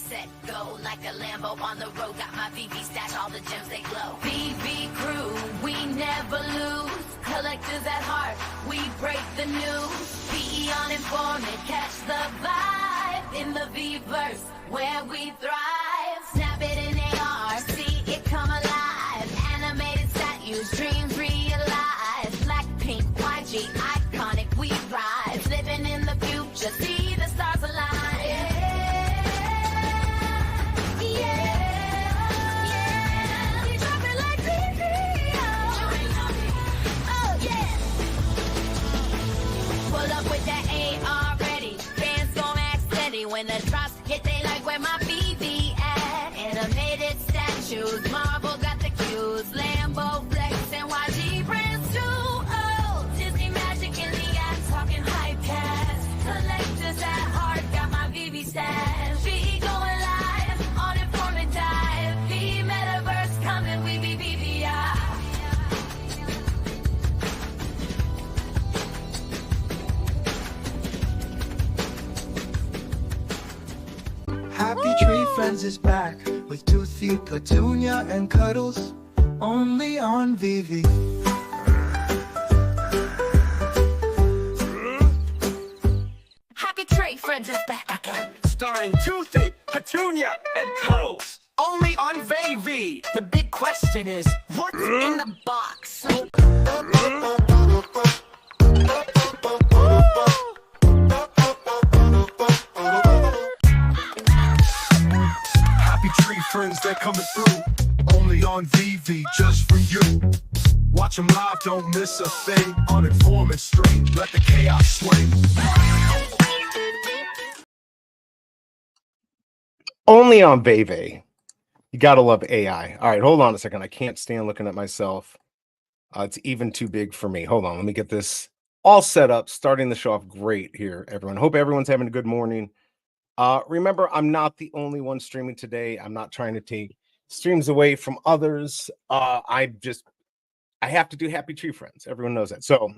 set, go like a Lambo on the road. Got my VV stash, all the gems they glow. VV crew, we never lose. Collectors at heart, we break the news. PE on Informmint, catch the vibe in the V-verse where we thrive. Snap it in AR, see it come alive. Animated statues, dreams realized. Black, pink, YG, iconic, we thrive. Living in the future, see the stars align. When the drops hit, they like where my BB at. Animated statues, Marvel got the cues. Lambo flex and YG brands too. Oh, Disney magic in the act, talking high pass. Collectors at heart, got my VV stash. VE going live on Informmint Dive. V metaverse coming, we be BVI. Happy Tree Friends is back with Toothy, Petunia, and Cuddles, only on Veve. Happy Tree Friends is back again. Starring Toothy, Petunia, and Cuddles, only on Veve. The big question is, what's in the box? Tree friends that coming through, only on Veve, just for you. Watch them live, don't miss a thing. On Informmint stream, let the chaos swing. Only on Veve. You gotta love AI. All right, hold on a second. I can't stand looking at myself. It's even too big for me. Hold on, let me get this all set up. Starting the show off great here, everyone. Hope everyone's having a good morning. Remember, I'm not the only one streaming today. I'm not trying to take streams away from others. I have to do Happy Tree Friends. Everyone knows that. So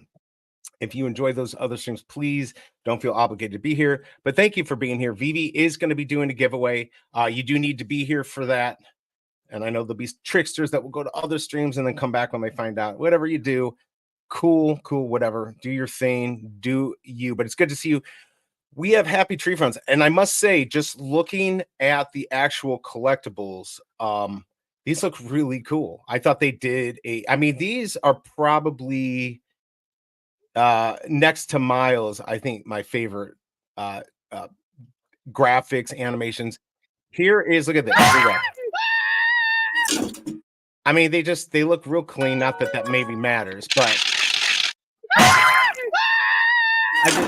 if you enjoy those other streams, please don't feel obligated to be here. But thank you for being here. Veve is going to be doing a giveaway. You do need to be here for that. And I know there'll be tricksters that will go to other streams and then come back when they find out. Whatever you do, cool, whatever. Do your thing. Do you. But it's good to see you. We have Happy Tree Friends, and I must say, just looking at the actual collectibles, these look really cool. I thought they did these are probably next to Miles, I think my favorite graphics, animations. Here is, look at this. I mean, they look real clean, not that maybe matters, but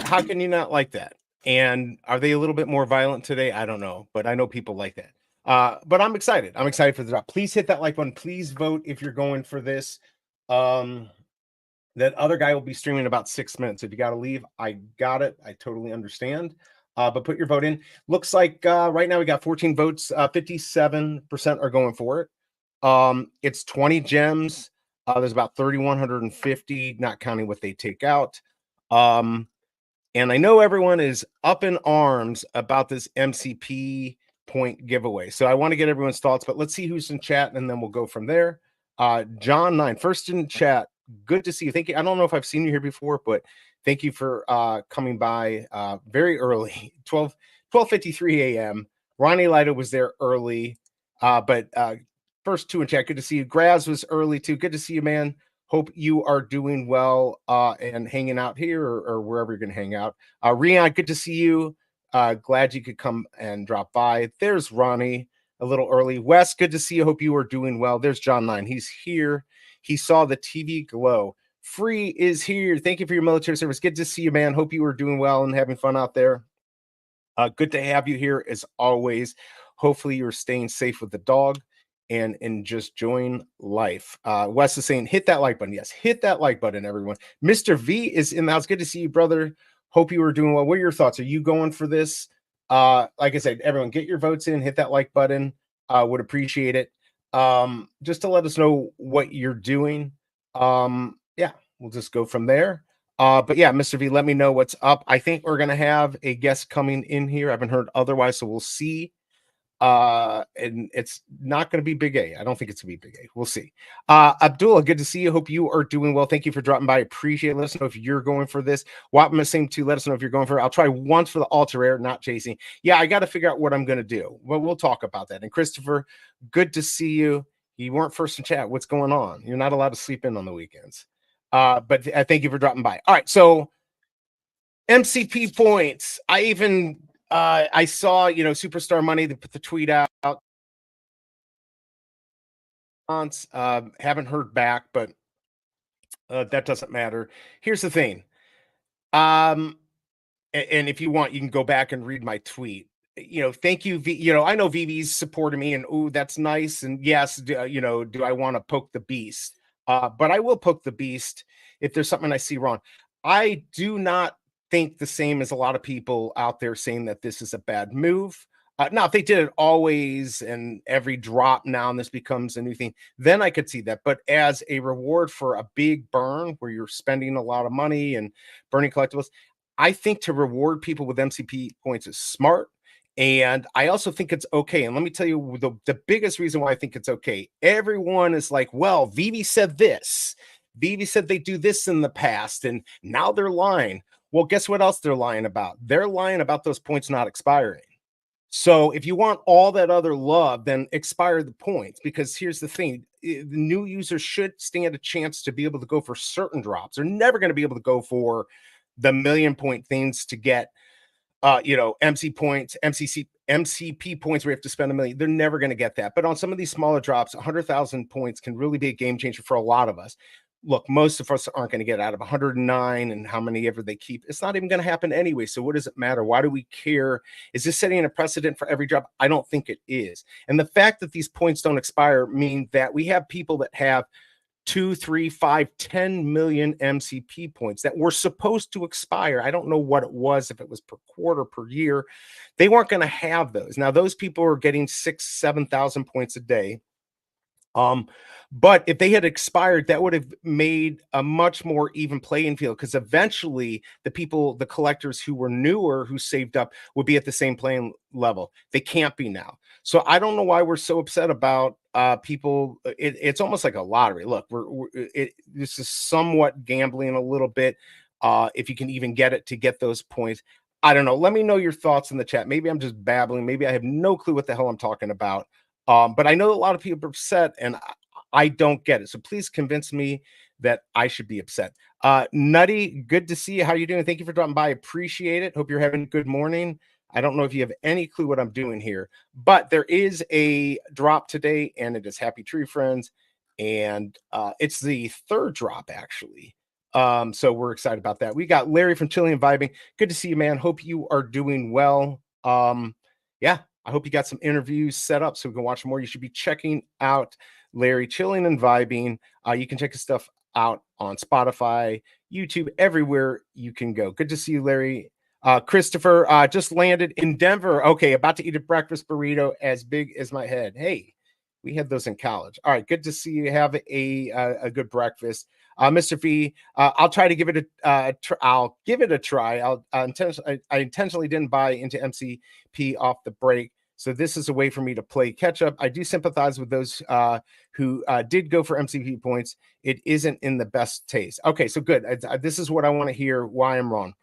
how can you not like that? And are they a little bit more violent today? I don't know, but I know people like that. But I'm excited. I'm excited for the drop. Please hit that like button. Please vote if you're going for this. That other guy will be streaming in about 6 minutes. If you got to leave, I got it. I totally understand. But put your vote in. Looks like right now we got 14 votes. 57% are going for it. It's 20 gems. There's about 3,150, not counting what they take out. And I know everyone is up in arms about this MCP point giveaway. So I want to get everyone's thoughts, but let's see who's in chat and then we'll go from there. John 9, first in chat. Good to see you. Thank you. I don't know if I've seen you here before, but thank you for coming by very early, 12:53 a.m. Ronnie Lido was there early, but first two in chat. Good to see you. Graz was early too. Good to see you, man. Hope you are doing well and hanging out here or wherever you're going to hang out. Rian, good to see you. Glad you could come and drop by. There's Ronnie a little early. Wes, good to see you. Hope you are doing well. There's John 9. He's here. He saw the TV glow. Free is here. Thank you for your military service. Good to see you, man. Hope you are doing well and having fun out there. Good to have you here as always. Hopefully you're staying safe with the dog and just join life. Wes is saying, hit that like button. Yes, hit that like button, everyone. Mr. V is in the house. Good to see you, brother. Hope you are doing well. What are your thoughts? Are you going for this? Like I said, everyone, get your votes in. Hit that like button. Would appreciate it. Just to let us know what you're doing. Yeah, we'll just go from there. But yeah, Mr. V, let me know what's up. I think we're going to have a guest coming in here. I haven't heard otherwise, so we'll see. And it's not going to be big A. I don't think it's going to be big A. We'll see. Abdullah, good to see you. Hope you are doing well. Thank you for dropping by. Appreciate it. Let us know if you're going for this. Wapma, same too. Let us know if you're going for it. I'll try once for the ultra rare, not chasing. Yeah, I got to figure out what I'm going to do. Well, we'll talk about that. And Christopher, good to see you. You weren't first in chat. What's going on? You're not allowed to sleep in on the weekends. But thank you for dropping by. All right, so MCP points. I saw, Superstar Money, they put the tweet out. Haven't heard back, but that doesn't matter. Here's the thing. And if you want, you can go back and read my tweet. Thank you. I know VV's supporting me, and that's nice. And yes, do I want to poke the beast? But I will poke the beast if there's something I see wrong. I do not think the same as a lot of people out there saying that this is a bad move. Now, if they did it always and every drop now and this becomes a new thing, then I could see that. But as a reward for a big burn where you're spending a lot of money and burning collectibles, I think to reward people with MCP points is smart. And I also think it's okay. And let me tell you the biggest reason why I think it's okay. Everyone is like, well, Veve said this. Veve said they do this in the past, and now they're lying. Well, guess what else they're lying about? They're lying about those points not expiring. So if you want all that other love, then expire the points, because here's the thing. The new users should stand a chance to be able to go for certain drops. They're never going to be able to go for the 1,000,000 point things to get, MC points, MCP points where you have to spend 1 million. They're never going to get that. But on some of these smaller drops, 100,000 points can really be a game changer for a lot of us. Look, most of us aren't going to get out of 109 and how many ever they keep. It's not even going to happen anyway. So what does it matter? Why do we care? Is this setting a precedent for every drop? I don't think it is. And the fact that these points don't expire mean that we have people that have 2, 3, 5, 10 million MCP points that were supposed to expire. I don't know what it was, if it was per quarter, per year. They weren't going to have those. Now, those people are getting 6,000, 7,000 points a day. But if they had expired, that would have made a much more even playing field, because eventually the collectors who were newer, who saved up, would be at the same playing level. They can't be now. So I don't know why we're so upset about people. It's almost like a lottery. Look, this is somewhat gambling a little bit. If you can even get it to get those points. I don't know. Let me know your thoughts in the chat. Maybe I'm just babbling. Maybe I have no clue what the hell I'm talking about. But I know a lot of people are upset, and I don't get it. So please convince me that I should be upset. Nutty, good to see you. How are you doing? Thank you for dropping by. Appreciate it. Hope you're having a good morning. I don't know if you have any clue what I'm doing here, but there is a drop today, and it is Happy Tree Friends, and it's the third drop, actually. So we're excited about that. We got Larry from Chilling and Vibing. Good to see you, man. Hope you are doing well. Yeah. I hope you got some interviews set up so we can watch more. You should be checking out Larry Chilling and Vibing. You can check his stuff out on Spotify, YouTube, everywhere you can go. Good to see you, Larry. Christopher just landed in Denver. Okay, about to eat a breakfast burrito as big as my head. Hey, we had those in college. All right, good to see you. Have a good breakfast. Mr. V, I'll try to give it I'll give it a try. I intentionally didn't buy into MCP off the break, so this is a way for me to play catch up. I do sympathize with those who did go for MCP points. It isn't in the best taste. Okay, so good. This is what I want to hear. Why I'm wrong.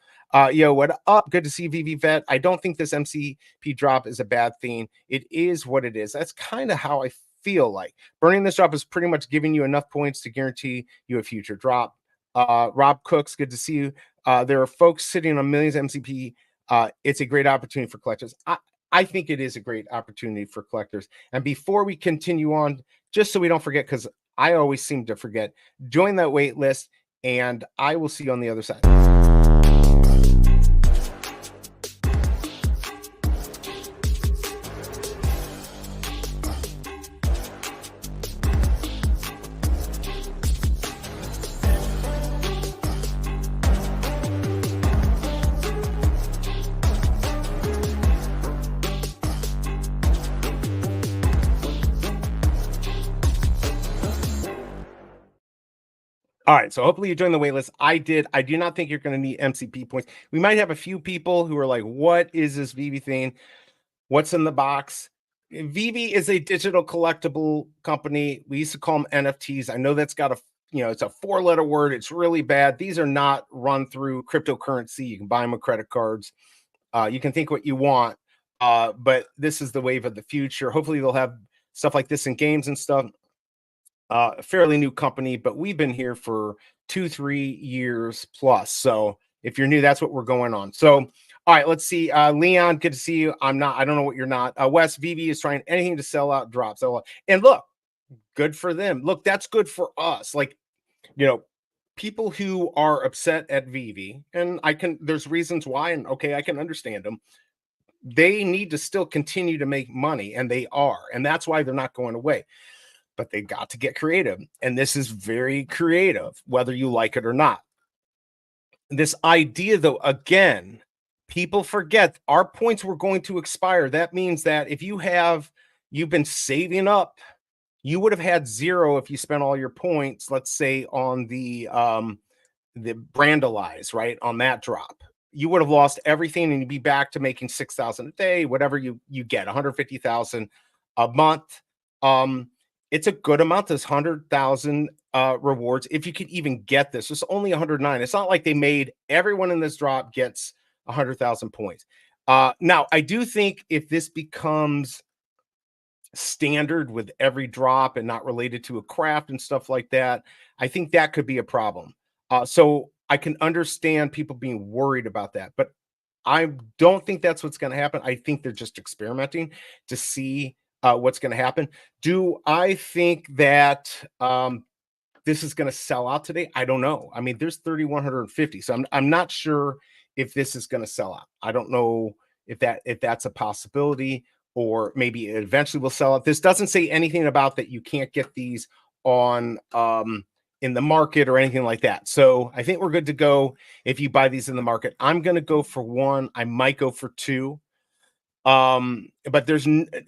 Yo, what up? Good to see VV Vet. I don't think this MCP drop is a bad thing. It is what it is. That's kind of how I feel like. Burning this drop is pretty much giving you enough points to guarantee you a future drop. Rob Cooks, good to see you. There are folks sitting on millions of MCP. It's a great opportunity for collectors. I think it is a great opportunity for collectors. And before we continue on, just so we don't forget, because I always seem to forget, join that wait list, and I will see you on the other side. All right, so hopefully you joined the waitlist. I did. I do not think you're going to need MCP points. We might have a few people who are like, what is this VV thing? What's in the box? Veve is a digital collectible company. We used to call them NFTs. I know that's got a, it's a 4-letter word. It's really bad. These are not run through cryptocurrency. You can buy them with credit cards. You can think what you want, but this is the wave of the future. Hopefully they'll have stuff like this in games and stuff. A fairly new company, but we've been here for 2-3 years plus. So if you're new, that's what we're going on. So all right, let's see. Leon, good to see you. I don't know what you're not. Wes, Veve is trying anything to sell out, drop, sell out. And look, good for them. Look, that's good for us. Like, people who are upset at Veve, and there's reasons why, and okay, I can understand them. They need to still continue to make money, and they are. And that's why they're not going away. But they got to get creative. And this is very creative, whether you like it or not. This idea, though, again, people forget our points were going to expire. That means that if you've been saving up, you would have had 0 if you spent all your points, let's say on the Brandalize, right? On that drop. You would have lost everything and you'd be back to making 6,000 a day, whatever you get, 150,000 a month. It's a good amount. This 100,000 rewards. If you could even get this, it's only 109. It's not like they made everyone in this drop gets 100,000 points. Now, I do think if this becomes standard with every drop and not related to a craft and stuff like that, I think that could be a problem. So I can understand people being worried about that, but I don't think that's what's going to happen. I think they're just experimenting to see what's going to happen. Do I think that this is going to sell out today? I don't know. I mean, there's 3,150, so I'm not sure if this is going to sell out. I don't know if that's a possibility, or maybe it eventually will sell out. This doesn't say anything about that you can't get these on in the market or anything like that. So I think we're good to go if you buy these in the market. I'm going to go for 1. I might go for 2. But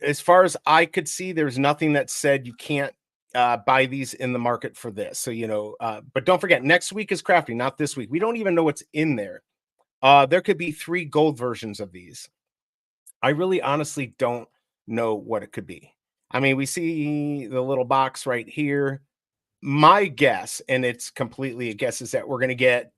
as far as I could see, there's nothing that said you can't buy these in the market for this. So, but don't forget, next week is crafting, not this week. We don't even know what's in there. There could be 3 gold versions of these. I really honestly don't know what it could be. I mean, we see the little box right here. My guess, and it's completely a guess, is that we're going to get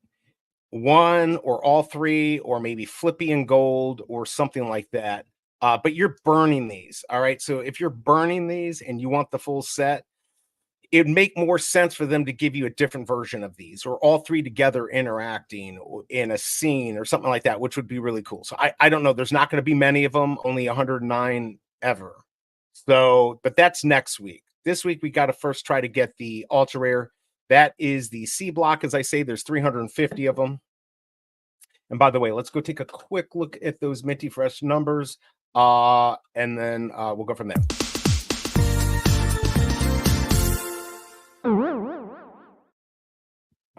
1 or all 3, or maybe Flippy and gold or something like that. But you're burning these. All right. So if you're burning these and you want the full set, it'd make more sense for them to give you a different version of these, or all 3 together interacting in a scene or something like that, which would be really cool. So I don't know. There's not going to be many of them, only 109 ever. So, but that's next week. This week, we got to first try to get the ultra rare. That is the C block. As I say, there's 350 of them. And by the way, let's go take a quick look at those minty fresh numbers. And then we'll go from there.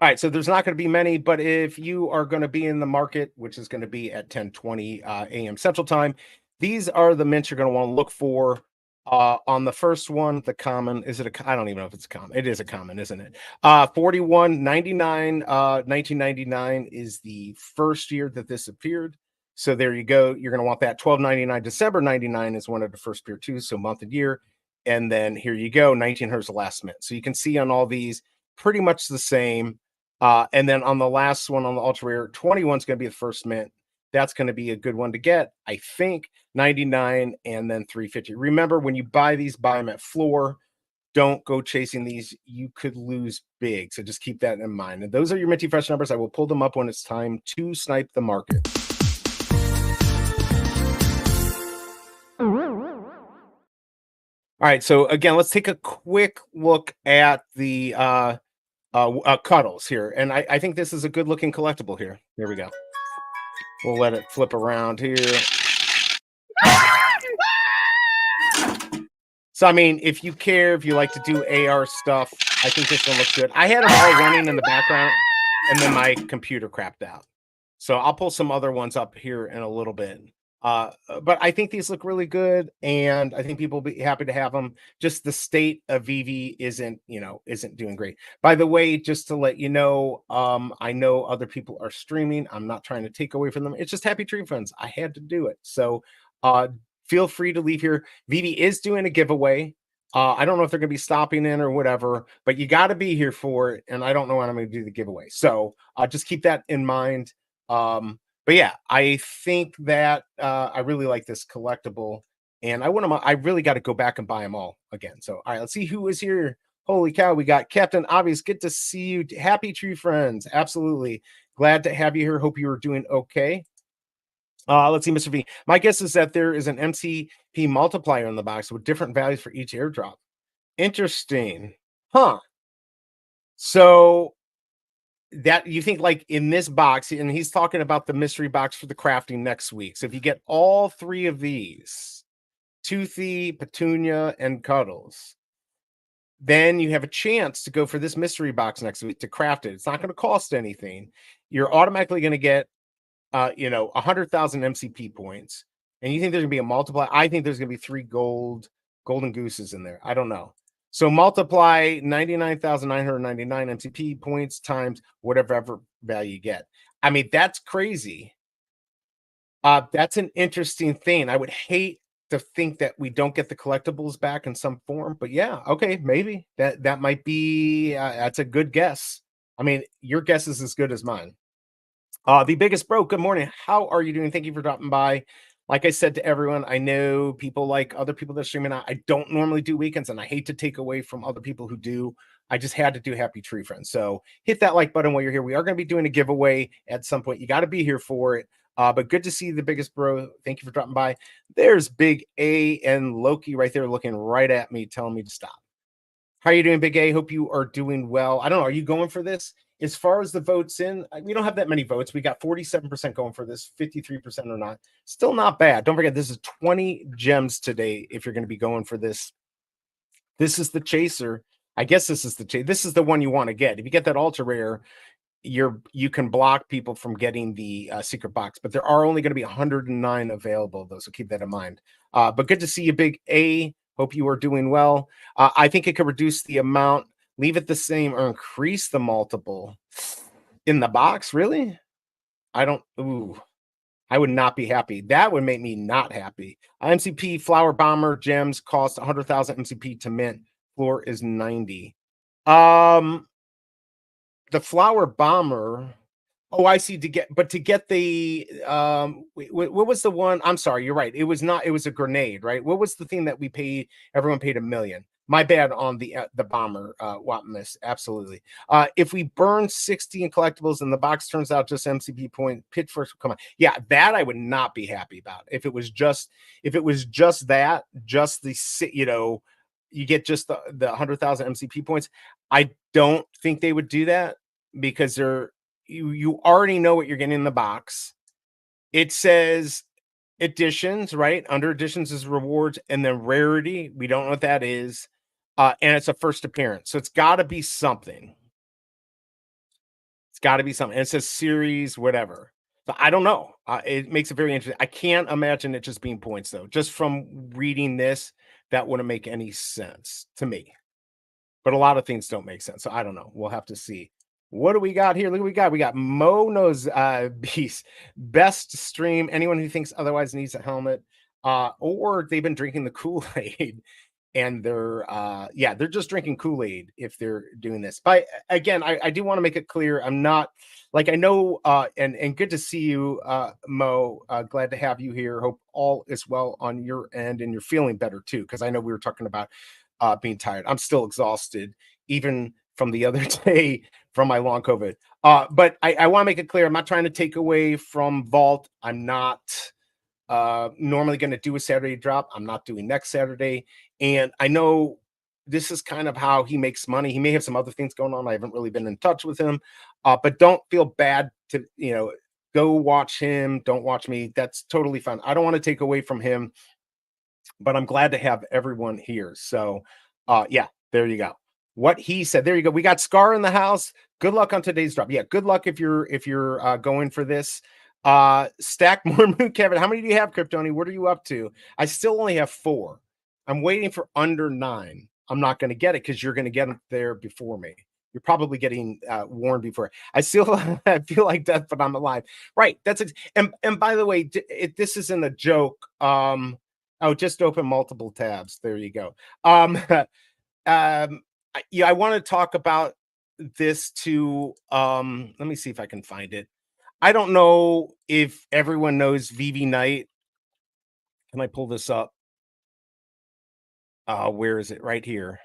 All right, so there's not going to be many, but if you are going to be in the market, which is going to be at 10:20 a.m. Central Time, these are the mints you're going to want to look for. On the first one, the common, I don't even know if it's a common. It is a common, isn't it? 41.99, 1999 is the first year that this appeared. So there you go. You're going to want that. 12.99, December 99 is one of the first appear too. So month and year. And then here you go. 1900 is the last mint. So you can see on all these pretty much the same. And then on the last one, on the ultra rare, 21 is going to be the first mint. That's going to be a good one to get, I think. 99 and then 350. Remember, when you buy these, buy them at floor. Don't go chasing these. You could lose big. So just keep that in mind. And those are your minty fresh numbers. I will pull them up when it's time to snipe the market. All right. So again, let's take a quick look at the Cuddles here. And I think this is a good looking collectible here. Here we go. We'll let it flip around here. So, I mean, if you care, if you like to do AR stuff, I think this one looks good. I had them all running in the background, and then my computer crapped out. So I'll pull some other ones up here in a little bit. But I think these look really good, and I think people will be happy to have them. Just the state of Veve isn't doing great. By the way, just to let you know, I know other people are streaming. I'm not trying to take away from them. It's just happy tree friends. I had to do it. So feel free to leave here. Veve is doing a giveaway. I don't know if they're going to be stopping in or whatever, but you got to be here for it. And I don't know when I'm going to do the giveaway. So just keep that in mind. But yeah, I think that I really like this collectible. And I really got to go back and buy them all again. So, all right, let's see who is here. Holy cow, we got Captain Obvious. Good to see you. Happy Tree Friends. Absolutely. Glad to have you here. Hope you are doing okay. Let's see, Mr. V. My guess is that there is an MCP multiplier in the box with different values for each airdrop. Interesting. Huh. So that you think like in this box, and he's talking about the mystery box for the crafting next week. So if you get all three of these, Toothy, Petunia, and Cuddles, then you have a chance to go for this mystery box next week to craft it. It's not going to cost anything. You're automatically going to get 100,000 MCP points. And you think there's gonna be a multiplier? I think there's gonna be 3 golden gooses in there. I don't know. So multiply 99,999 MCP points times whatever value you get. I mean, that's crazy. That's an interesting thing. I would hate to think that we don't get the collectibles back in some form, but yeah, okay, maybe that might be. That's a good guess. I mean, your guess is as good as mine. The biggest bro, good morning. How are you doing? Thank you for dropping by. Like I said to everyone, I know people like other people that are streaming out. I don't normally do weekends, and I hate to take away from other people who do. I just had to do Happy Tree Friends. So hit that like button while you're here. We are going to be doing a giveaway at some point. You got to be here for it. But good to see the biggest bro. Thank you for dropping by. There's Big A and Loki right there looking right at me, telling me to stop. How are you doing, Big A? Hope you are doing well. I don't know. Are you going for this? As far as the votes in, we don't have that many votes. We got 47% going for this, 53% or not. Still not bad. Don't forget, this is 20 gems today if you're going to be going for this. This is the chaser. I guess this is the chaser. This is the one you want to get. If you get that ultra rare, you can block people from getting the secret box. But there are only going to be 109 available, though, so keep that in mind. But good to see you, Big A. Hope you are doing well. I think it could reduce the amount, leave it the same, or increase the multiple in the box. Really? I would not be happy. That would make me not happy. MCP Flower Bomber gems cost 100,000 MCP to mint. Floor is 90. The Flower Bomber. Oh, I see. To get the what was the one? I'm sorry, you're right. It was a grenade, right? What was the thing that we paid? Everyone paid $1 million. My bad on the bomber, Wapmus. Absolutely. If we burn 60 in collectibles and the box turns out just MCP point, pitchforks will come on. Yeah, that I would not be happy about. If it was just that, just the you get just the 100,000 MCP points. I don't think they would do that because you already know what you're getting in the box. It says editions, right? Under editions is rewards, and then rarity. We don't know what that is. And it's a first appearance. So it's got to be something. It's got to be something. And it says series, whatever. So I don't know. It makes it very interesting. I can't imagine it just being points, though. Just from reading this, that wouldn't make any sense to me. But a lot of things don't make sense. So I don't know. We'll have to see. What do we got here? Look what we got. We got Mo Knows Beast. Best stream. Anyone who thinks otherwise needs a helmet. Or they've been drinking the Kool-Aid. And they're just drinking Kool-Aid if they're doing this. But again, I do want to make it clear. I'm not like I know and good to see you, Mo. Glad to have you here. Hope all is well on your end and you're feeling better too. Because I know we were talking about being tired. I'm still exhausted, even from the other day from my long COVID. But I want to make it clear. I'm not trying to take away from Vault. I'm not normally going to do a Saturday drop. I'm not doing next Saturday. And I know this is kind of how he makes money. He may have some other things going on. I haven't really been in touch with him. But don't feel bad to, go watch him. Don't watch me. That's totally fine. I don't want to take away from him. But I'm glad to have everyone here. So yeah, there you go. What he said. There you go. We got Scar in the house. Good luck on today's drop. Yeah, good luck if you're going for this. Stack more moon, Kevin. How many do you have, Kryptoni? What are you up to? I still only have 4. I'm waiting for under 9. I'm not going to get it because you're going to get them there before me. You're probably getting warned before. I still I feel like death, but I'm alive. Right. That's and by the way, this isn't a joke. Oh, just open multiple tabs. There you go. Yeah, I want to talk about this too. Let me see if I can find it. I don't know if everyone knows Veve Knight. Can I pull this up? Where is it? Right here.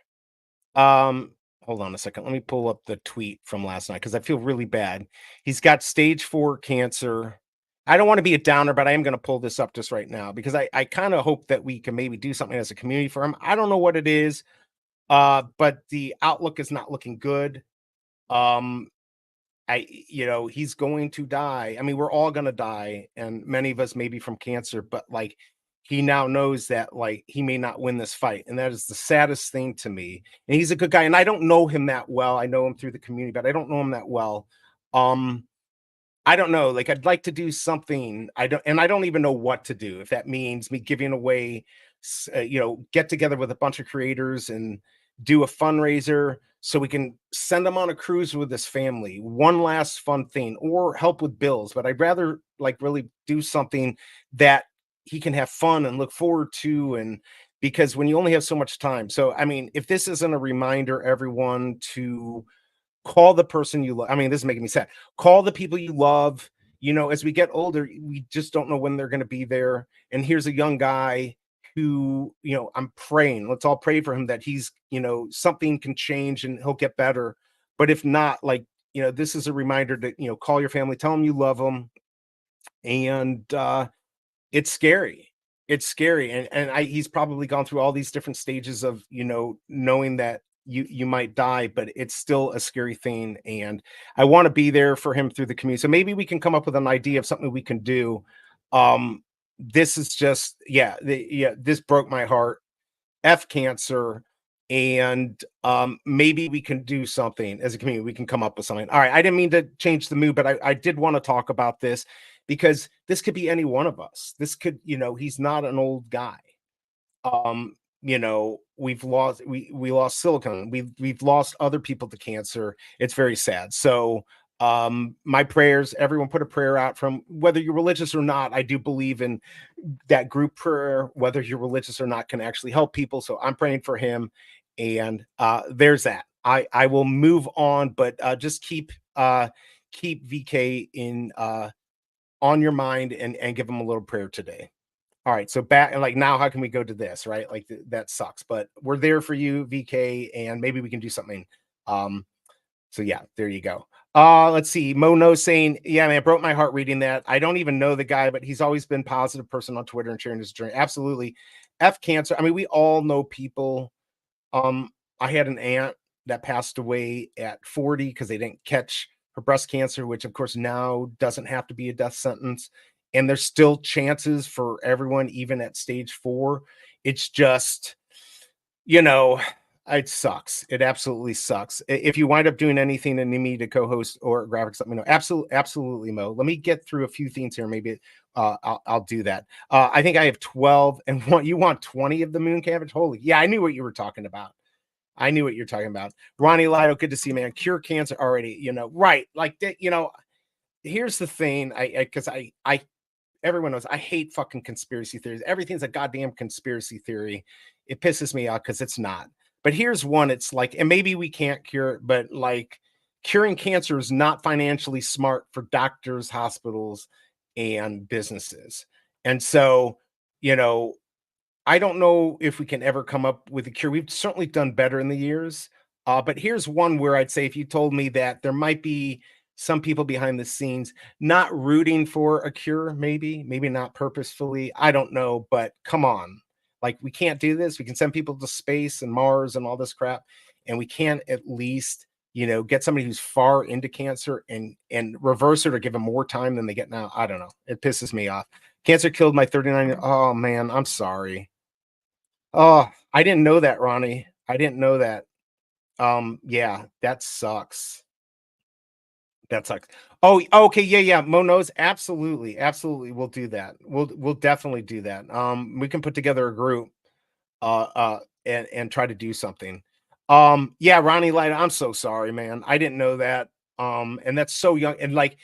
Um, Hold on a second. Let me pull up the tweet from last night because I feel really bad. He's got stage 4 cancer. I don't want to be a downer, but I am going to pull this up just right now because I kind of hope that we can maybe do something as a community for him. I don't know what it is, but the outlook is not looking good. Um, he's going to die. I mean, we're all going to die, and many of us maybe from cancer, but like he now knows that like he may not win this fight, and that is the saddest thing to me. And he's a good guy, and I don't know him that well. I know him through the community, but I don't know him that well. Um, I don't know. Like, I'd like to do something. I don't even know what to do. If that means me giving away, get together with a bunch of creators and do a fundraiser so we can send them on a cruise with this family. One last fun thing, or help with bills. But I'd rather like really do something that he can have fun and look forward to. And because when you only have so much time, so I mean, if this isn't a reminder, everyone to call the person you love. I mean, this is making me sad. Call the people you love. As we get older, we just don't know when they're going to be there. And here's a young guy who, I'm praying. Let's all pray for him that he's, something can change and he'll get better. But if not, like, this is a reminder to, call your family, tell them you love them. And it's scary. It's scary. And he's probably gone through all these different stages of, knowing that you might die, but it's still a scary thing. And I want to be there for him through the community. So maybe we can come up with an idea of something we can do. This is just, this broke my heart. F cancer. And maybe we can do something as a community. We can come up with something. All right. I didn't mean to change the mood, but I did want to talk about this because this could be any one of us. This could, he's not an old guy. We've lost we lost Silicon. We've lost other people to cancer. It's very sad. So my prayers, everyone put a prayer out, from whether you're religious or not. I do believe in that group prayer, whether you're religious or not, can actually help people. So I'm praying for him. And there's that. I will move on, but just keep VK in on your mind and give him a little prayer today. All right, so back and like now, how can we go to this, right? Like that sucks, but we're there for you, VK, and maybe we can do something. So yeah, there you go. Let's see. Mono saying, yeah, man, it broke my heart reading that. I don't even know the guy, but he's always been a positive person on Twitter and sharing his journey. Absolutely. F cancer. I mean, we all know people. I had an aunt that passed away at 40 because they didn't catch her breast cancer, which of course now doesn't have to be a death sentence. And there's still chances for everyone, even at stage 4. It's just, it sucks. It absolutely sucks. If you wind up doing anything and need me to co-host or graphics, let me know. Absolutely, Mo. Let me get through a few things here. Maybe I'll do that. I think I have 12 and you want 20 of the moon cabbage. Holy, yeah, I knew what you were talking about. I knew what you're talking about. Ronnie Lido, good to see you, man. Cure cancer already, right? Like that, here's the thing. Because everyone knows I hate fucking conspiracy theories. Everything's a goddamn conspiracy theory. It pisses me off because it's not. But here's one. It's like, and maybe we can't cure it, but like curing cancer is not financially smart for doctors, hospitals, and businesses. And so, I don't know if we can ever come up with a cure. We've certainly done better in the years. But here's one where I'd say if you told me that there might be some people behind the scenes not rooting for a cure, maybe not purposefully. I don't know, but come on. Like, we can't do this. We can send people to space and Mars and all this crap. And we can't at least, get somebody who's far into cancer and reverse it or give them more time than they get now. I don't know. It pisses me off. Cancer killed my 39. Oh man, I'm sorry. Oh, I didn't know that, Ronnie. I didn't know that. Yeah, that sucks. That sucks. Oh, okay, yeah. Monos, absolutely. We'll do that. We'll definitely do that. We can put together a group and try to do something. Yeah, Ronnie Light, I'm so sorry, man. I didn't know that. And that's so young. And like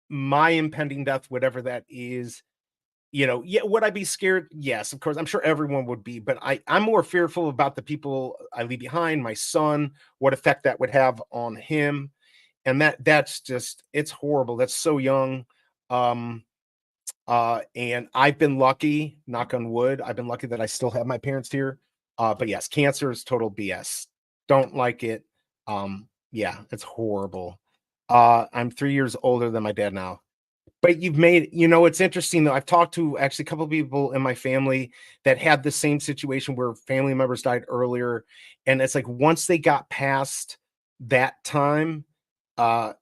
my impending death, whatever that is, yeah, would I be scared? Yes, of course. I'm sure everyone would be, but I'm more fearful about the people I leave behind, my son, what effect that would have on him. And that's just it's horrible. That's so young. Um, and I've been lucky, knock on wood, I've been lucky that I still have my parents here. But yes, cancer is total BS. Don't like it. Yeah, it's horrible. I'm 3 years older than my dad now. But it's interesting though. I've talked to actually a couple of people in my family that had the same situation where family members died earlier. And it's like once they got past that time, uh,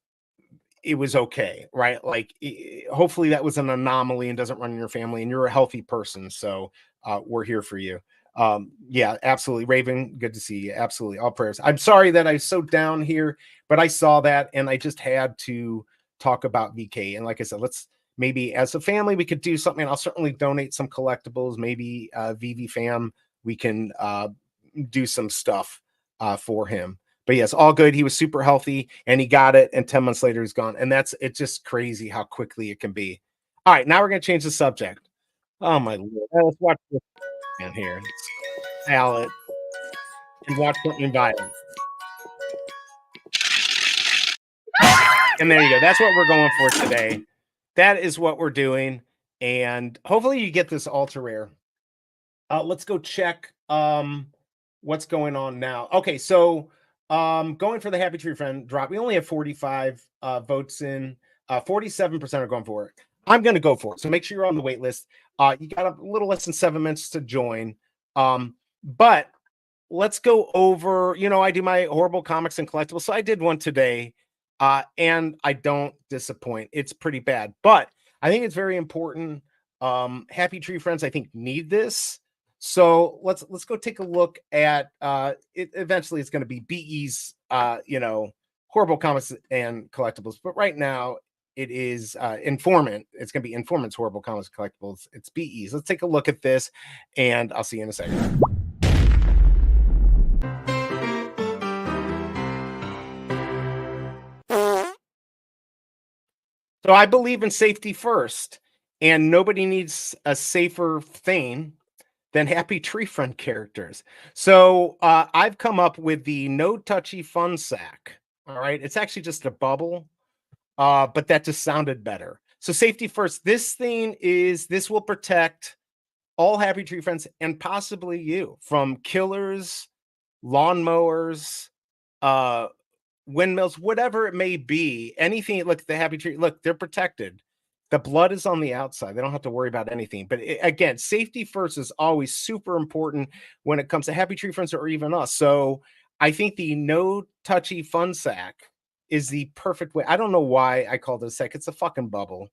it was okay, right? Like, hopefully that was an anomaly and doesn't run in your family, and you're a healthy person. So we're here for you. Yeah, absolutely. Raven, good to see you. Absolutely. All prayers. I'm sorry that I'm so down here, but I saw that and I just had to talk about VK. And like I said, let's maybe as a family, we could do something. I'll certainly donate some collectibles, maybe VV fam, we can do some stuff for him. But yes, all good. He was super healthy and he got it. And 10 months later, he's gone. And it's just crazy how quickly it can be. All right, now we're going to change the subject. Oh, my Lord. Let's watch this man here. Ballot and watch something violent. And there you go. That's what we're going for today. That is what we're doing. And hopefully you get this ultra rare. Let's go check what's going on now. Okay, so going for the Happy Tree Friend drop. We only have 45 votes in. 47% are going for it. I'm going to go for it. So make sure you're on the wait list. You got a little less than 7 minutes to join. But let's go over, I do my horrible comics and collectibles. So I did one today. And I don't disappoint. It's pretty bad, but I think it's very important. Happy Tree Friends, I think, need this. So let's go take a look at it. Eventually it's going to be BE's horrible comics and collectibles, but right now it is Informmint. It's going to be Informmint's horrible comics and collectibles. It's BE's. Let's take a look at this and I'll see you in a second. So I believe in safety first, and nobody needs a safer thing than Happy Tree Friend characters. So I've come up with the No Touchy Fun Sack. All right, it's actually just a bubble, but that just sounded better. So safety first. This will protect all Happy Tree Friends and possibly you from killers, lawnmowers, windmills, whatever it may be, anything. Look, the Happy Tree, look, they're protected. The blood is on the outside. They don't have to worry about anything. But again, safety first is always super important when it comes to Happy Tree Friends or even us. So I think the No Touchy Fun Sack is the perfect way. I don't know why I call this sack. It's a fucking bubble.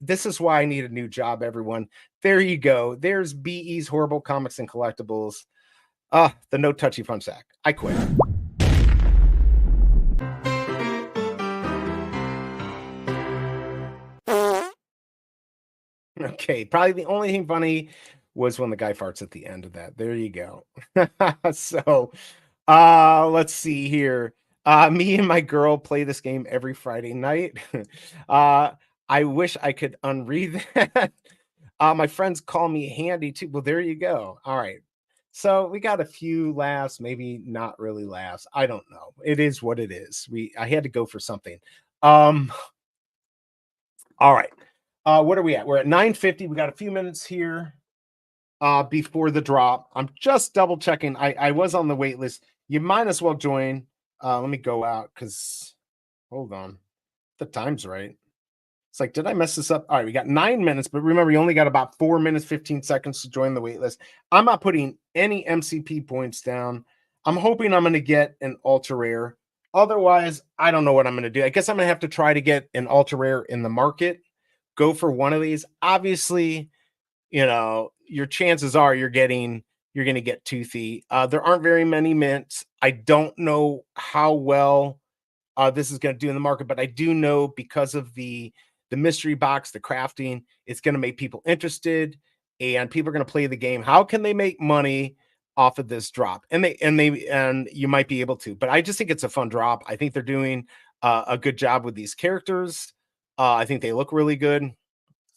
This is why I need a new job, everyone. There you go. There's BE's horrible comics and collectibles. The No Touchy Fun Sack. I quit. Okay, probably the only thing funny was when the guy farts at the end of that. There you go. So let's see here. Me and my girl play this game every Friday night. I wish I could unread that. My friends call me handy too. Well, there you go. All right. So we got a few laughs, maybe not really laughs. I don't know. It is what it is. I had to go for something. All right. What are we at? We're at 9:50. We got a few minutes here before the drop. I'm just double checking. I was on the wait list. You might as well join. Let me go out because hold on. The time's right. It's like, did I mess this up? All right, we got 9 minutes, but remember, you only got about 4 minutes, 15 seconds to join the wait list. I'm not putting any MCP points down. I'm hoping I'm going to get an ultra rare. Otherwise, I don't know what I'm going to do. I guess I'm going to have to try to get an ultra rare in the market. Go for one of these. Obviously, your chances are you're going to get Toothy. There aren't very many mints. I don't know how well this is going to do in the market, but I do know because of the mystery box, the crafting, it's going to make people interested and people are going to play the game. How can they make money off of this drop? And you might be able to, but I just think it's a fun drop. I think they're doing a good job with these characters. I think they look really good.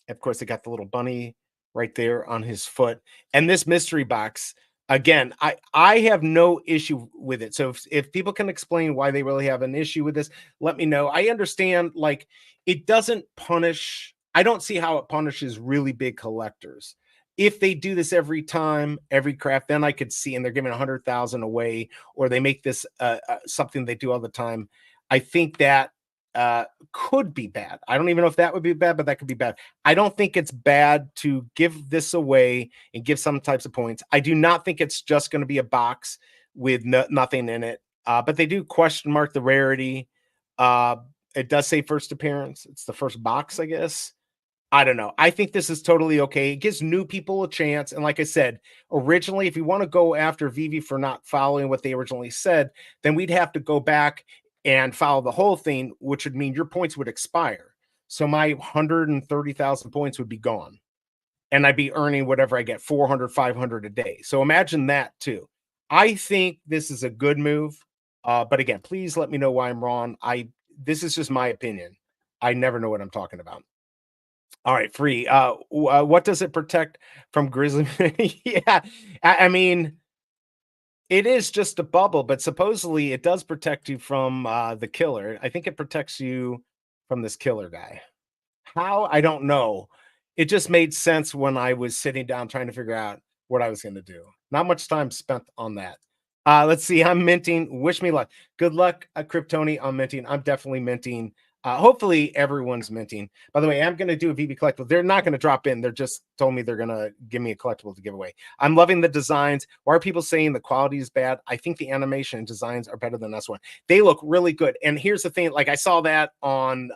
Of course, they got the little bunny right there on his foot. And this mystery box, again, I have no issue with it. So if people can explain why they really have an issue with this, let me know. I understand, like, it doesn't punish. I don't see how it punishes really big collectors. If they do this every time, every craft, then I could see, and they're giving 100,000 away, or they make this something they do all the time. I think that could be bad. I don't even know if that would be bad, but that could be bad. I don't think it's bad to give this away and give some types of points. I do not think it's just going to be a box with nothing in it. But they do question mark the rarity. It does say first appearance. It's the first box, I guess. I don't know. I think this is totally okay. It gives new people a chance. And like I said, originally, if you want to go after Veve for not following what they originally said, then we'd have to go back and follow the whole thing, which would mean your points would expire. So my 130,000 points would be gone. And I'd be earning whatever I get, 400, 500 a day. So imagine that too. I think this is a good move. But again, please let me know why I'm wrong. This is just my opinion. I never know what I'm talking about. All right, free. What does it protect from grizzly? Yeah, I mean, it is just a bubble, but supposedly it does protect you from the killer. I think it protects you from this killer guy. How? I don't know. It just made sense when I was sitting down trying to figure out what I was going to do. Not much time spent on that. Let's see. I'm minting. Wish me luck. Good luck, Kryptoni. I'm minting. I'm definitely minting. Hopefully everyone's minting. By the way, I'm going to do a Veve collectible. They're not going to drop in. They're just told me they're going to give me a collectible to give away. I'm loving the designs. Why are people saying the quality is bad? I think the animation and designs are better than this one. They look really good. And here's the thing. Like, I saw that on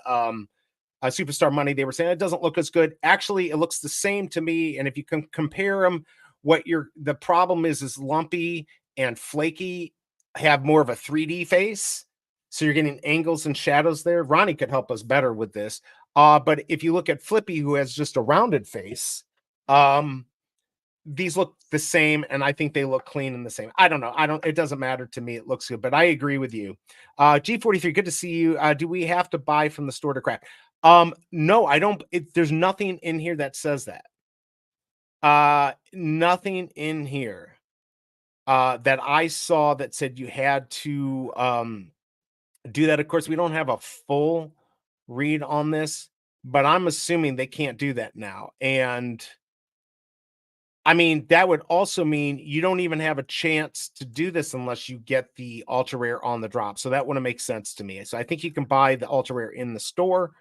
Superstar Money. They were saying it doesn't look as good. Actually, it looks the same to me. And if you can compare them, the problem is lumpy and flaky have more of a 3D face. So you're getting angles and shadows there. Ronnie could help us better with this. But if you look at Flippy, who has just a rounded face, these look the same, and I think they look clean and the same. I don't know. It doesn't matter to me. It looks good, but I agree with you. G43, good to see you. Do we have to buy from the store to craft? No, I don't. There's nothing in here that says that. Nothing in here that I saw that said you had to do that. Of course, we don't have a full read on this, but I'm assuming they can't do that now. And I mean, that would also mean you don't even have a chance to do this unless you get the ultra rare on the drop. So that wouldn't make sense to me. So I think you can buy the ultra rare in the store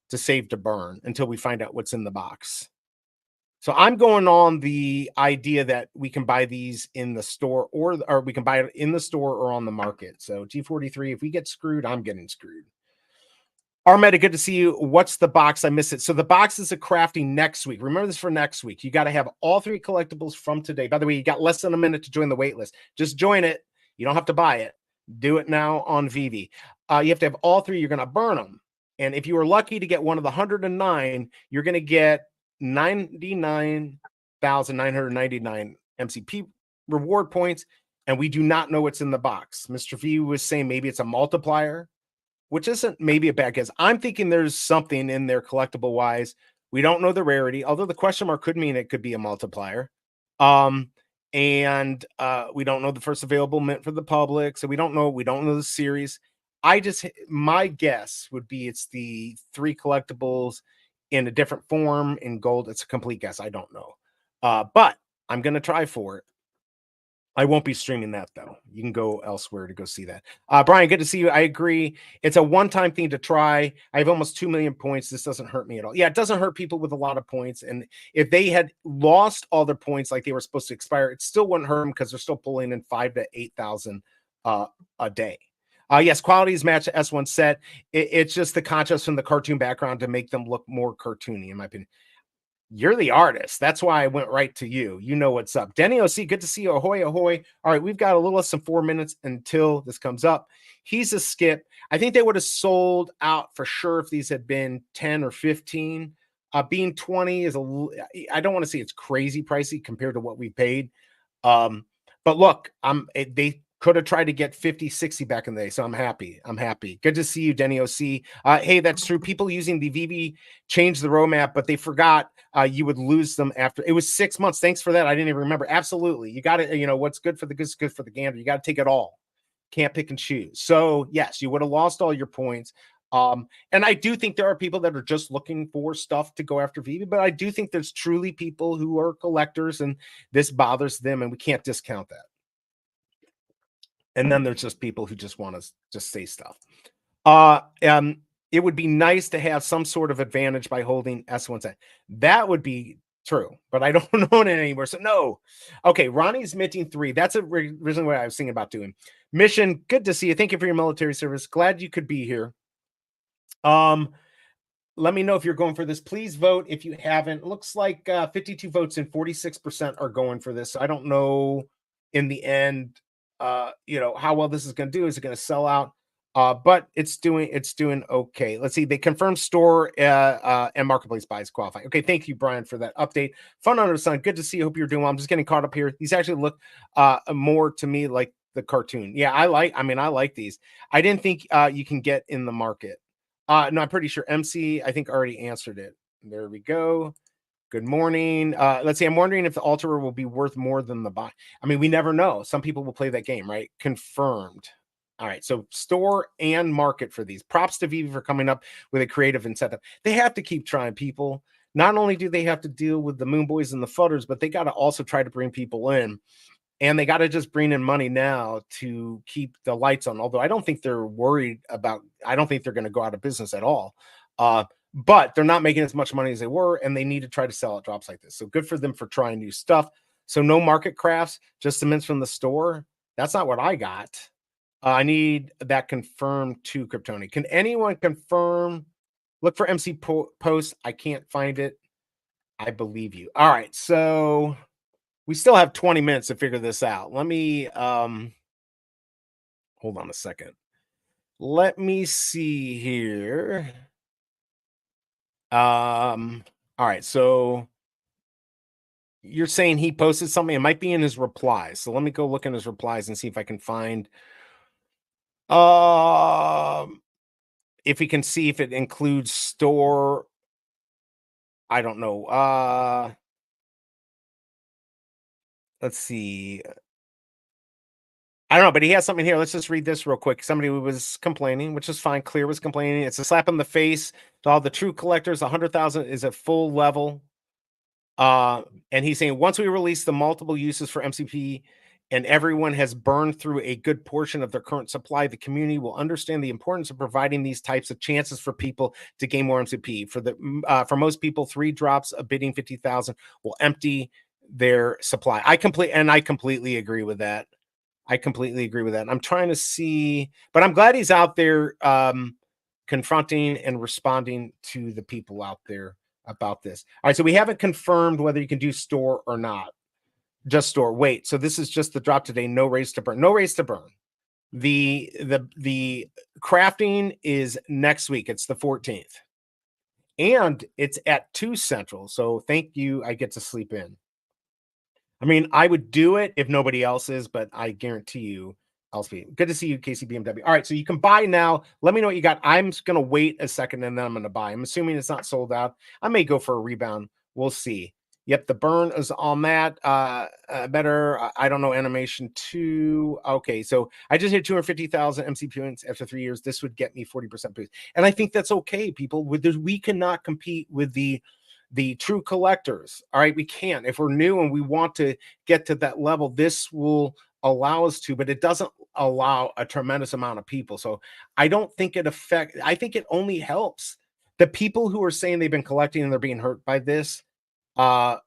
to save to burn until we find out what's in the box. So I'm going on the idea that we can buy these in the store, or we can buy it in the store or on the market. So G43, if we get screwed, I'm getting screwed. Armetta, good to see you. What's the box? I missed it. So the box is a crafting next week. Remember this for next week. You got to have all 3 collectibles from today. By the way, you got less than a minute to join the wait list. Just join it. You don't have to buy it. Do it now on Veve. You have to have all 3. You're going to burn them. And if you were lucky to get one of the 109, you're going to get 99,999 MCP reward points, and we do not know what's in the box. Mr. V was saying maybe it's a multiplier, which isn't maybe a bad guess. I'm thinking there's something in there collectible wise. We don't know the rarity, although the question mark could mean it could be a multiplier. And we don't know the first available mint for the public, so we don't know the series. My guess would be it's the 3 collectibles in a different form in gold. It's a complete guess. I don't know. But I'm going to try for it. I won't be streaming that, though. You can go elsewhere to go see that. Brian, good to see you. I agree. It's a one-time thing to try. I have almost 2 million points. This doesn't hurt me at all. Yeah, it doesn't hurt people with a lot of points. And if they had lost all their points like they were supposed to expire, it still wouldn't hurt them because they're still pulling in 5,000 to 8,000 a day. Yes, quality is matched to S1 set. It's just the contrast from the cartoon background to make them look more cartoony, in my opinion. You're the artist. That's why I went right to you. You know what's up. Denny OC, good to see you. Ahoy, ahoy. All right, we've got a little less than 4 minutes until this comes up. He's a skip. I think they would have sold out for sure if these had been 10 or 15. Being 20 is I don't want to say it's crazy pricey compared to what we paid. But look, they Could have tried to get 50, 60 back in the day. So I'm happy. I'm happy. Good to see you, Denny OC. Hey, that's true. People using the VV changed the roadmap, but they forgot you would lose them after. It was 6 months. Thanks for that. I didn't even remember. Absolutely. You got to, what's good for the good is good for the gander. You got to take it all. Can't pick and choose. So yes, you would have lost all your points. And I do think there are people that are just looking for stuff to go after VV, but I do think there's truly people who are collectors and this bothers them, and we can't discount that. And then there's just people who just want to just say stuff. It would be nice to have some sort of advantage by holding S1. That would be true, but I don't own it anymore. So no. Okay, Ronnie's minting 3. That's originally what I was thinking about doing. Mission, good to see you. Thank you for your military service. Glad you could be here. Let me know if you're going for this. Please vote if you haven't. It looks like 52 votes and 46% are going for this. So I don't know in the end, how well this is going to do. Is it going to sell out? But it's doing okay. Let's see. They confirmed store and marketplace buys qualifying. Okay, thank you, Brian, for that update. Fun under the sun. Good to see you. Hope you're doing well. I'm just getting caught up here. These actually look more to me like the cartoon. Yeah, I like these. I didn't think you can get in the market. No, I'm pretty sure MC, I think, already answered it. There we go. Good morning. Let's see. I'm wondering if the Alterer will be worth more than the buy. I mean, we never know. Some people will play that game, right? Confirmed. All right. So store and market for these. Props to Vivi for coming up with a creative incentive. They have to keep trying, people. Not only do they have to deal with the Moon Boys and the Fudders, but they got to also try to bring people in. And they got to just bring in money now to keep the lights on. Although I don't think they're worried about, I don't think they're going to go out of business at all. But they're not making as much money as they were, and they need to try to sell at drops like this. So good for them for trying new stuff. So no market crafts, just the mints from the store. That's not what I got. I need that confirmed to Kryptoni. Can anyone confirm? Look for MC post. I can't find it. I believe you. All right. So we still have 20 minutes to figure this out. Let me hold on a second. Let me see here. All right, so you're saying he posted something. It might be in his replies. So let me go look in his replies and see if I can find if we can see if it includes store. I don't know. Let's see. I don't know, but he has something here. Let's just read this real quick. Somebody was complaining, which is fine. Clear was complaining. It's a slap in the face to all the true collectors. 100,000 is at full level. And he's saying once we release the multiple uses for MCP and everyone has burned through a good portion of their current supply, the community will understand the importance of providing these types of chances for people to gain more MCP. For most people, 3 drops of bidding 50,000 will empty their supply. I completely agree with that. I'm trying to see, but I'm glad he's out there confronting and responding to the people out there about this. All right, so we haven't confirmed whether you can do store or not. Just store. Wait, so this is just the drop today. No race to burn. No race to burn. The crafting is next week. It's the 14th. And it's at 2 Central. So thank you. I get to sleep in. I mean, I would do it if nobody else is, but I guarantee you I'll be. Good to see you, Casey BMW. All right, so you can buy now. Let me know what you got. I'm just going to wait a second and then I'm going to buy. I'm assuming it's not sold out. I may go for a rebound. We'll see. Yep, the burn is on that. Better. I don't know. Animation 2. Okay, so I just hit 250,000 MC points after 3 years. This would get me 40% boost. And I think that's okay, people. We cannot compete with the true collectors. All right, we can't. If we're new and we want to get to that level, this will allow us to, but it doesn't allow a tremendous amount of people. So I don't think I think it only helps the people who are saying they've been collecting and they're being hurt by this. I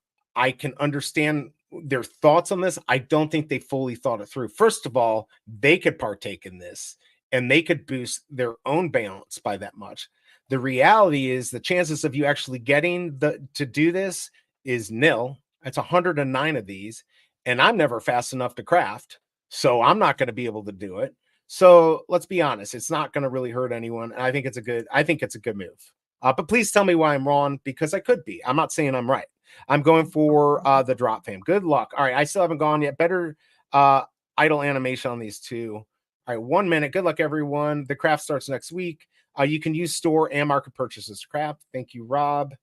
can understand their thoughts on this. I don't think they fully thought it through. First of all, they could partake in this and they could boost their own balance by that much. The reality is the chances of you actually getting to do this is nil. It's 109 of these, and I'm never fast enough to craft, so I'm not going to be able to do it. So let's be honest, it's not going to really hurt anyone. And I think it's a good move. But please tell me why I'm wrong, because I could be. I'm not saying I'm right. I'm going for the drop fam. Good luck. All right, I still haven't gone yet. Better idle animation on these two. All right, 1 minute. Good luck, everyone. The craft starts next week. You can use store and market purchases to craft. Thank you, Rob.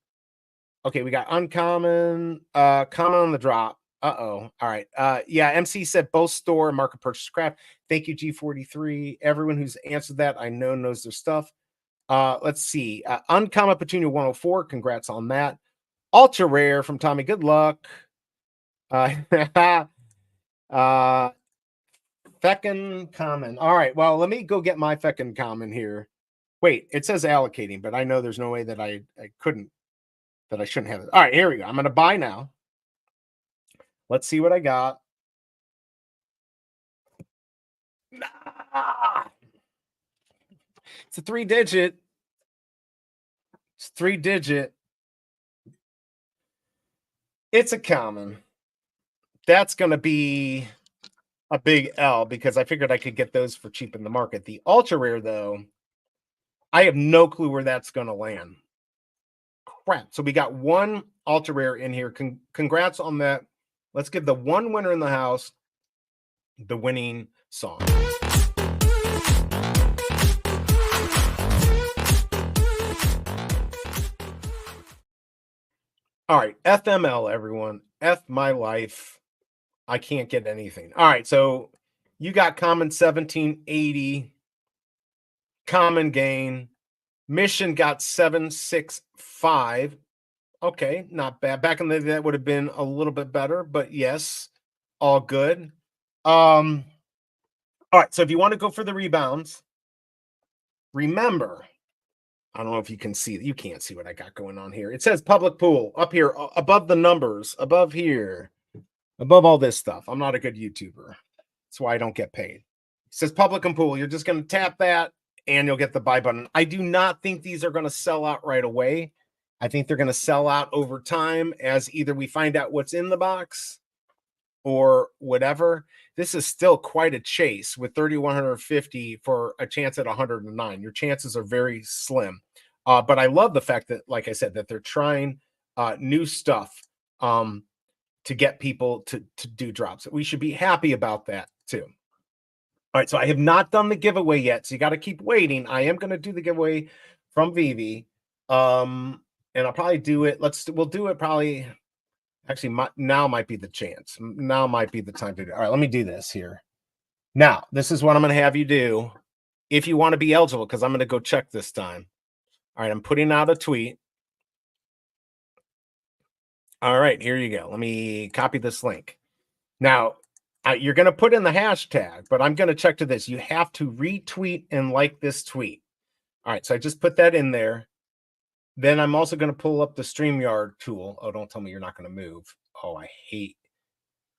Okay, we got uncommon, common on the drop. Uh-oh. All right. Yeah, MC said both store and market purchase craft. Thank you, G43. Everyone who's answered that, I know knows their stuff. Let's see. Uncommon Petunia 104. Congrats on that. Ultra rare from Tommy. Good luck. Feckin' common. All right. Well, let me go get my feckin' common here. Wait, it says allocating, but I know there's no way that I couldn't, that I shouldn't have it. All right, here we go. I'm going to buy now. Let's see what I got. It's a 3-digit. It's 3-digit. It's a common. That's going to be a big L because I figured I could get those for cheap in the market. The ultra rare, though, I have no clue where that's going to land. Crap. So we got one ultra rare in here. Congrats on that. Let's give the one winner in the house the winning song. All right, FML, everyone. F my life. I can't get anything. All right, so you got common 1780, common gain. Mission got 765. Okay, not bad. Back in the day, that would have been a little bit better, but yes, all good. All right, so if you want to go for the rebounds, remember, I don't know if you can see, you can't see what I got going on here. It says public pool up here, above the numbers, above here, above all this stuff. I'm not a good YouTuber. That's why I don't get paid. It says public and pool. You're just going to tap that and you'll get the buy button. I do not think these are going to sell out right away. I think they're going to sell out over time as either we find out what's in the box or whatever. This is still quite a chase with 3,150 for a chance at 109. Your chances are very slim. But I love the fact that, like I said, that they're trying new stuff to get people to do drops. We should be happy about that too. All right, so I have not done the giveaway yet, so you got to keep waiting. I am going to do the giveaway from Veve, and I'll probably do it. We'll do it probably. Actually, now might be the chance. Now might be the time to do it. All right, let me do this here. Now, this is what I'm going to have you do if you want to be eligible, because I'm going to go check this time. All right, I'm putting out a tweet. All right, here you go. Let me copy this link. Now, you're going to put in the hashtag, but I'm going to check to this. You have to retweet and like this tweet. All right, so I just put that in there. Then I'm also going to pull up the StreamYard tool. Oh, don't tell me you're not going to move. Oh, I hate.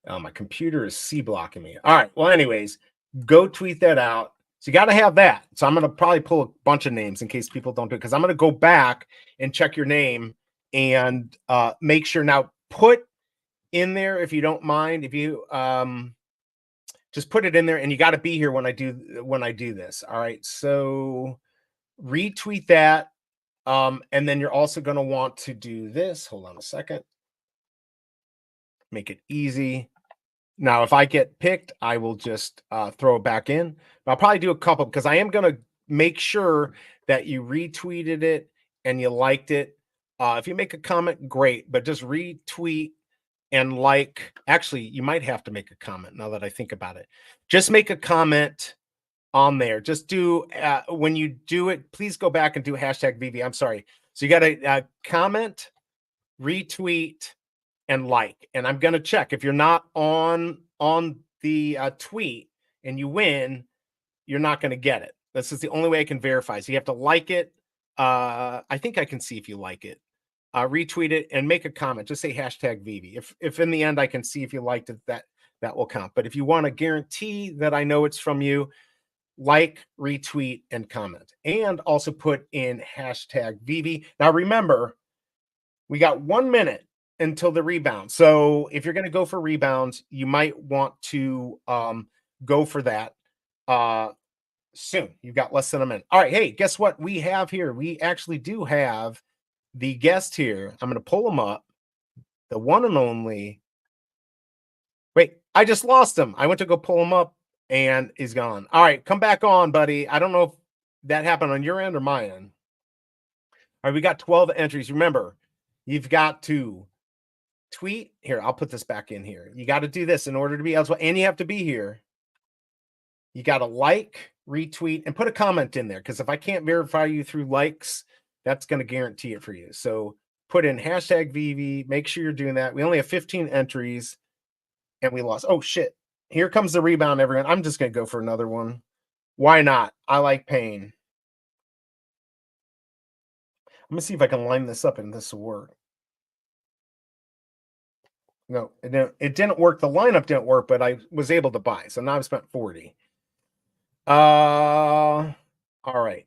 Oh, my computer is C-blocking me. All right. Well, anyways, go tweet that out. So you got to have that. So I'm going to probably pull a bunch of names in case people don't do it, because I'm going to go back and check your name and make sure. Now, put in there, if you don't mind, if you just put it in there, and you got to be here when I do this. All right. So retweet that. And then you're also going to want to do this. Hold on a second. Make it easy. Now, if I get picked, I will just throw it back in. But I'll probably do a couple because I am going to make sure that you retweeted it and you liked it. If you make a comment, great. But just retweet and like. Actually, you might have to make a comment now that I think about it. Just make a comment on there. Just do when you do it, please go back and do hashtag Veve. I'm sorry. So you got to comment, retweet, and like. And I'm going to check if you're not on the tweet and you win, you're not going to get it. This is the only way I can verify. So you have to like it. I think I can see if you like it. Retweet it and make a comment. Just say hashtag Veve. If in the end I can see if you liked it, that will count. But if you want to guarantee that I know it's from you, like, retweet, and comment, and also put in hashtag Veve. Now, remember, we got 1 minute until the rebound. So if you're going to go for rebounds, you might want to go for that soon. You've got less than a minute. All right. Hey, guess what we have here? We actually do have the guest here. I'm going to pull him up. The one and only. Wait, I just lost him. I went to go pull him up and he's gone. All right, come back on, buddy. I don't know if that happened on your end or my end. All right, we got 12 entries. Remember, you've got to tweet. Here, I'll put this back in here. You got to do this in order to be eligible, and you have to be here. You got to like, retweet, and put a comment in there, because if I can't verify you through likes, that's going to guarantee it for you. So put in hashtag Veve. Make sure you're doing that. We only have 15 entries, and we lost. Oh, shit. Here comes the rebound, everyone. I'm just going to go for another one. Why not? I like pain. I'm going to see if I can line this up and this will work. No, it didn't work. The lineup didn't work, but I was able to buy. So now I've spent 40. All right.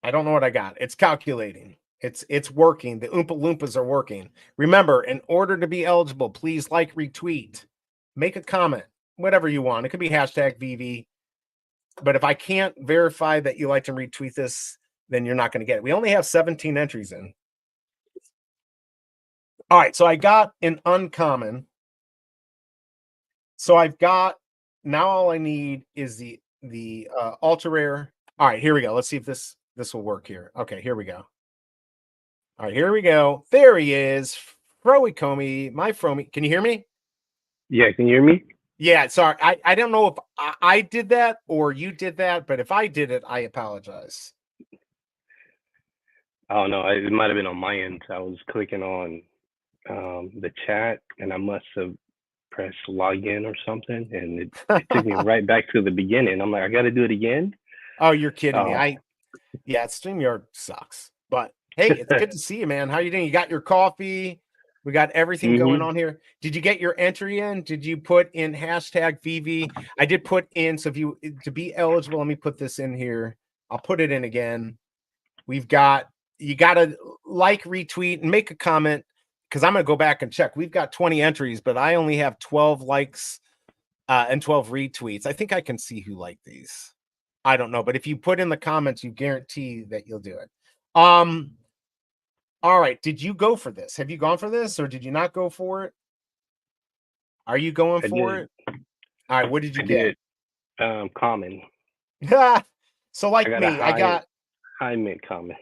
I don't know what I got. It's calculating. It's working. The Oompa Loompas are working. Remember, in order to be eligible, please like, retweet, make a comment, whatever you want. It could be hashtag Veve. But if I can't verify that you liked and retweet this, then you're not going to get it. We only have 17 entries in. All right, so I got an uncommon. So I've got, now all I need is the ultra rare. All right, here we go. Let's see if this will work here. Okay, here we go. All right, here we go. There he is. Froey my Fromy. Can you hear me? Yeah, can you hear me? Yeah, sorry. I don't know if I did that or you did that, but if I did it, I apologize. I don't know. It might have been on my end. I was clicking on the chat, and I must have pressed login or something, and it took me right back to the beginning. I'm like, I got to do it again. Oh, you're kidding me. Yeah, StreamYard sucks. But hey, it's good to see you, man. How you doing? You got your coffee? We got everything going on here. Did you get your entry in? Did you put in hashtag Veve? I did put in, so if you to be eligible, let me put this in here. I'll put it in again. You got to like, retweet, and make a comment, because I'm going to go back and check. We've got 20 entries, but I only have 12 likes and 12 retweets. I think I can see who liked these. I don't know, but if you put in the comments, you guarantee that you'll do it. All right. Did you go for this? Have you gone for this, or did you not go for it? Are you going for it? All right. What did you get? Common. So like me, I got high mint common.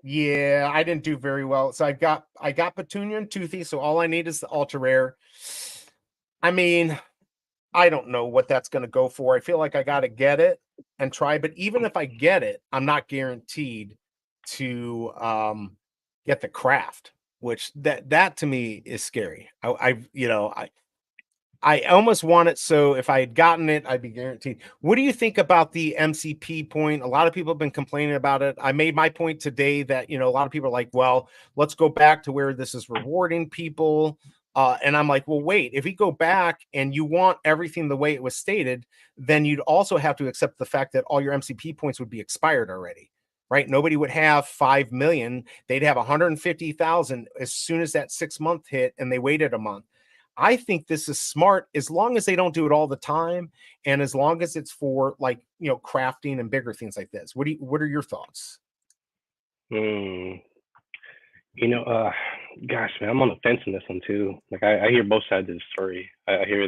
Yeah, I didn't do very well. So I got Petunia and Toothy. So all I need is the ultra rare. I mean, I don't know what that's going to go for. I feel like I got to get it and try. But even if I get it, I'm not guaranteed to get the craft, which that to me is scary. I almost want it, so if I had gotten it, I'd be guaranteed. What do you think about the MCP point? A lot of people have been complaining about it. I made my point today that, a lot of people are like, well, let's go back to where this is rewarding people. And I'm like, well, wait, if we go back and you want everything the way it was stated, then you'd also have to accept the fact that all your MCP points would be expired already, right? Nobody would have 5 million. They'd have 150,000 as soon as that 6 month hit, and they waited a month. I think this is smart, as long as they don't do it all the time, and as long as it's for, like, crafting and bigger things like this. What are your thoughts? Gosh, man, I'm on the fence on this one too. Like, I hear both sides of the story. I hear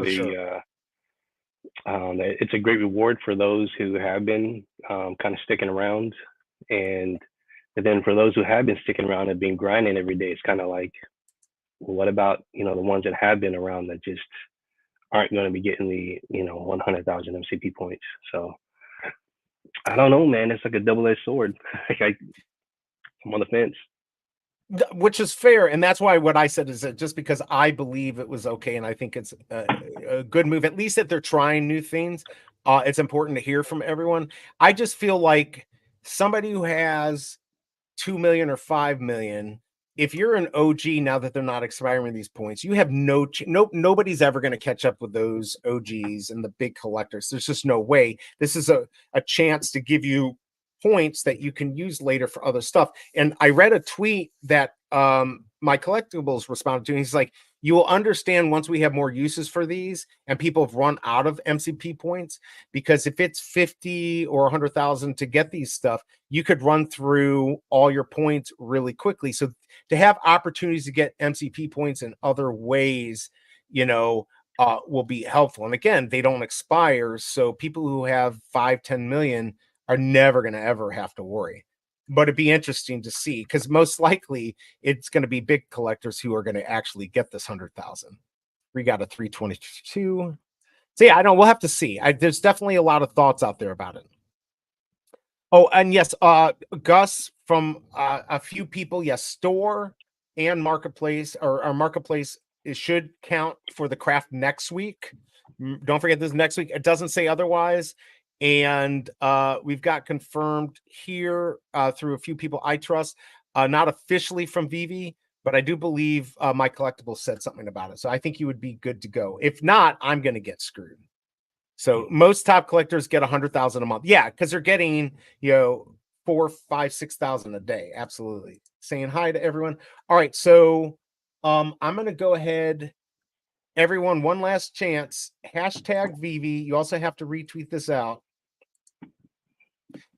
it's a great reward for those who have been kind of sticking around, and then for those who have been sticking around and been grinding every day, it's kind of like, what about the ones that have been around that just aren't going to be getting the 100,000 MCP points? So I don't know, man. It's like a double-edged sword. I'm on the fence. Which is fair, and that's why what I said is that just because I believe it was okay, and I think it's a good move, at least that they're trying new things. It's important to hear from everyone. I just feel like somebody who has 2 million or 5 million, if you're an OG, now that they're not expiring these points, you have nobody's ever going to catch up with those OGs and the big collectors. There's just no way. This is a chance to give you points that you can use later for other stuff. And I read a tweet that my collectibles responded to, and he's like, you will understand once we have more uses for these and people have run out of MCP points, because if it's 50 or 100,000 to get these stuff, you could run through all your points really quickly. So to have opportunities to get MCP points in other ways, will be helpful. And again, they don't expire, so people who have 5-10 million are never going to ever have to worry. But it'd be interesting to see, because most likely it's going to be big collectors who are going to actually get this 100,000. We got a 322. So yeah, I know we'll have to see. There's definitely a lot of thoughts out there about it. Oh, and yes, Gus, from a few people, yes, store and marketplace, or our marketplace, it should count for the craft next week. Don't forget this next week. It doesn't say otherwise. And we've got confirmed here through a few people I trust, not officially from Veve, but I do believe my collectible said something about it. So I think you would be good to go. If not, I'm going to get screwed. So most top collectors get 100,000 a month. Yeah, because they're getting, 4, 5, 6,000 a day. Absolutely. Saying hi to everyone. All right, so I'm gonna go ahead. Everyone, one last chance. Hashtag Veve. You also have to retweet this out.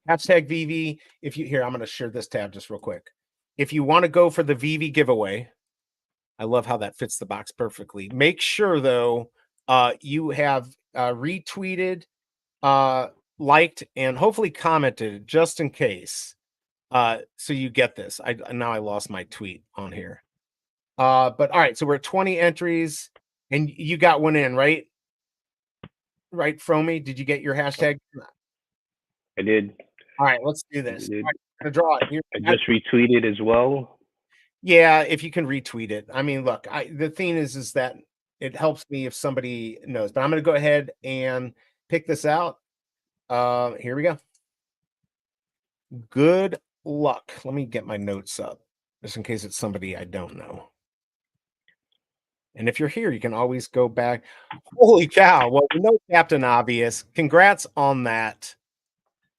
Hashtag Veve. If you here, I'm gonna share this tab just real quick. If you want to go for the Veve giveaway, I love how that fits the box perfectly. Make sure though, you have retweeted, liked, and hopefully commented just in case. So you get this. Now I lost my tweet on here. But all right, so we're at 20 entries, and you got one in, right? Right, Fromy? Did you get your hashtag? I did. All right, let's do this. I did. All right, I'm gonna draw it here. I just retweeted as well. Yeah, if you can retweet it. I mean, look, the thing is that it helps me if somebody knows. But I'm gonna go ahead and pick this out. Here we go. Good luck. Let me get my notes up just in case it's somebody I don't know. And if you're here, you can always go back. Holy cow. Well, we know Captain Obvious. Congrats on that.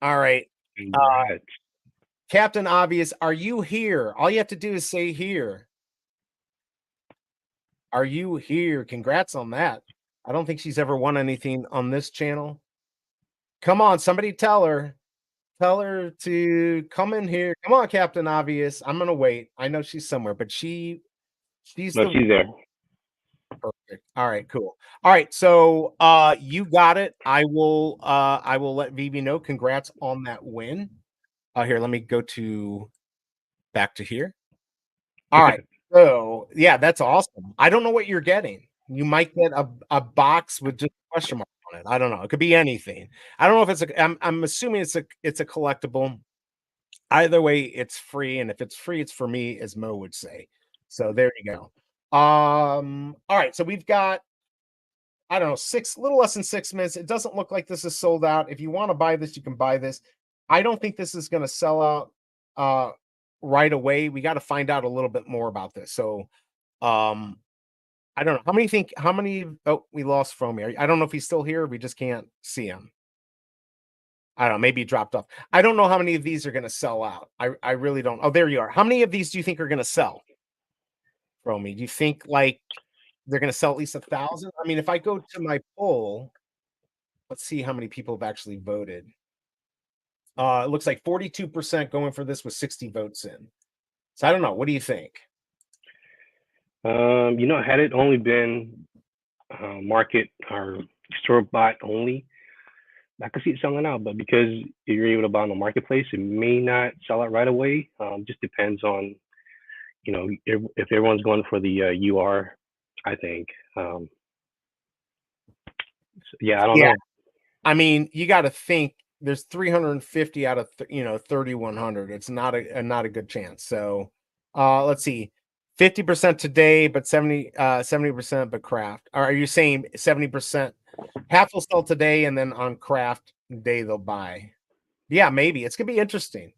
All right. Congrats. Captain Obvious, are you here? All you have to do is say here. Are you here? Congrats on that. I don't think she's ever won anything on this channel. Come on, somebody tell her. Tell her to come in here. Come on, Captain Obvious. I'm gonna wait. I know she's somewhere, but she's She's there. Perfect. All right, cool. All right, so you got it. I will let Veve know. Congrats on that win. Here, let me go back to here. All right. So yeah, that's awesome. I don't know what you're getting. You might get a box with just a question mark on it. I don't know. It could be anything. I don't know if it's I'm assuming it's a collectible. Either way, it's free, and if it's free, it's for me, as Mo would say. So there you go. All right, so we've got, I don't know, little less than 6 minutes. It doesn't look like this is sold out. If you want to buy this, you can buy this. I don't think this is going to sell out right away. We got to find out a little bit more about this. So I don't know. How many oh, we lost from here. I don't know if he's still here, or we just can't see him. I don't know, maybe he dropped off. I don't know how many of these are going to sell out. I really don't. Oh, there you are. How many of these do you think are going to sell? Romy, do you think like they're going to sell at least 1,000? I mean, if I go to my poll, let's see how many people have actually voted. It looks like 42% going for this with 60 votes in. So I don't know. What do you think? Had it only been market or store bought only, I could see it selling out. But because you're able to buy on the marketplace, it may not sell out right away. Just depends on, if everyone's going for the UR, I think. Yeah, I don't know. I mean, you got to think there's 350 out of 3,100. It's not a good chance. So let's see, 50% today, but 70% but craft. Are you saying 70%? Half will sell today, and then on craft day they'll buy. Yeah, maybe it's gonna be interesting.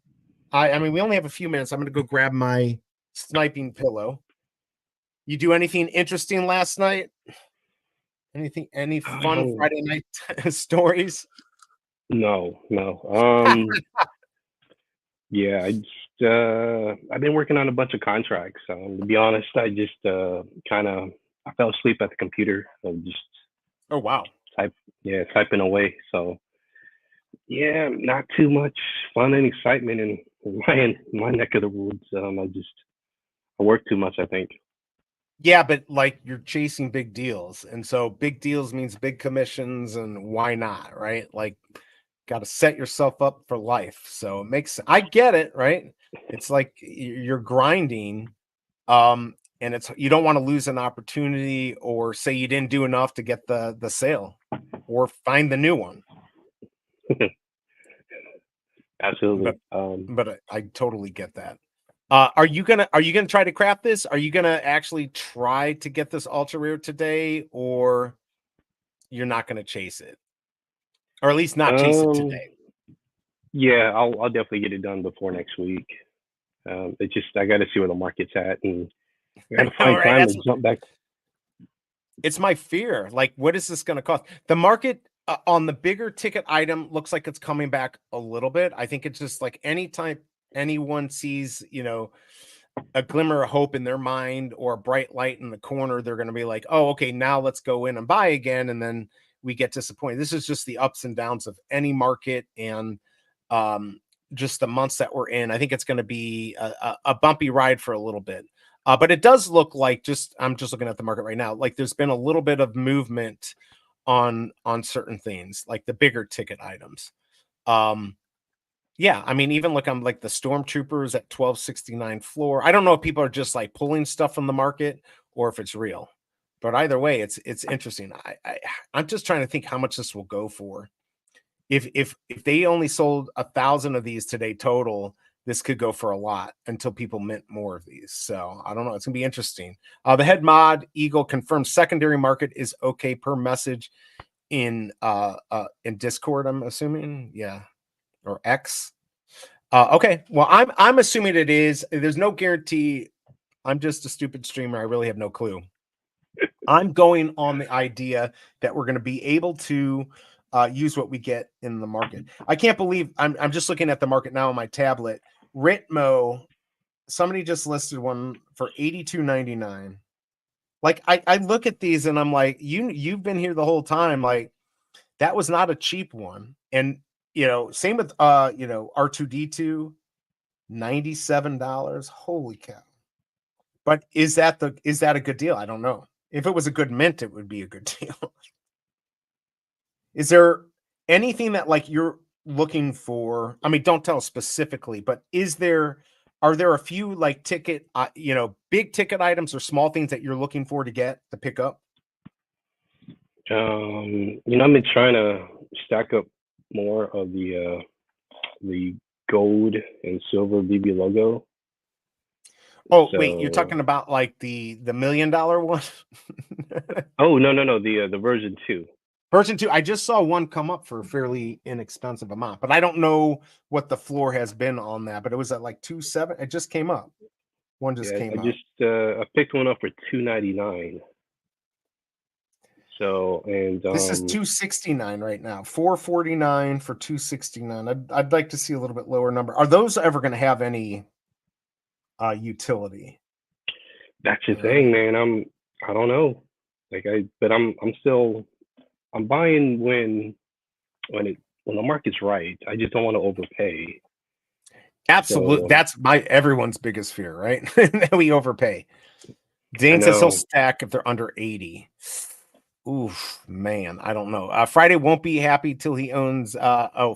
I mean, we only have a few minutes. I'm gonna go grab my sniping pillow. You do anything interesting last night? Any fun Friday night stories? No. Yeah, I've been working on a bunch of contracts. To be honest, I just I fell asleep at the computer. Oh wow. Typing away. So yeah, not too much fun and excitement in my neck of the woods. I work too much, I think. Yeah, but like you're chasing big deals, and so big deals means big commissions, and why not, right? Like, got to set yourself up for life. So it makes I get it, right? It's like you're grinding, and it's you don't want to lose an opportunity, or say you didn't do enough to get the sale, or find the new one. Absolutely. But I totally get that. Are you gonna try to craft this? Are you gonna actually try to get this ultra rare today, or you're not gonna chase it, or at least not chase it Um, today? yeah, I'll definitely get it done before next week. It's just I got to see where the market's at, and I got to All find right, time that's to jump back. it's my fear. Like, what is this gonna cost? The market on the bigger ticket item looks like it's coming back a little bit. I think it's just like anytime anyone sees, a glimmer of hope in their mind or a bright light in the corner, they're going to be like, oh, okay, now let's go in and buy again. And then we get disappointed. This is just the ups and downs of any market, and um, just the months that we're in. I think it's going to be a bumpy ride for a little bit. But it does look like, I'm just looking at the market right now, like there's been a little bit of movement on certain things, like the bigger ticket items. Um, yeah, I mean, even look, I'm like the stormtroopers at 1269 floor. I don't know if people are just like pulling stuff from the market or if it's real. But either way, it's interesting. I'm just trying to think how much this will go for. If they only sold 1,000 of these today total, this could go for a lot until people mint more of these. So I don't know. It's gonna be interesting. The head mod Eagle confirms secondary market is okay per message in Discord. I'm assuming, yeah, or X. Okay. Well, I'm assuming it is. There's no guarantee. I'm just a stupid streamer. I really have no clue. I'm going on the idea that we're going to be able to use what we get in the market. I can't believe I'm just looking at the market now on my tablet. Ritmo, somebody just listed one for $82.99. Like I look at these and I'm like, you've been here the whole time. Like, that was not a cheap one. And same with R2D2. $97. Holy cow. But is that a good deal? I don't know. If it was a good mint, it would be a good deal. Is there anything that like you're looking for? I mean, don't tell us specifically, but are there a few like big ticket items or small things that you're looking for to pick up? I've been trying to stack up more of the gold and silver BB logo. Oh, wait, you're So, talking about like the $1 million one? oh no, the version 2. Version 2, I just saw one come up for a fairly inexpensive amount, but I don't know what the floor has been on that, but it was at like 2.7. It just came up. One just Yeah, came up. I picked one up for 299. So, and This is 269 right now. 449 for 269. I'd like to see a little bit lower number. Are those ever going to have any utility? that's the thing, man. I don't know. But I'm buying when the market's right. I just don't want to overpay. Absolutely. So That's everyone's biggest fear, right? That we overpay. I Dane says he'll know. stack if they're under 80. Oof, man, I don't know. Friday won't be happy till he owns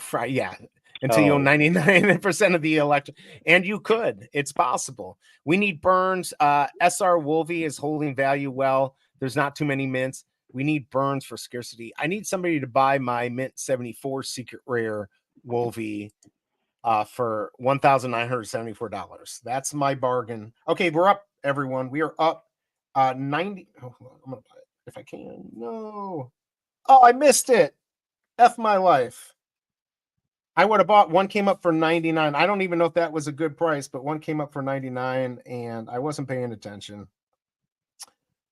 Friday, yeah, until you own Oh, 99% of the election. And you could, it's possible. We need Burns. SR Wolvie is holding value well. There's not too many mints. We need Burns for scarcity. I need somebody to buy my mint 74 secret rare Wolvie for $1,974. That's my bargain. Okay, we're up, everyone. We are up 90. Oh, I'm gonna buy it if I can. No. Oh, I missed it. F my life. I would have bought one, came up for 99. I don't even know if that was a good price, but one came up for 99 and I wasn't paying attention.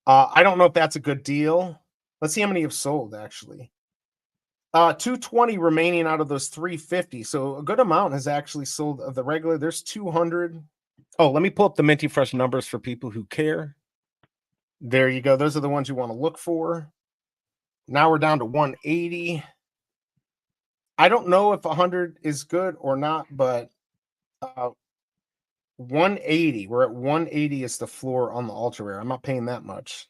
I don't know if that's a good deal. Let's see how many have sold actually. 220 remaining out of those 350. So a good amount has actually sold of the regular. There's 200. Oh, let me pull up the Minty Fresh numbers for people who care. There you go. Those are the ones you want to look for. Now we're down to 180. I don't know if 100 is good or not, but 180. We're at 180 is the floor on the ultra rare. I'm not paying that much.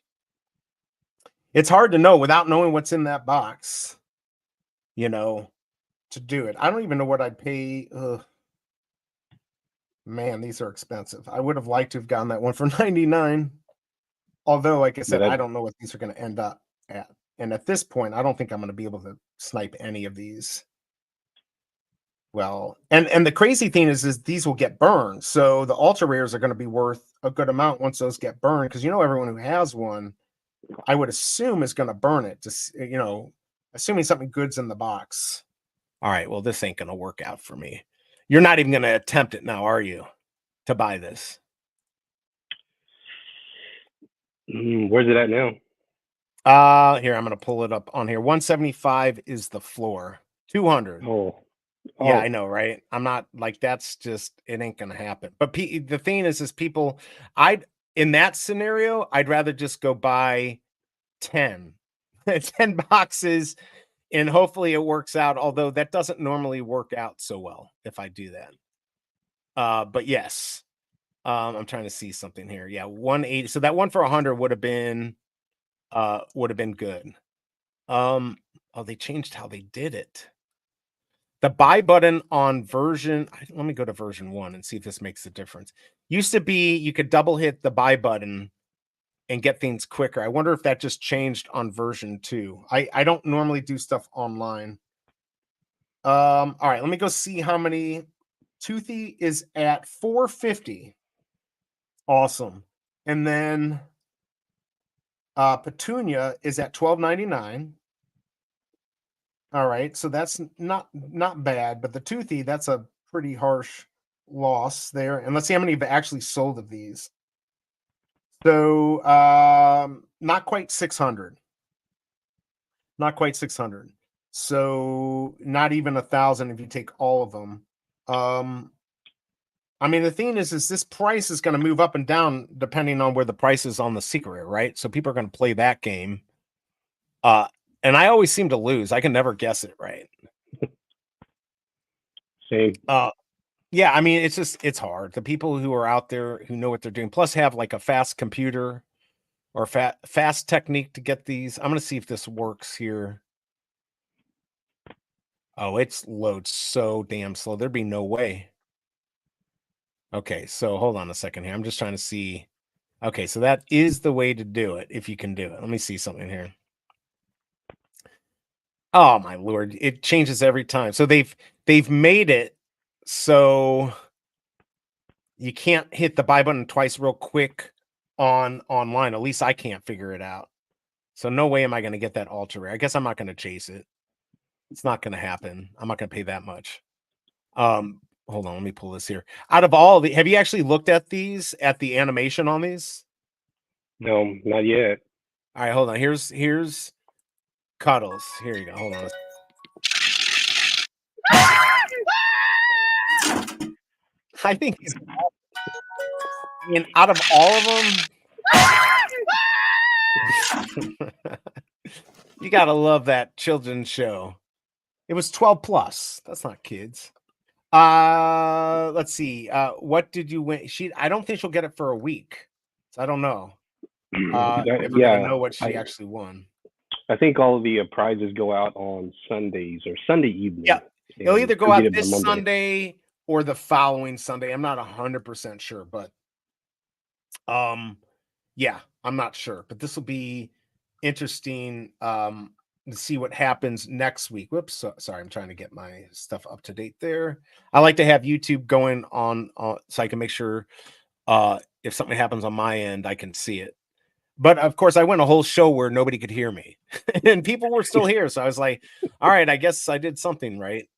It's hard to know without knowing what's in that box, you know, to do it. I don't even know what I'd pay. Man, these are expensive. I would have liked to have gotten that one for 99. Although, like I said, I don't know what these are going to end up at. And at this point, I don't think I'm going to be able to snipe any of these. Well, and the crazy thing is these will get burned. So the ultra rares are going to be worth a good amount once those get burned. Because, you know, everyone who has one, I would assume is going to burn it. Just, you know, assuming something good's in the box. All right, well, this ain't going to work out for me. You're not even going to attempt it now, are you, to buy this? Where's it at now? Here, I'm going to pull it up on here. 175 is the floor. 200. Oh. Yeah, I know, right? I'm not like, that's just, it ain't going to happen. But the thing is people, in that scenario, I'd rather just go buy 10 boxes and hopefully it works out. Although that doesn't normally work out so well if I do that. But yes, I'm trying to see something here. Yeah, 180. So that one for 100 would have been good. Oh, they changed how they did it. The buy button on version, let me go to version 1 and see if this makes a difference. Used to be you could double hit the buy button and get things quicker. I wonder if that just changed on version 2. I don't normally do stuff online. All right, let me go see how many. Toothy is at 450. Awesome. And then Petunia is at 12.99. All right, so that's not bad, but the Toothy, that's a pretty harsh loss there. And let's see how many have actually sold of these. So not quite 600. Not quite 600. So not even 1,000 if you take all of them. I mean, the thing is this price is going to move up and down depending on where the price is on the secret, right? So people are going to play that game. And I always seem to lose. I can never guess it right. Same. Yeah, I mean, it's hard. The people who are out there who know what they're doing, plus have like a fast computer or fast technique to get these. I'm going to see if this works here. Oh, it's loads so damn slow. There'd be no way. Okay, so hold on a second here. I'm just trying to see. Okay, so that is the way to do it if you can do it. Let me see something here. Oh my lord, it changes every time. So they've made it so you can't hit the buy button twice real quick online. At least I can't figure it out. So no way am I going to get that ultra rare. I guess I'm not going to chase it. It's not going to happen. I'm not going to pay that much. Hold on, let me pull this here. Out of all the, have you actually looked at these, at the animation on these? No, not yet. All right, hold on. Here's Cuddles. Here you go. Hold on. I think he's, I mean, out of all of them, you gotta love that children's show. It was 12 plus. That's not kids. Let's see. What did you win? I don't think she'll get it for a week. So I don't know. If we're gonna know what she actually won. I think all of the prizes go out on Sundays or Sunday evening. Yeah, it'll either go out this Sunday or the following Sunday. I'm not 100% sure, but yeah, I'm not sure. But this will be interesting to see what happens next week. Whoops, sorry, I'm trying to get my stuff up to date there. I like to have YouTube going on so I can make sure if something happens on my end, I can see it. But of course, I went a whole show where nobody could hear me, and people were still here. So I was like, "All right, I guess I did something right."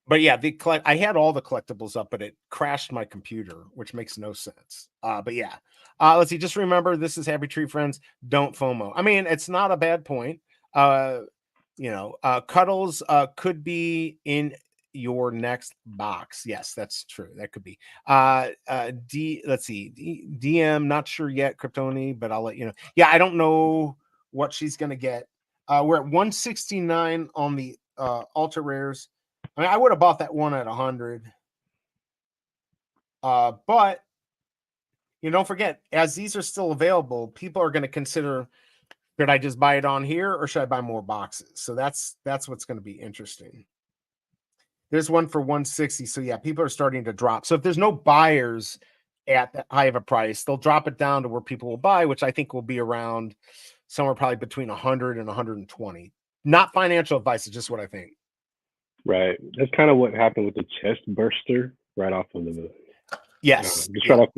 But yeah, I had all the collectibles up, but it crashed my computer, which makes no sense. But yeah, let's see. Just remember, this is Happy Tree Friends. Don't FOMO. I mean, it's not a bad point. You know, Cuddles could be in your next box. Yes, that's true. That could be. Let's see. DM, not sure yet, Kryptoni, but I'll let you know. Yeah, I don't know what she's gonna get. We're at 169 on the ultra rares. I mean, I would have bought that one at 100. But don't forget, as these are still available, people are going to consider, should I just buy it on here or should I buy more boxes? So that's what's going to be interesting. There's one for 160. So yeah, people are starting to drop. So if there's no buyers at that high of a price, they'll drop it down to where people will buy, which I think will be around somewhere probably between 100 and 120. Not financial advice, it's just what I think. Right. That's kind of what happened with the chest burster right off of the Yes. just right off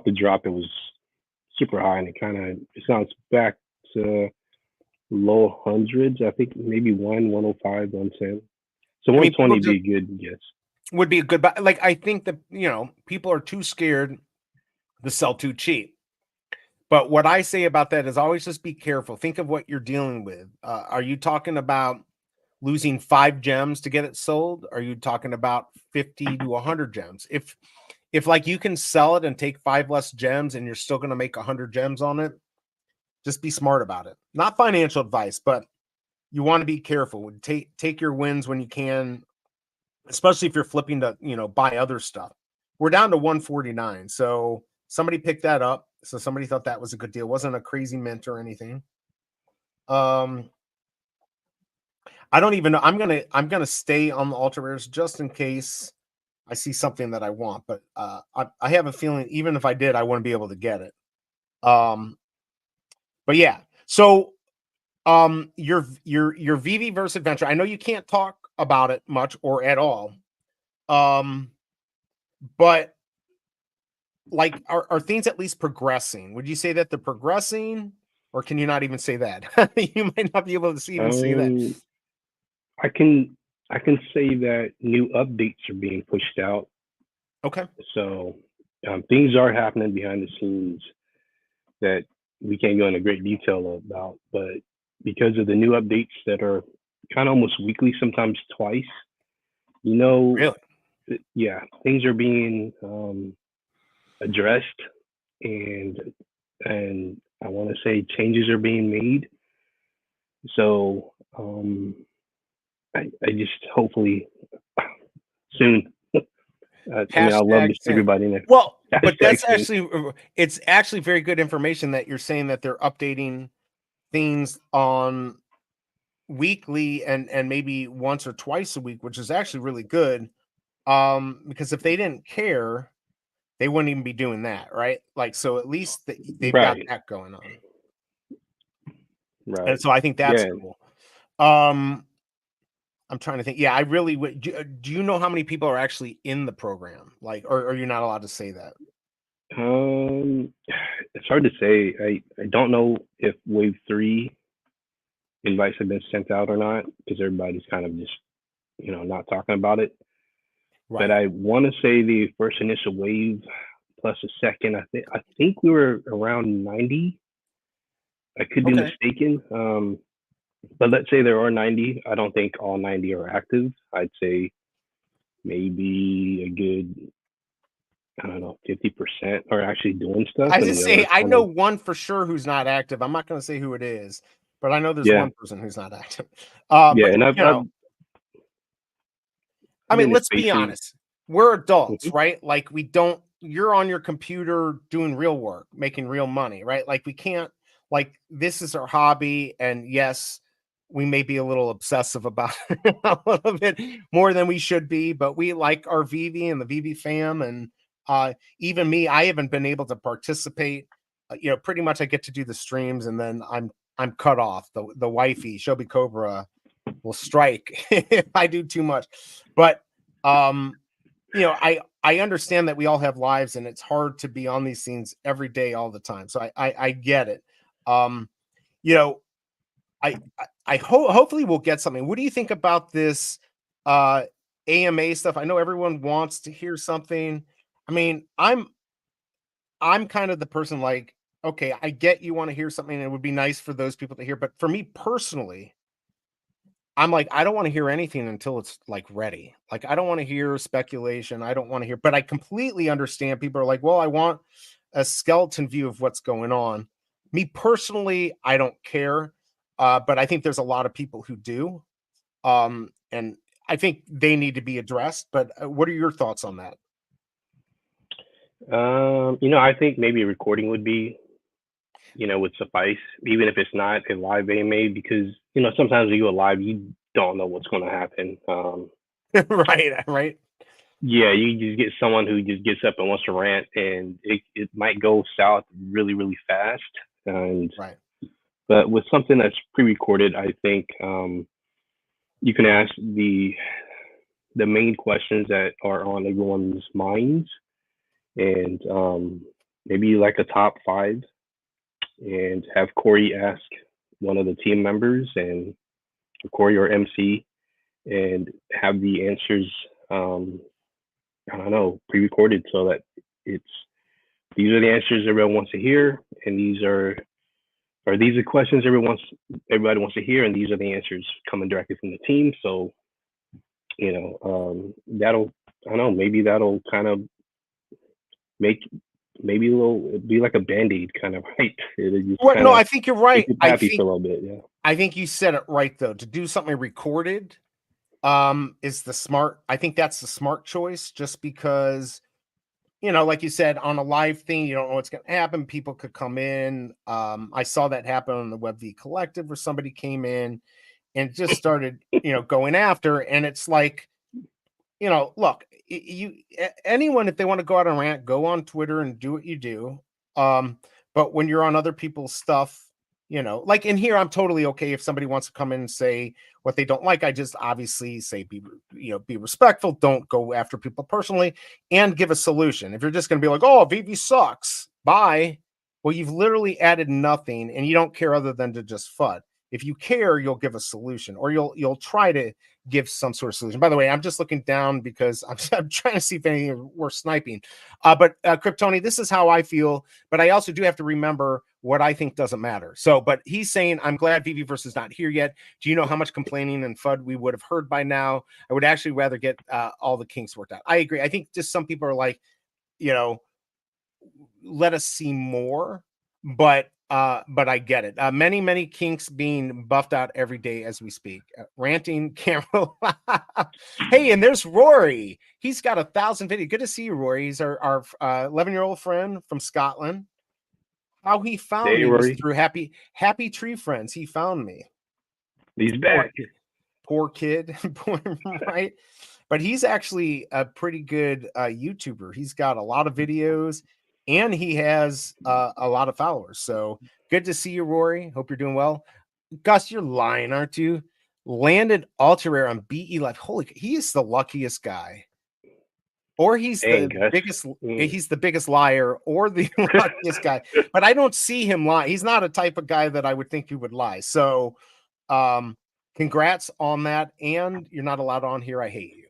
the drop. It was super high, and it sounds back to low hundreds. I think maybe 105, 110. So 120 would be a good guess. Would be a good buy. Like, I think that people are too scared to sell too cheap. But what I say about that is always just be careful. Think of what you're dealing with. Are you talking about losing 5 gems to get it sold? Are you talking about 50 to 100 gems? If like you can sell it and take 5 less gems and you're still going to make 100 gems on it, just be smart about it. Not financial advice, but you want to be careful. Take your wins when you can, especially if you're flipping to, buy other stuff. We're down to 149. So somebody picked that up. So somebody thought that was a good deal. It wasn't a crazy mint or anything. I don't even know. I'm gonna stay on the ultra rares just in case I see something that I want. But I have a feeling even if I did, I wouldn't be able to get it. But yeah. So your Veve versus Adventure. I know you can't talk about it much or at all. But like, are things at least progressing? Would you say that they're progressing, or can you not even say that? You might not be able to even say that. I can say that new updates are being pushed out. Okay. So things are happening behind the scenes that we can't go into great detail about, but because of the new updates that are kind of almost weekly, sometimes twice, Really? Yeah, things are being addressed, and I want to say changes are being made. So I just hopefully soon. I mean, I'd love to see everybody in there. Well, but that's it's actually very good information that you're saying that they're updating things on weekly and maybe once or twice a week, which is actually really good. Because if they didn't care, they wouldn't even be doing that, right? Like, so at least they've got that going on. Right. And so I think that's cool. I'm trying to think. Yeah, I really would. Do you know how many people are actually in the program? Like, or are you not allowed to say that? It's hard to say. I don't know if Wave 3 invites have been sent out or not, because everybody's kind of just, not talking about it. Right. But I want to say the first initial wave plus a second, I think we were around 90. I could be mistaken. But let's say there are 90. I don't think all 90 are active. I'd say maybe a good, 50% are actually doing stuff. I just say I know one for sure who's not active. I'm not going to say who it is, but I know there's one person who's not active. And I mean, let's be honest. We're adults, right? Like, you're on your computer doing real work, making real money, right? Like, we can't, like, this is our hobby. And yes, we may be a little obsessive about it a little bit more than we should be, but we like our Veve and the Veve fam. And even me, I haven't been able to participate. Pretty much I get to do the streams and then I'm cut off. The wifey, Shobi Cobra, will strike if I do too much. But I understand that we all have lives and it's hard to be on these scenes every day all the time. So I get it. I hopefully we'll get something. What do you think about this AMA stuff? I know everyone wants to hear something. I mean, I'm kind of the person like, okay, I get you want to hear something and it would be nice for those people to hear, but for me personally, I'm like, I don't want to hear anything until it's like ready. Like, I don't want to hear speculation. I don't want to hear, but I completely understand people are like, well, I want a skeleton view of what's going on. Me personally, I don't care. But I think there's a lot of people who do. And I think they need to be addressed. But what are your thoughts on that? I think maybe a recording would be, would suffice, even if it's not a live AMA, because sometimes when you go live, you don't know what's going to happen. Right. Yeah, you just get someone who just gets up and wants to rant, and it might go south really, really fast. And Right. but with something that's pre-recorded, I think you can ask the main questions that are on everyone's minds, and maybe like a top five, and have Corey ask one of the team members, and Corey or MC, and have the answers. I don't know, pre-recorded, so that it's these are the answers everyone wants to hear, and these are questions everybody wants to hear, and these are the answers coming directly from the team. So that'll, I don't know, maybe that'll kind of make, maybe it'll be like a band-aid kind of, right? It'll just Well, kind no, of I think you're right. make you happy for a little bit. Yeah. I think you said it right though. To do something recorded, is the smart. I think that's the smart choice, just because, like you said, on a live thing, you don't know what's going to happen. People could come in. I saw that happen on the WebV Collective, where somebody came in and just started, going after. And it's like, look, anyone, if they want to go out and rant, go on Twitter and do what you do. But when you're on other people's stuff, like in here, I'm totally okay if somebody wants to come in and say what they don't like. I just obviously say be respectful, don't go after people personally, and give a solution. If you're just going to be like, oh, Veve sucks, bye. Well, you've literally added nothing, and you don't care other than to just FUD. If you care, you'll give a solution, or you'll try to give some sort of solution. By the way, I'm just looking down because I'm trying to see if anything we're sniping. But Kryptoni, this is how I feel. But I also do have to remember what I think doesn't matter. So, but he's saying, I'm glad Veve versus not here yet. Do you know how much complaining and FUD we would have heard by now? I would actually rather get all the kinks worked out. I agree. I think just some people are like, let us see more. But I get it. Many kinks being buffed out every day as we speak. Ranting camera. Hey, and there's Rory. He's got 1,000 videos. Good to see you, Rory. He's our 11-year-old friend from Scotland. How he found Hey, me was Rory. through Happy Tree Friends. He found me. He's back. Poor kid, right? But he's actually a pretty good YouTuber. He's got a lot of videos, and he has a lot of followers. So good to see you, Rory. Hope you're doing well. Gus, you're lying, aren't you? Landed ultra rare on BE Live. Holy, he is the luckiest guy. Or he's Dang, the Gus. biggest. He's the biggest liar, or the luckiest guy. But I don't see him lie. He's not a type of guy that I would think he would lie. So, congrats on that. And you're not allowed on here. I hate you.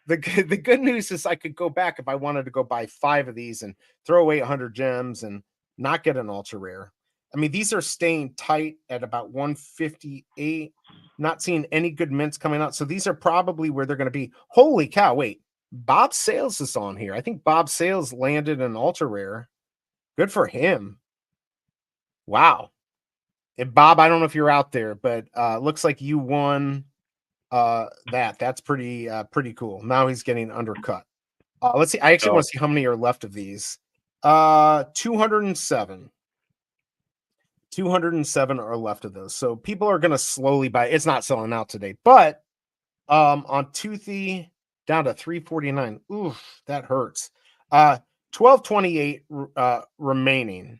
The good news is I could go back if I wanted to go buy 5 of these and throw away 100 gems and not get an ultra rare. I mean, these are staying tight at about 158. Not seeing any good mints coming out. So these are probably where they're going to be. Holy cow. Wait, Bob Sales is on here. I think Bob Sales landed an ultra rare. Good for him. Wow. And Bob, I don't know if you're out there, but looks like you won that's pretty cool. Now he's getting undercut. Let's see. I actually want to see how many are left of these. 207. 207 are left of those. So people are going to slowly buy. It's not selling out today, but on Toothy down to 349. Oof, that hurts. 1228 remaining.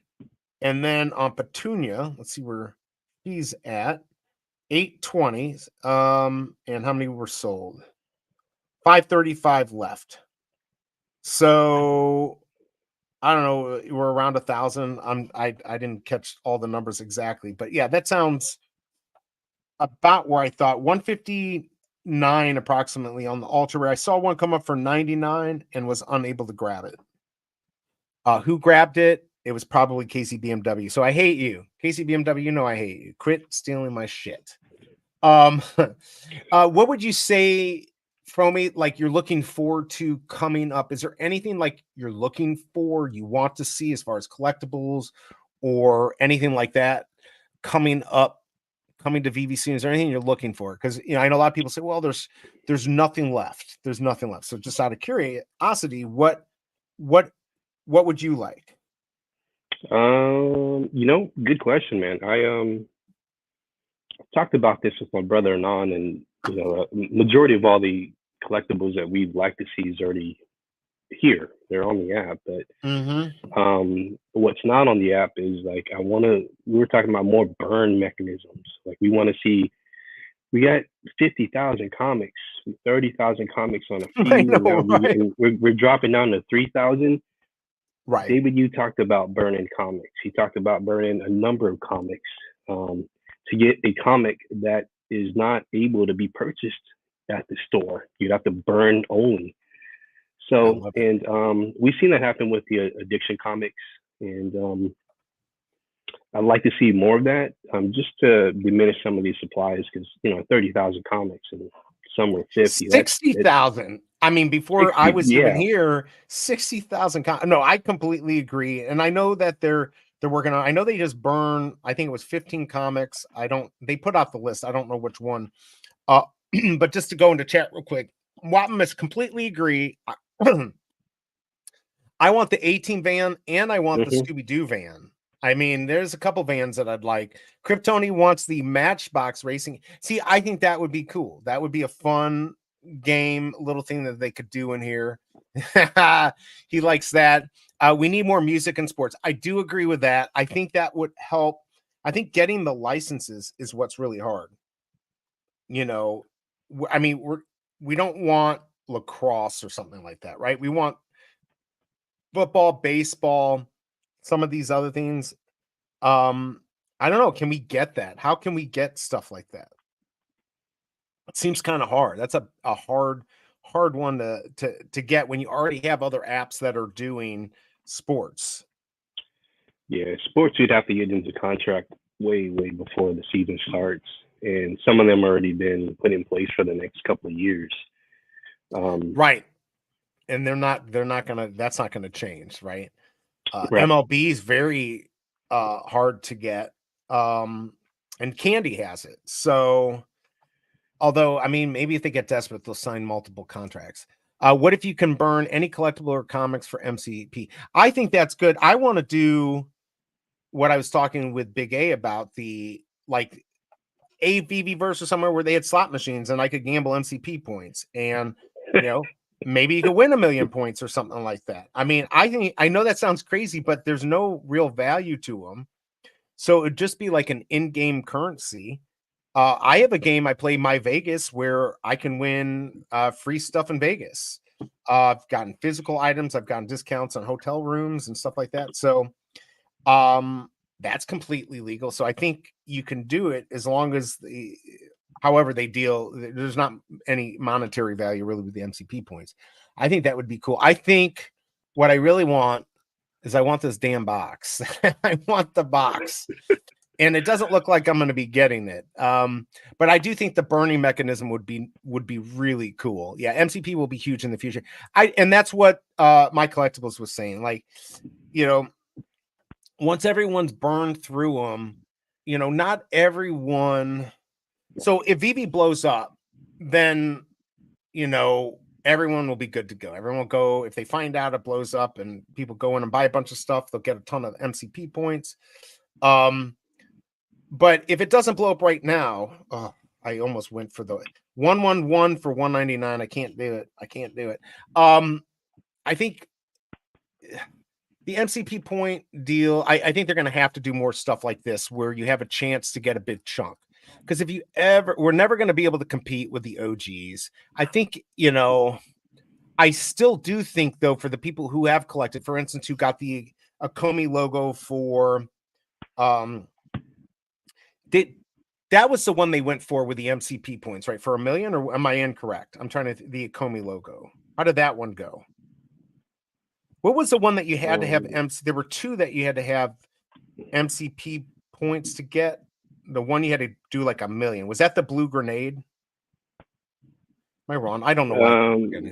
And then on Petunia, let's see where he's at. 820. And how many were sold? 535 left. So I don't know. We're around 1,000. I didn't catch all the numbers exactly, but yeah, that sounds about where I thought. 159 approximately on the ultra rare. I saw one come up for 99 and was unable to grab it. Who grabbed it? It was probably KCBMW. So I hate you, KCBMW. You know I hate you. Quit stealing my shit. What would you say, Fromy, like you're looking forward to coming up? Is there anything like you're looking for, you want to see as far as collectibles or anything like that coming up, coming to Veve soon? Is there anything you're looking for? Because I know a lot of people say, well, there's nothing left. There's nothing left. So just out of curiosity, what What would you like? Good question, man. I talked about this with my brother and on, and majority of all the collectibles that we'd like to see is already here. They're on the app, but what's not on the app is like we were talking about more burn mechanisms. Like we want to see. We got 50,000 comics, 30,000 comics on a few, I know, and now right? we're dropping down to 3,000. Right. David, you talked about burning comics. He talked about burning a number of comics to get a comic that is not able to be purchased at the store. You'd have to burn only. I So, love it. and we've seen that happen with the addiction comics, and I'd like to see more of that, just to diminish some of these supplies, because 30,000 comics and some were 50. 60,000. I mean, before 60, I was even yeah. here, 60,000. No, I completely agree, and I know that they're working on. I know they just burn. I think it was 15 comics. They put out the list. I don't know which one. But just to go into chat real quick, Wapimus completely agree. I want the 18 van and I want the Scooby-Doo van. I mean, there's a couple vans that I'd like. Kryptoni wants the Matchbox Racing. See, I think that would be cool. That would be a fun game, little thing that they could do in here. He likes that. We need more music and sports. I do agree with that. I think that would help. I think getting the licenses is what's really hard. I mean, we don't want lacrosse or something like that, right? We want football, baseball, some of these other things. I don't know. Can we get that? How can we get stuff like that? It seems kind of hard. That's a hard one to get when you already have other apps that are doing sports. Yeah, sports, you'd have to get into contract way before the season starts, and some of them already been put in place for the next couple of years. Right. And that's not gonna change, right? Right. MLB is very hard to get. And Candy has it. So although, I mean, maybe if they get desperate, they'll sign multiple contracts. What if you can burn any collectible or comics for MCP? I think that's good. I want to do what I was talking with Big A about, the like a Veve verse or somewhere where they had slot machines and I could gamble MCP points, and maybe you could win 1 million points or something like that. I mean, I know that sounds crazy, but there's no real value to them. So it'd just be like an in-game currency. I have a game I play, My Vegas, where I can win free stuff in Vegas. I've gotten physical items, I've gotten discounts on hotel rooms and stuff like that. So that's completely legal. So I think you can do it as long as however they deal. There's not any monetary value really with the MCP points. I think that would be cool. I think what I really want is I want this damn box. I want the box. And it doesn't look like I'm going to be getting it. But I do think the burning mechanism would be really cool. Yeah, MCP will be huge in the future. And that's what my collectibles was saying. Like, once everyone's burned through them, not everyone. So if Veve blows up, then everyone will be good to go. Everyone will go, if they find out it blows up and people go in and buy a bunch of stuff, they'll get a ton of MCP points. But if it doesn't blow up right now, I almost went for the 111 for 199. I can't do it. I think the MCP point deal, I think they're going to have to do more stuff like this where you have a chance to get a big chunk. Because if we're never going to be able to compete with the OGs. I think, I still do think, though, for the people who have collected, for instance, who got the Akomi logo for, that was the one they went for with the MCP points, right? For 1 million, or am I incorrect? I'm trying to, the Akomi logo. How did that one go? What was the one that you had to have there were two that you had to have MCP points to get. The one you had to do like 1 million. Was that the blue grenade? Am I wrong? I don't know why.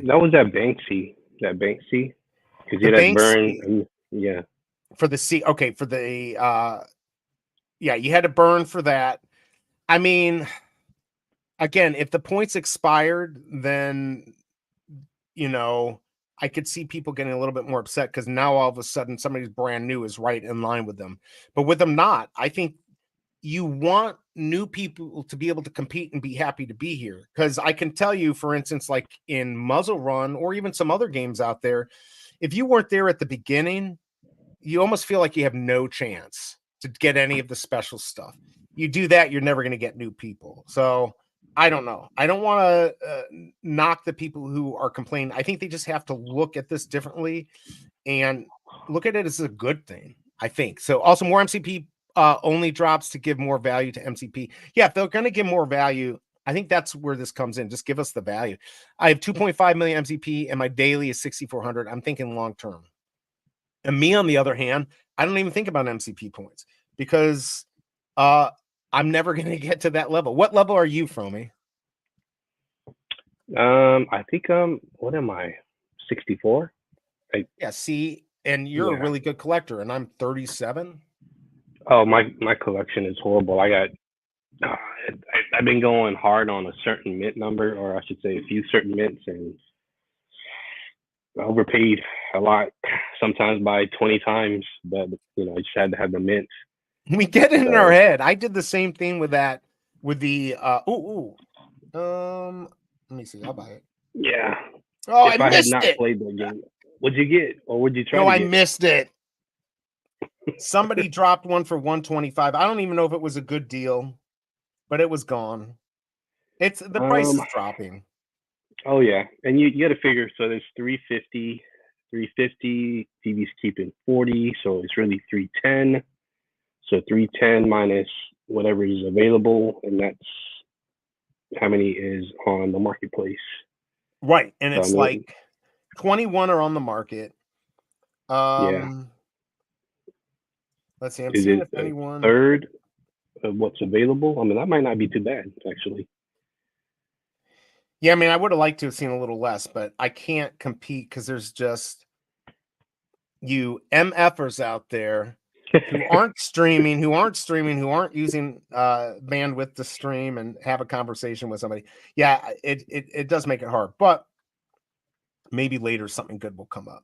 That was that Banksy. Because you had to burn. Yeah. For the C. Okay. For the yeah, you had to burn for that. I mean, again, if the points expired, then I could see people getting a little bit more upset because now all of a sudden somebody's brand new is right in line with them. But with them not, I think you want new people to be able to compete and be happy to be here. Because I can tell you, for instance, like in Muzzle Run or even some other games out there, if you weren't there at the beginning, you almost feel like you have no chance to get any of the special stuff. You do that, you're never going to get new people. So I don't know. I don't want to knock the people who are complaining. I think they just have to look at this differently and look at it as a good thing, I think. So also more MCP only drops to give more value to MCP. Yeah, if they're going to give more value, I think that's where this comes in. Just give us the value. I have 2.5 million MCP and my daily is 6,400. I'm thinking long term. And me, on the other hand, I don't even think about MCP points because I'm never going to get to that level. What level are you, Fromy? I think what am I? 64? Yeah, see, and you're a Yeah. really good collector, and I'm 37. Oh, my collection is horrible. I got I've been going hard on a certain mint number, or I should say a few certain mints, and I overpaid a lot, sometimes by 20 times. But you know, I just had to have the mint. We get it in So- our head. I did the same thing with that, with the let me see. I'll buy it. Yeah. Oh, If I I had missed not it. played that game, what'd you get, or would you try? No, to I get? missed it. Somebody dropped one for 125. I don't even know if it was a good deal, but it was gone. It's the price is dropping. Oh yeah, and you got to figure. So there's 350. TV's keeping 40, so it's really 310. So 310 minus whatever is available, and that's how many is on the marketplace. Right. And So, it's like 21 are on the market. yeah. Let's see. I'm Is seeing it if anyone. third of what's available? I mean, that might not be too bad, actually. Yeah, I mean, I would have liked to have seen a little less, but I can't compete because there's just you MFers out there who aren't streaming, who aren't using bandwidth to stream and have a conversation with somebody. Yeah, it does make it hard, but maybe later something good will come up.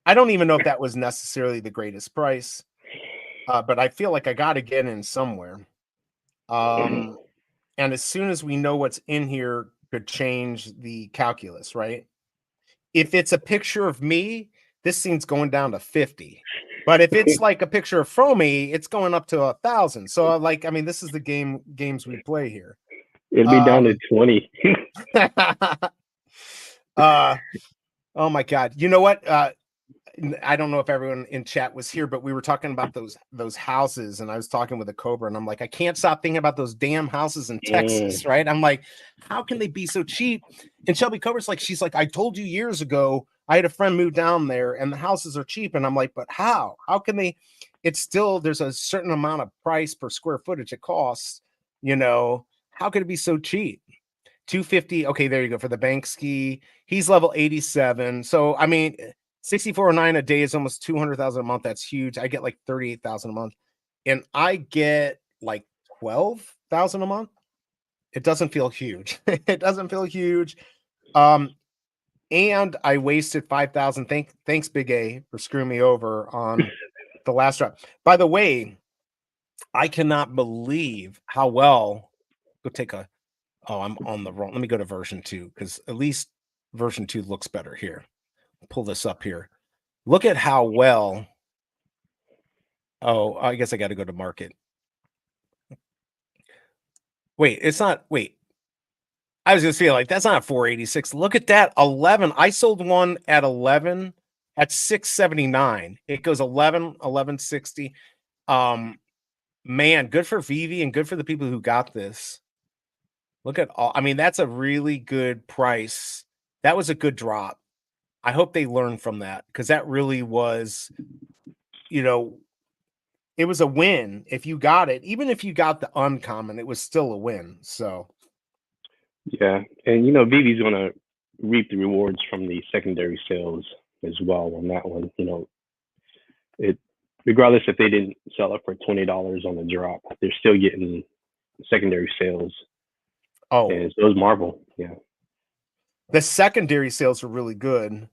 I don't even know if that was necessarily the greatest price, but I feel like I got to get in somewhere. And as soon as we know what's in here could change the calculus, right? If it's a picture of me, this scene's going down to 50. But if it's like a picture of Fromy, it's going up to 1,000. So like, I mean, this is the games we play here. It'll be down to 20. Oh my God. You know what? I don't know if everyone in chat was here, but we were talking about those houses, and I was talking with a Cobra, and I'm like, I can't stop thinking about those damn houses in Texas, right? I'm like, how can they be so cheap? And Shelby Cobra's like, she's like, I told you years ago, I had a friend move down there, and the houses are cheap, and I'm like, but how? How can they? It's still there's a certain amount of price per square footage it costs. You know, how could it be so cheap? 250. Okay, there you go for the Banksy. He's level 87. So I mean. 64.9 a day is almost 200,000 a month. That's huge. I get like 38,000 a month, and I get like 12,000 a month. It doesn't feel huge. It doesn't feel huge. And I wasted 5,000. Thanks, Big A, for screwing me over on the last drop. By the way, I cannot believe how well. Go take a. Oh, I'm on the wrong. Let me go to version 2 because at least version 2 looks better here. Pull this up here. Look at how well. Oh, I guess I got to go to market. Wait, it's not. Wait, I was gonna say like that's not 486. Look at that 11. I sold one at 11 at 679. It goes 1160. Man, good for Veve and good for the people who got this. Look at all. I mean, that's a really good price. That was a good drop. I hope they learn from that because that really was, you know, it was a win. If you got it, even if you got the uncommon, it was still a win. So, Yeah, and you know, Vivi's gonna reap the rewards from the secondary sales as well on that one. You know, it regardless if they didn't sell it for $20 on the drop, they're still getting secondary sales. oh, And so is Marvel. Yeah. the secondary sales were really good.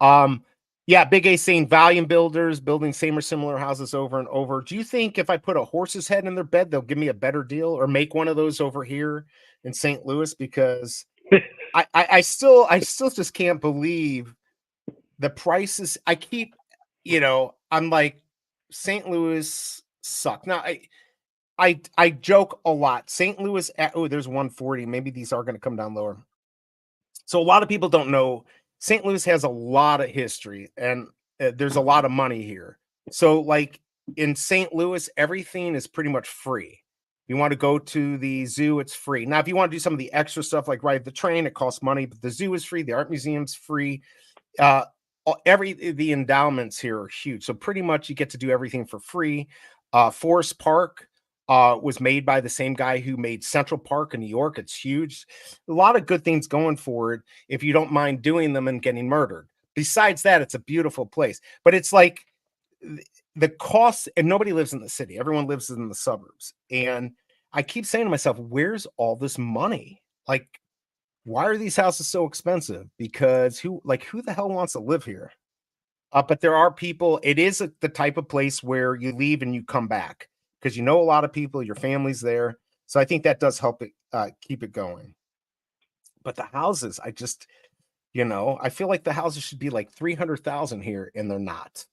Yeah, Big A saying volume builders building same or similar houses over and over. Do you think if I put a horse's head in their bed, they'll give me a better deal, or make one of those over here in St. Louis? Because I still just can't believe the prices. I keep, I'm like, St. Louis suck. Now I joke a lot. St. Louis, there's 140. Maybe these are going to come down lower. So a lot of people don't know St. Louis has a lot of history, and there's a lot of money here. So like in St. Louis, everything is pretty much free. You want to go to the zoo, it's free. Now, if you want to do some of the extra stuff like ride the train, it costs money, but the zoo is free. The art museum's free. Uh, the endowments here are huge. So pretty much you get to do everything for free. Forest Park was made by the same guy who made Central Park in New York. It's huge. A lot of good things going for it if you don't mind doing them and getting murdered. Besides that, it's a beautiful place. But it's like the cost, and nobody lives in the city. Everyone lives in the suburbs. And I keep saying to myself, where's all this money? Like, why are these houses so expensive? Because who the hell wants to live here? But there are people. It is the type of place where you leave and you come back because you know a lot of people. Your family's there, so I think that does help it keep it going. But the houses, I feel like the houses should be like 300,000 here, and they're not.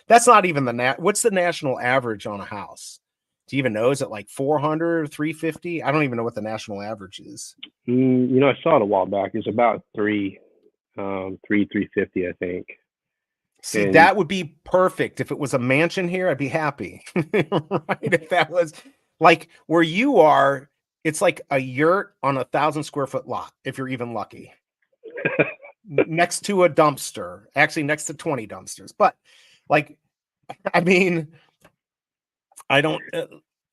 That's not even what's the national average on a house? Do you even know? Is it like 400, 350? I don't even know what the national average is. I saw it a while back. It's about 350, I think. See, that would be perfect. If it was a mansion here, I'd be happy. Right? If that was like where you are, it's like a yurt on 1,000 square foot lot, if you're even lucky. Next to a dumpster, actually next to 20 dumpsters. But like, I mean, I don't,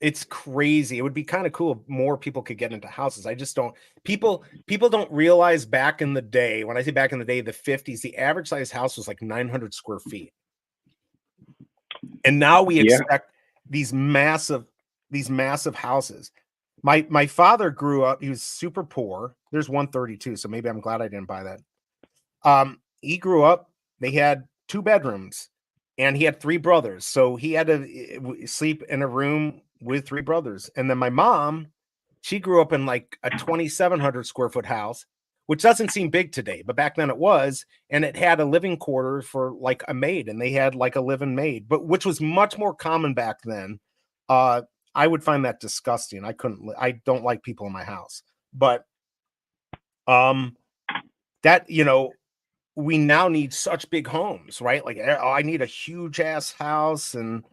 it's crazy. It would be kind of cool if more people could get into houses. I just don't, people don't realize back in the day, when I say back in the day, the 50s, the average size house was like 900 square feet. And now we expect these massive houses. My father grew up, he was super poor. There's 132, so maybe I'm glad I didn't buy that. He grew up, they had 2 bedrooms. And he had 3 brothers. So he had to sleep in a room with 3 brothers. And then my mom, she grew up in like a 2,700 square foot house, which doesn't seem big today, but back then it was. And it had a living quarter for like a maid, and they had like a live-in maid, but which was much more common back then. I would find that disgusting. I don't like people in my house, but that, we now need such big homes, right? Like, oh, I need a huge ass house, and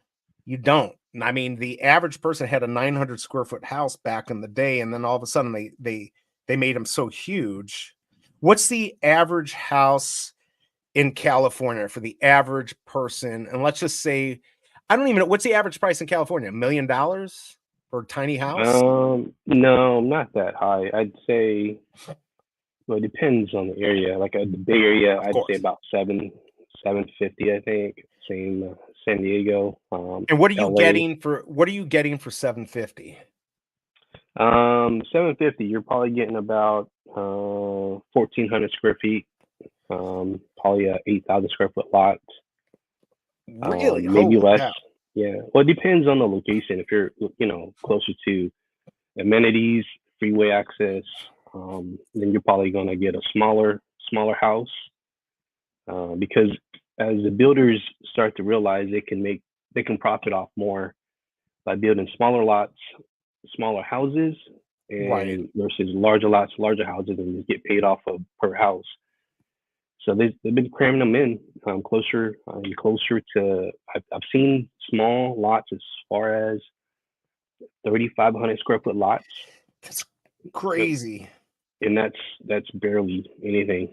you don't. And I mean, the average person had a 900 square foot house back in the day, and then all of a sudden they made them so huge. What's the average house in California for the average person? And let's just say, I don't even know, what's the average price in California? $1 million for a tiny house? No, not that high. I'd say. Well, it depends on the area. Like the big area, I'd say about 750, I think. Same San Diego. And what are you getting for 750? 750, you're probably getting about 1,400 square feet. Probably a 8,000 square foot lot. Really? Maybe less. Cow. Yeah. Well, it depends on the location. If you're, closer to amenities, freeway access, then you're probably going to get a smaller house, because as the builders start to realize they can profit off more by building smaller lots, smaller houses, and right, versus larger lots, larger houses, and just get paid off of per house. So they've been cramming them in closer and closer to. I've seen small lots as far as 3,500 square foot lots. That's crazy. And that's barely anything,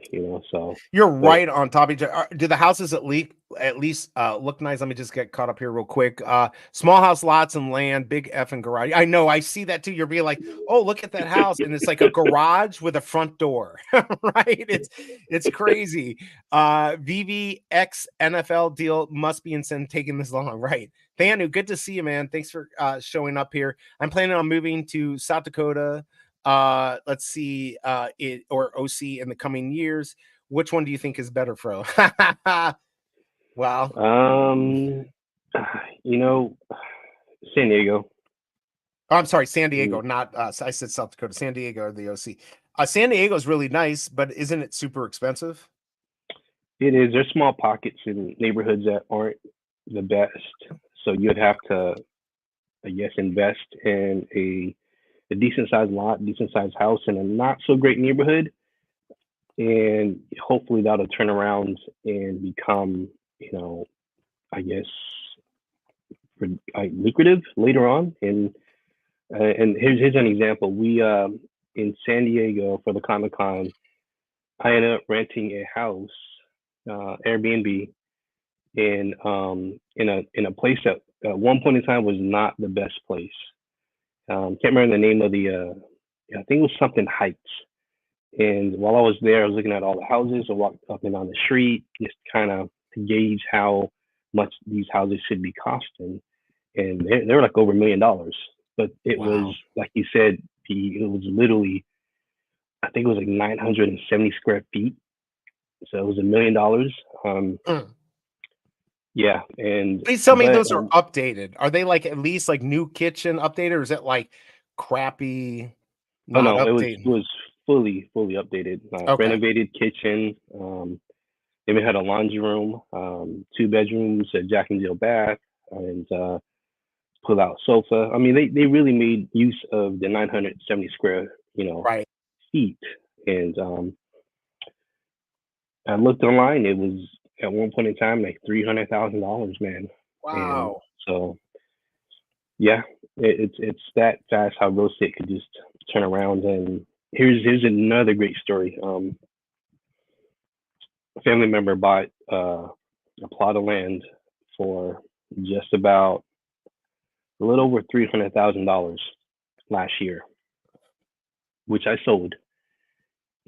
so you're right on top of each other. Do the houses at least look nice? Let me just get caught up here real quick. Small house lots and land, big effing garage. I know, I see that too. You're being like, oh, look at that house, and it's like a garage with a front door. Right? It's crazy. Veve X NFL deal must be insane taking this long. Right. Thanu, good to see you, man. Thanks for showing up here. I'm planning on moving to South Dakota. Let's see, or OC in the coming years. Which one do you think is better, Fro? Wow. You know, San Diego. Oh, I'm sorry, San Diego, Mm, not I said South Dakota. San Diego or the OC. San Diego is really nice, but isn't it super expensive? It is. There's small pockets in neighborhoods that aren't the best, so you'd have to, I guess, invest in a decent sized lot, decent sized house in a not so great neighborhood, and hopefully that'll turn around and become, I guess, lucrative later on. And here's an example. We in San Diego for the Comic Con, I ended up renting a house, Airbnb, in a place that at one point in time was not the best place. Can't remember the name of the. I think it was something Heights. And while I was there, I was looking at all the houses. I walked up and down the street just kind of to gauge how much these houses should be costing. And they were like over $1 million. But it Wow. was, like you said, it was literally, I think it was like 970 square feet. So it was $1 million. Mm. Yeah. And, Please tell me but, those are updated. Are they like at least like new kitchen updated, or is it like crappy, oh not no, it updated? was fully updated. Okay. Renovated kitchen. Even had a laundry room, 2 bedrooms, a Jack and Jill bath, and pull out sofa. I mean, they really made use of the 970 square, Right. feet. And I looked online. It was at one point in time like $300,000, man. And Wow. so, yeah, it's that fast how real estate could just turn around. And here's another great story. A family member bought a plot of land for just about a little over $300,000 last year, which I sold.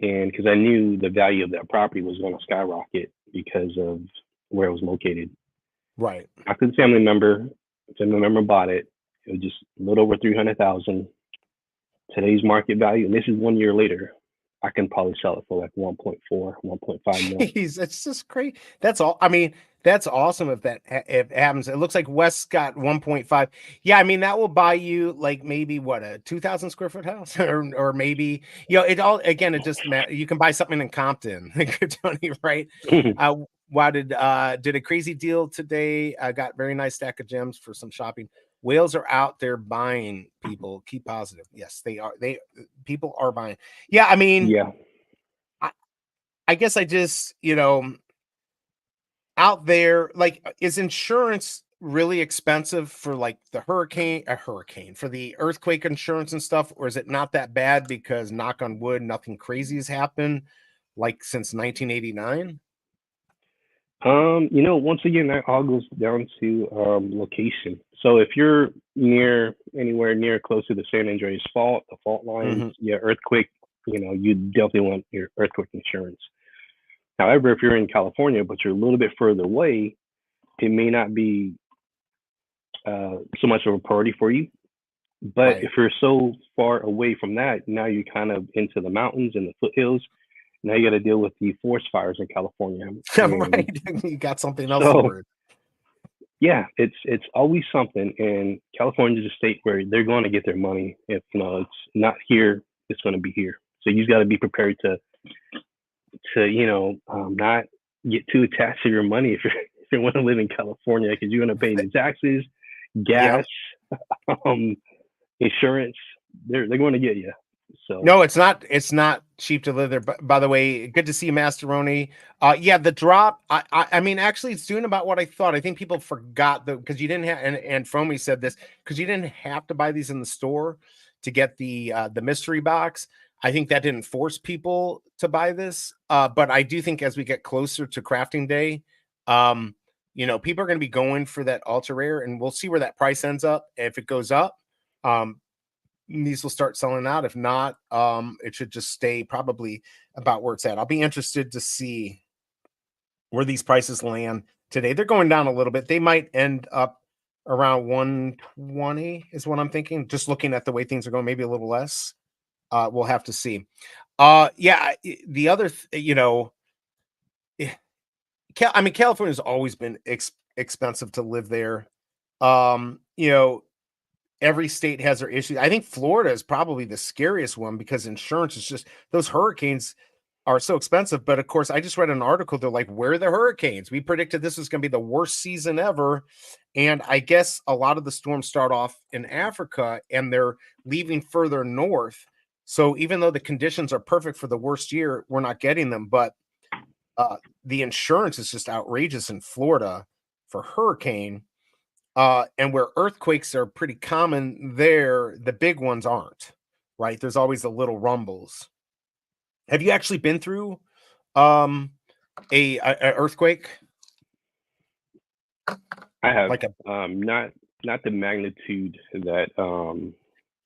And because I knew the value of that property was going to skyrocket because of where it was located. Right. After the family member bought it, it was just a little over 300,000. Today's market value, and this is 1 year later, I can probably sell it for like 1.4, 1.5 million. Jeez, it's just crazy. That's all. I mean, that's awesome if if it happens. It looks like West got 1.5. Yeah, I mean that will buy you like maybe what, a 2,000 square foot house, or maybe it all, again, it just you can buy something in Compton, Tony, right? Wow, did a crazy deal today. I got very nice stack of gems for some shopping. Whales are out there buying, people. Keep positive. Yes, they are. People are buying. Yeah, I mean, Yeah. I guess I just, out there, like, is insurance really expensive for like the hurricane for the earthquake insurance and stuff, or is it not that bad because, knock on wood, nothing crazy has happened like since 1989? Once again, that all goes down to location. So if you're anywhere near close to the San Andreas Fault, the fault lines, Hmm. yeah, earthquake, you definitely want your earthquake insurance. However, if you're in California, but you're a little bit further away, it may not be so much of a priority for you. But Right. if you're so far away from that, now you're kind of into the mountains and the foothills. Now you got to deal with the forest fires in California. And Right. You got something else to so, worry. yeah, it's always something. And California is a state where they're going to get their money. If it's not here, it's going to be here. So you got to be prepared to not get too attached to your money if you want to live in California, because you're going to pay the taxes, Yep. gas, insurance. They're going to get you. So No, it's not cheap to live there. But by the way, good to see you, Masteroni. Yeah, the drop. I mean, actually, it's doing about what I thought. I think people forgot because you didn't have, and Fromy said this, because you didn't have to buy these in the store to get the mystery box. I think that didn't force people to buy this. But I do think as we get closer to crafting day, people are going to be going for that ultra rare, and we'll see where that price ends up. If it goes up, these will start selling out. If not, it should just stay probably about where it's at. I'll be interested to see where these prices land today. They're going down a little bit. They might end up around 120 is what I'm thinking. Just looking at the way things are going, maybe a little less. We'll have to see. Yeah, the other, I mean, California's always been expensive to live there. Every state has their issues. I think Florida is probably the scariest one because insurance is just, those hurricanes are so expensive. But of course, I just read an article. They're like, where are the hurricanes? We predicted this was going to be the worst season ever. And I guess a lot of the storms start off in Africa and they're leaving further north. So even though the conditions are perfect for the worst year, we're not getting them. But the insurance is just outrageous in Florida for hurricane. And where earthquakes are pretty common there, the big ones aren't, right? There's always the little rumbles. Have you actually been through a earthquake? I have, Like not the magnitude that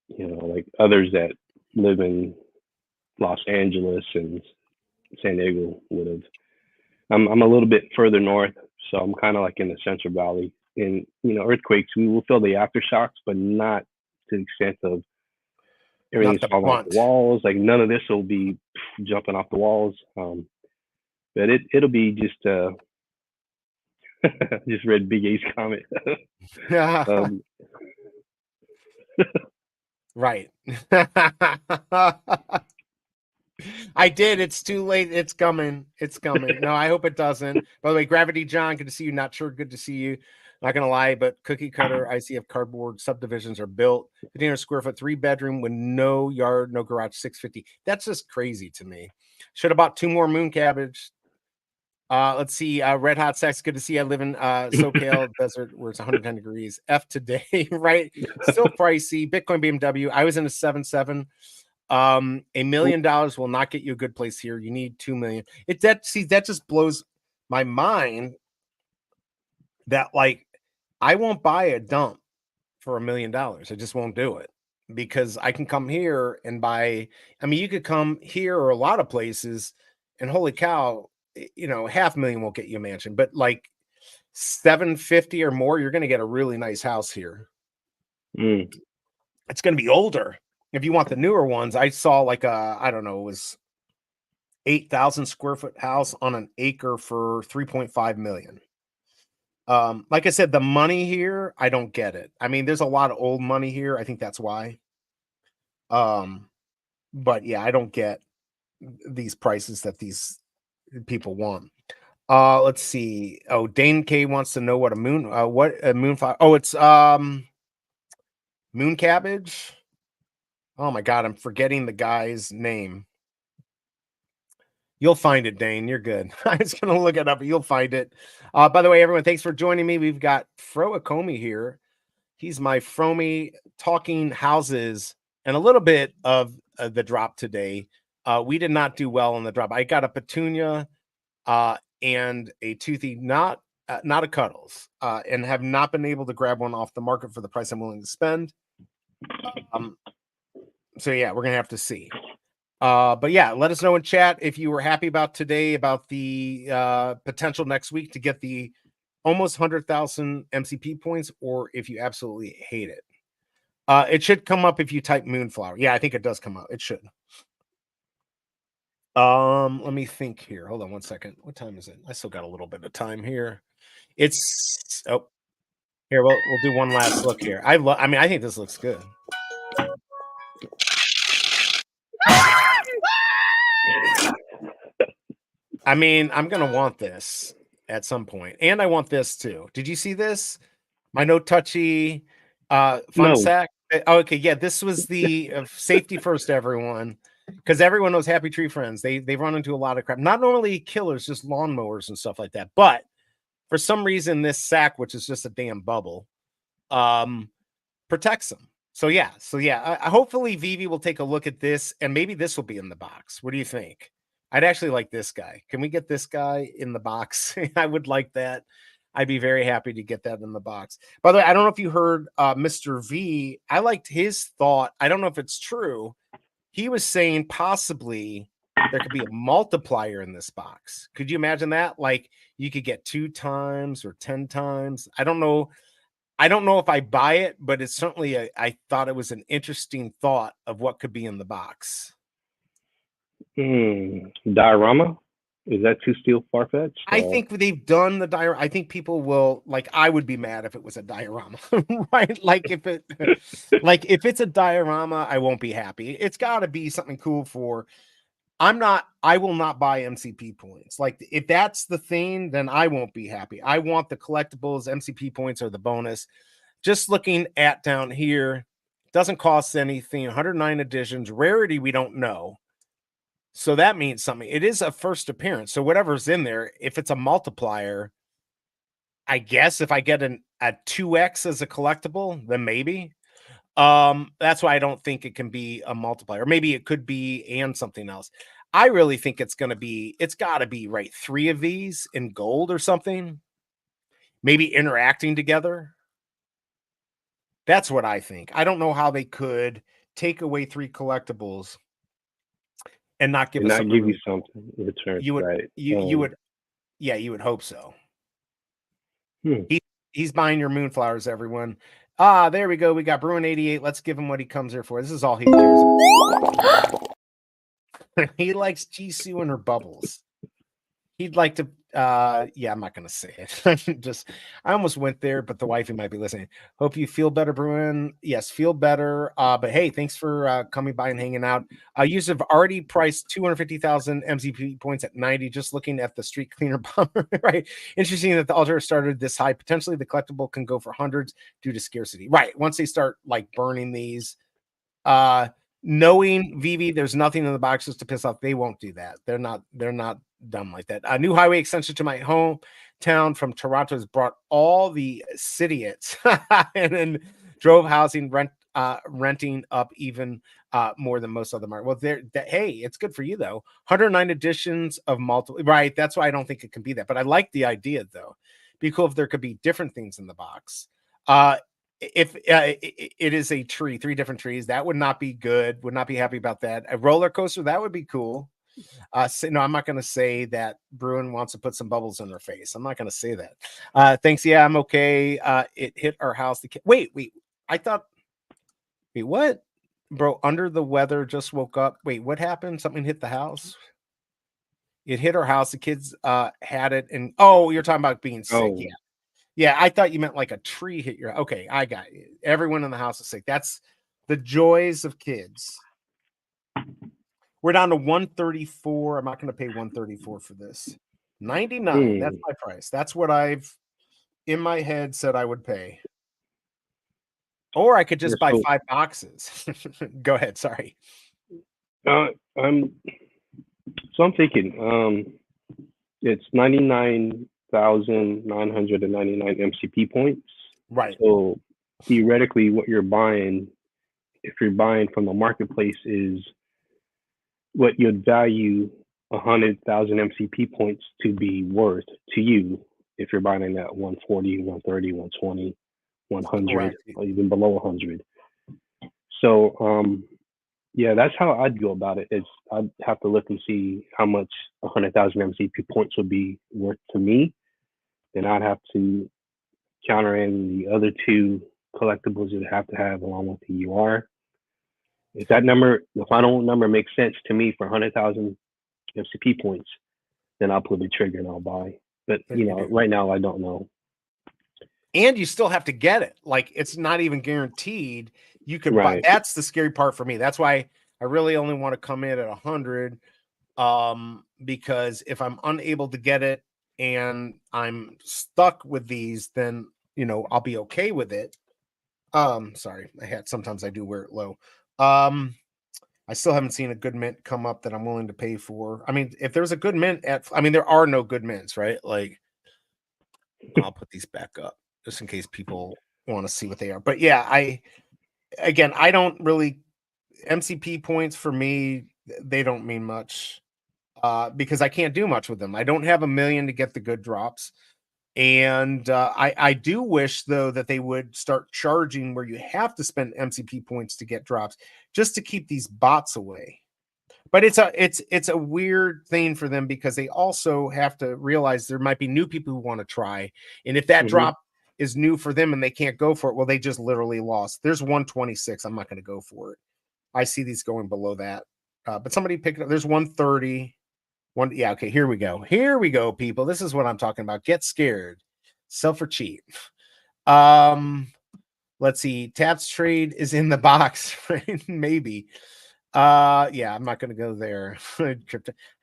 like others that live in Los Angeles and San Diego would have. I'm a little bit further north, so I'm kind of like in the Central Valley. In earthquakes, we will feel the aftershocks, but not to the extent of everything's the falling off brunt. the walls. Like none of this will be jumping off the walls. But it'll be just just read Big A's comment. Right. I did. It's too late. It's coming. It's coming. No, I hope it doesn't. By the way, Gravity John, good to see you. Not sure. Good to see you. Not gonna lie, but cookie cutter ICF cardboard subdivisions are built 1,500 square foot, 3-bedroom with no yard, no garage, 650. That's just crazy to me. Should have bought 2 more moon cabbage. Let's see. Red Hot Sex. Good to see you. I live in SoCal desert where it's 110 degrees. F today, right? Still pricey. Bitcoin BMW. I was in a 7.7. $1 million will not get you a good place here. You need 2 million. That just blows my mind that like I won't buy a dump for $1 million. I just won't do it because I can come here and buy. I mean, you could come here or a lot of places and holy cow, $500,000 won't get you a mansion, but like 750 or more, you're going to get a really nice house here. It's going to be older. If you want the newer ones, I saw like I don't know, it was 8,000 square foot house on an acre for 3.5 million. Like I said, the money here, I don't get it. I mean, there's a lot of old money here. I think that's why. But yeah, I don't get these prices that these people want. Let's see. Oh, Dane K wants to know what a moon oh, it's moon cabbage. Oh my god, I'm forgetting the guy's name. You'll find it, Dane. You're good. I was gonna look it up, but you'll find it. By the way, everyone, thanks for joining me. We've got Fro Akomi here. He's my Fromy talking houses and a little bit of the drop today. We did not do well on the drop. I got a Petunia and a Toothy, not a Cuddles, and have not been able to grab one off the market for the price I'm willing to spend. So yeah, we're gonna have to see. But yeah, let us know in chat if you were happy about today, about the potential next week to get the almost 100,000 MCP points, or if you absolutely hate it. It should come up if you type Moonflower. Yeah, I think it does come up. It should. Let me think here. Hold on one second. What time is it? I still got a little bit of time here. It's here. We'll do one last look here. I mean, I think this looks good. I mean, I'm gonna want this at some point, and I want this too. Did you see this? My no touchy fun No. sack. Oh, okay, yeah, this was the safety first, everyone, because everyone knows Happy Tree Friends. They run into a lot of crap. Not normally killers, just lawnmowers and stuff like that. But for some reason, this sack, which is just a damn bubble, protects them. So yeah, hopefully Veve will take a look at this, and maybe this will be in the box. What do you think? I'd actually like this guy. Can we get this guy in the box? I would like that. I'd be very happy to get that in the box. By the way, I don't know if you heard Mr. V. I liked his thought. I don't know if it's true. He was saying possibly there could be a multiplier in this box. Could you imagine that? Like you could get 2 times or 10 times. I don't know. I don't know if I buy it, but it's certainly I thought it was an interesting thought of what could be in the box. Diorama? Is that too still far-fetched? I think they've done the diorama. I think people will like. I would be mad if it was a diorama, right? Like if it, like if it's a diorama, I won't be happy. It's got to be something cool for. I'm not. I will not buy MCP points. Like if that's the thing, then I won't be happy. I want the collectibles. MCP points are the bonus. Just looking at down here, doesn't cost anything. 109 editions, rarity we don't know. So that means something. It is a first appearance. So whatever's in there, if it's a multiplier, I guess if I get a 2x as a collectible, then maybe. That's why I don't think it can be a multiplier. Maybe it could be and something else. I really think it's got to be right. 3 of these in gold or something. Maybe interacting together. That's what I think. I don't know how they could take away 3 collectibles and not give and us not something. give you something in return. You would, right? you would, yeah, you would hope so. Hmm. He's buying your moonflowers, everyone. Ah, there we go. We got Bruin 88. Let's give him what he comes here for. This is all he cares about. He likes Jisoo and her bubbles. He'd like to yeah, I'm not gonna say it. Just I almost went there, but the wifey might be listening. Hope you feel better, Bruin. Yes, feel better. But hey, thanks for coming by and hanging out. Users have already priced 250,000 MCP points at 90, just looking at the street cleaner bomber, right? Interesting that the altar started this high. Potentially the collectible can go for hundreds due to scarcity. Right. Once they start like burning these, knowing Veve, there's nothing in the boxes to piss off. They won't do that. They're not dumb like that. A new highway extension to my hometown from Toronto has brought all the Cityots and then drove housing renting up even more than most other markets. Well, hey, it's good for you though. 109 editions of multiple, right? That's why I don't think it can be that. But I like the idea though. Be cool if there could be different things in the box. If it is a tree, 3 different trees, that would not be good. Would not be happy about that. A roller coaster, that would be cool. No, I'm not going to say that Bruin wants to put some bubbles in their face. I'm not going to say that. Thanks. Yeah, I'm okay. It hit our house. Wait. I thought. Wait, what, bro? Under the weather, just woke up. Wait, what happened? Something hit the house. It hit our house. The kids had it, and oh, you're talking about being sick. Oh. Yeah. I thought you meant like a tree hit your. Okay, I got you. Everyone in the house is sick. That's the joys of kids. We're down to 134. I'm not going to pay 134 for this. 99. That's my price. That's what I've in my head said I would pay. Or I could just buy 5 boxes. Go ahead. Sorry. I'm thinking it's 99,999 MCP points. Right. So theoretically, what you're buying, if you're buying from the marketplace, is what you'd value 100,000 MCP points to be worth to you if you're buying at 140, 130, 120, 100, right, or even below 100. So yeah, that's how I'd go about it. I'd have to look and see how much 100,000 MCP points would be worth to me. Then I'd have to counter in the other 2 collectibles you'd have to have along with the UR. If that number, the final number makes sense to me for 100,000 MCP points, then I'll pull the trigger and I'll buy. But right now I don't know. And you still have to get it. Like it's not even guaranteed. You could buy. That's the scary part for me. That's why I really only want to come in at 100. Because if I'm unable to get it and I'm stuck with these, then I'll be okay with it. Sorry, sometimes I do wear it low. I still haven't seen a good mint come up that I'm willing to pay for. I mean, if there's a good mint there are no good mints, right? Like, I'll put these back up just in case people want to see what they are. But yeah, I don't really MCP points for me. They don't mean much because I can't do much with them. I don't have $1 million to get the good drops. And I do wish, though, that they would start charging where you have to spend MCP points to get drops just to keep these bots away. But it's a weird thing for them because they also have to realize there might be new people who want to try. And if that drop is new for them and they can't go for it, well, they just literally lost. There's 126. I'm not going to go for it. I see these going below that. But somebody pick it up. There's 130. One, yeah, okay, here we go. Here we go, people. This is what I'm talking about. Get scared. Sell for cheap. Let's see. Taps trade is in the box, right? Maybe. Yeah, I'm not gonna go there. How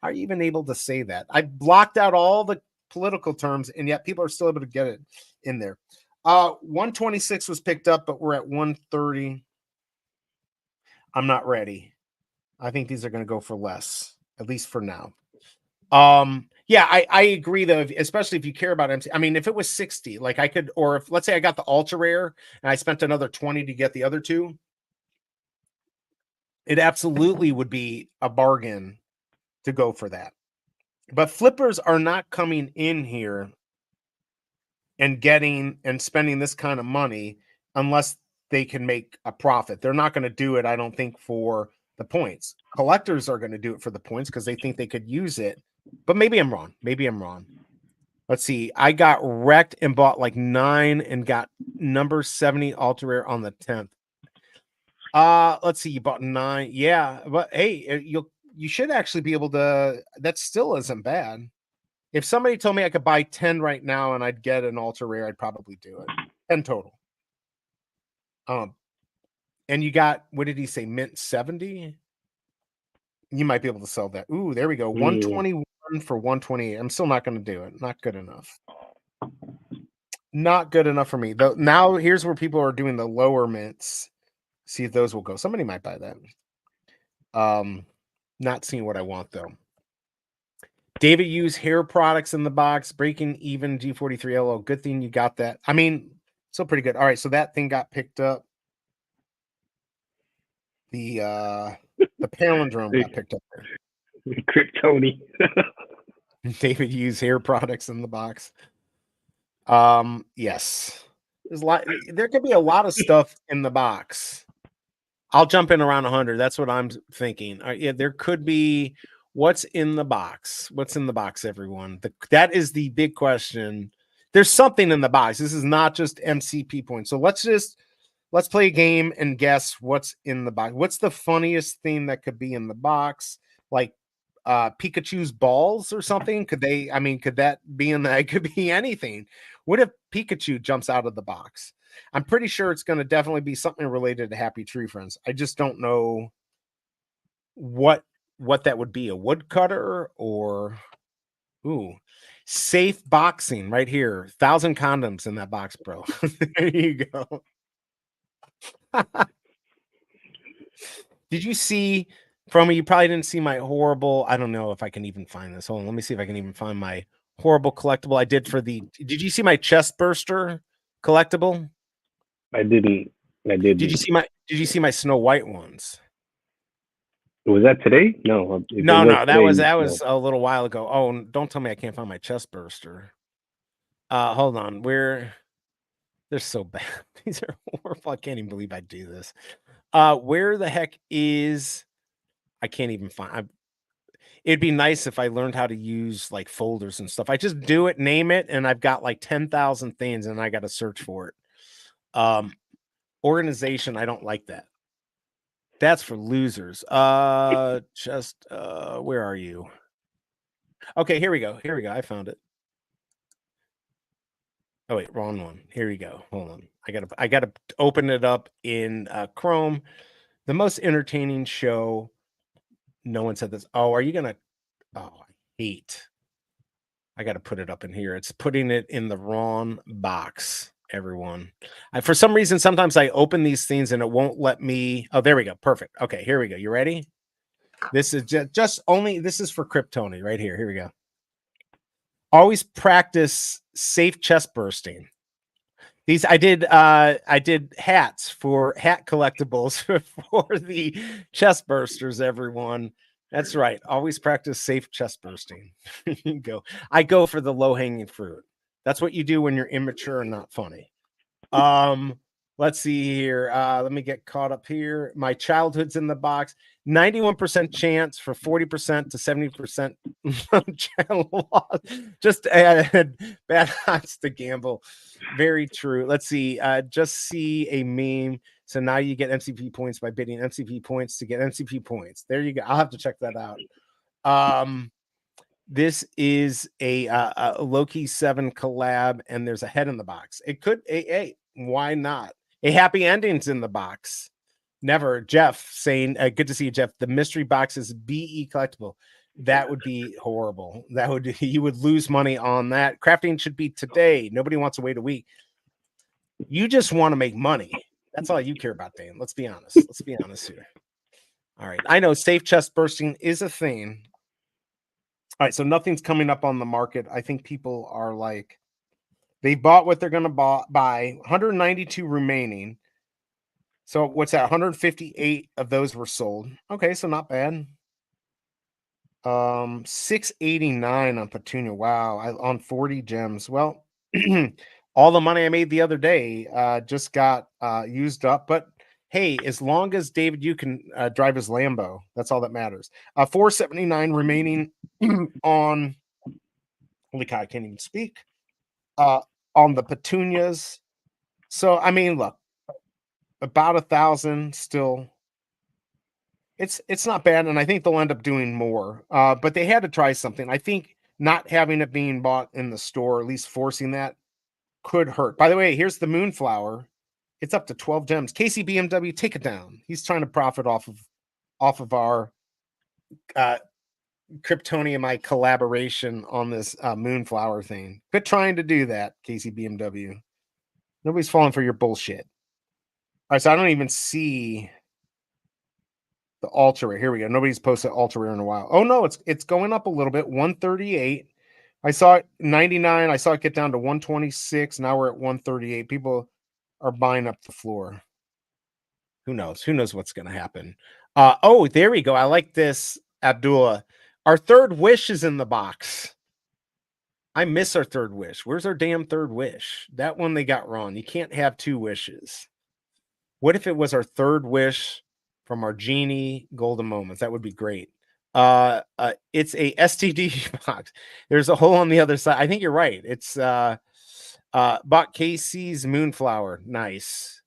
are you even able to say that? I blocked out all the political terms, and yet people are still able to get it in there. 126 was picked up, but we're at 130. I'm not ready. I think these are going to go for less, at least for now. Yeah, I agree though, especially if you care about MC. I mean, if it was 60, like I could, or if let's say I got the ultra rare and I spent another 20 to get the other two, it absolutely would be a bargain to go for that. But flippers are not coming in here and getting and spending this kind of money unless they can make a profit. They're not going to do it, I don't think, for the points. Collectors are going to do it for the points because they think they could use it. But maybe I'm wrong. Maybe I'm wrong. Let's see. I got wrecked and bought like 9 and got number 70 ultra rare on the 10th. Let's see. You bought 9. Yeah, but hey, you should actually be able to. That still isn't bad. If somebody told me I could buy 10 right now and I'd get an ultra rare, I'd probably do it. 10 total. And you got, what did he say? Mint 70? You might be able to sell that. Ooh, there we go. 121 for 128. I'm still not going to do it. Not good enough. Not good enough for me. Though now here's where people are doing the lower mints. See if those will go. Somebody might buy that. Not seeing what I want though. David used hair products in the box, breaking even G43LO. Good thing you got that. I mean, still pretty good. All right, so that thing got picked up. The palindrome got picked up there. Kryptoni. David used hair products in the box. Yes. There's a lot. There could be a lot of stuff in the box. I'll jump in around 100. That's what I'm thinking. Yeah, there could be. What's in the box? What's in the box, everyone? That is the big question. There's something in the box. This is not just MCP points. So let's play a game and guess what's in the box. What's the funniest thing that could be in the box? Like Pikachu's balls or something? Could that be in the? It could be anything. What if Pikachu jumps out of the box? I'm pretty sure it's going to definitely be something related to Happy Tree Friends. I just don't know what that would be. A woodcutter or safe boxing right here. 1,000 condoms in that box, bro. There you go. Did you see from me? You probably didn't see my horrible. I don't know if I can even find this. Hold on, let me see if I can even find my horrible collectible I did for the. Did you see my chest burster collectible? I didn't. Did you see my Snow White ones? Was that today? No. No. That was a little while ago. Oh, don't tell me I can't find my chest burster. Hold on. They're so bad. These are horrible. I can't even believe I do this. Where the heck is? I can't even find. It'd be nice if I learned how to use like folders and stuff. I just do it, name it, and I've got like 10,000 things, and I got to search for it. Organization. I don't like that. That's for losers. Where are you? Okay, here we go. I found it. Oh wait, wrong one. Here we go. Hold on. I gotta open it up in Chrome. The most entertaining show. No one said this. Oh, are you gonna? Oh, I hate. I gotta put it up in here. It's putting it in the wrong box. Everyone. For some reason, sometimes I open these things and it won't let me. Oh, there we go. Perfect. Okay, here we go. You ready? This is this is for Kryptoni right here. Here we go. Always practice safe chest bursting. These I did hats for hat collectibles for the chest bursters, everyone. That's right. Always practice safe chest bursting. I go for the low-hanging fruit. That's what you do when you're immature and not funny. Let's see here. Let me get caught up here. My childhood's in the box. 91% chance for 40% to 70% channel loss. Just bad odds to gamble. Very true. Let's see. Just see a meme. So now you get MCP points by bidding MCP points to get MCP points. There you go. I'll have to check that out. This is a Loki 7 collab, and there's a head in the box. It could, hey, why not? A happy ending's in the box. Never. Jeff saying, good to see you, Jeff. The mystery box is BE collectible. That would be horrible. That would, you would lose money on that. Crafting should be today. Nobody wants to wait a week. You just want to make money. That's all you care about, Dan. Let's be honest. Let's be honest here. All right. I know safe chest bursting is a thing. All right, so nothing's coming up on the market. I think people are like, they bought what they're going to buy. 192 remaining. So what's that? 158 of those were sold. Okay, so not bad. 689 on Petunia. Wow, on 40 gems. Well, all the money I made the other day just got used up. But hey, as long as David, you can drive his Lambo, that's all that matters. 479 remaining on. Holy cow, I can't even speak. On the Petunias. So I mean, look, about 1,000 still. It's not bad, and I think they'll end up doing more. But they had to try something. I think not having it being bought in the store, at least forcing that, could hurt. By the way, here's the Moonflower. It's up to 12 gems. Casey BMW, take it down. He's trying to profit off of our Kryptonia, my collaboration on this Moonflower thing. Quit trying to do that, Casey BMW. Nobody's falling for your bullshit. All right, so I don't even see the altar rare. Here we go. Nobody's posted altar rare in a while. Oh no, it's going up a little bit. 138. I saw it 99. I saw it get down to 126. Now we're at 138. People are buying up the floor. Who knows? Who knows what's going to happen? Oh, there we go. I like this, Abdullah. Our third wish is in the box. I miss our third wish. Where's our damn third wish? That one they got wrong. You can't have two wishes. What if it was our third wish from our Genie Golden Moments? That would be great. It's a STD box. There's a hole on the other side. I think you're right. It's bought Casey's Moonflower. Nice.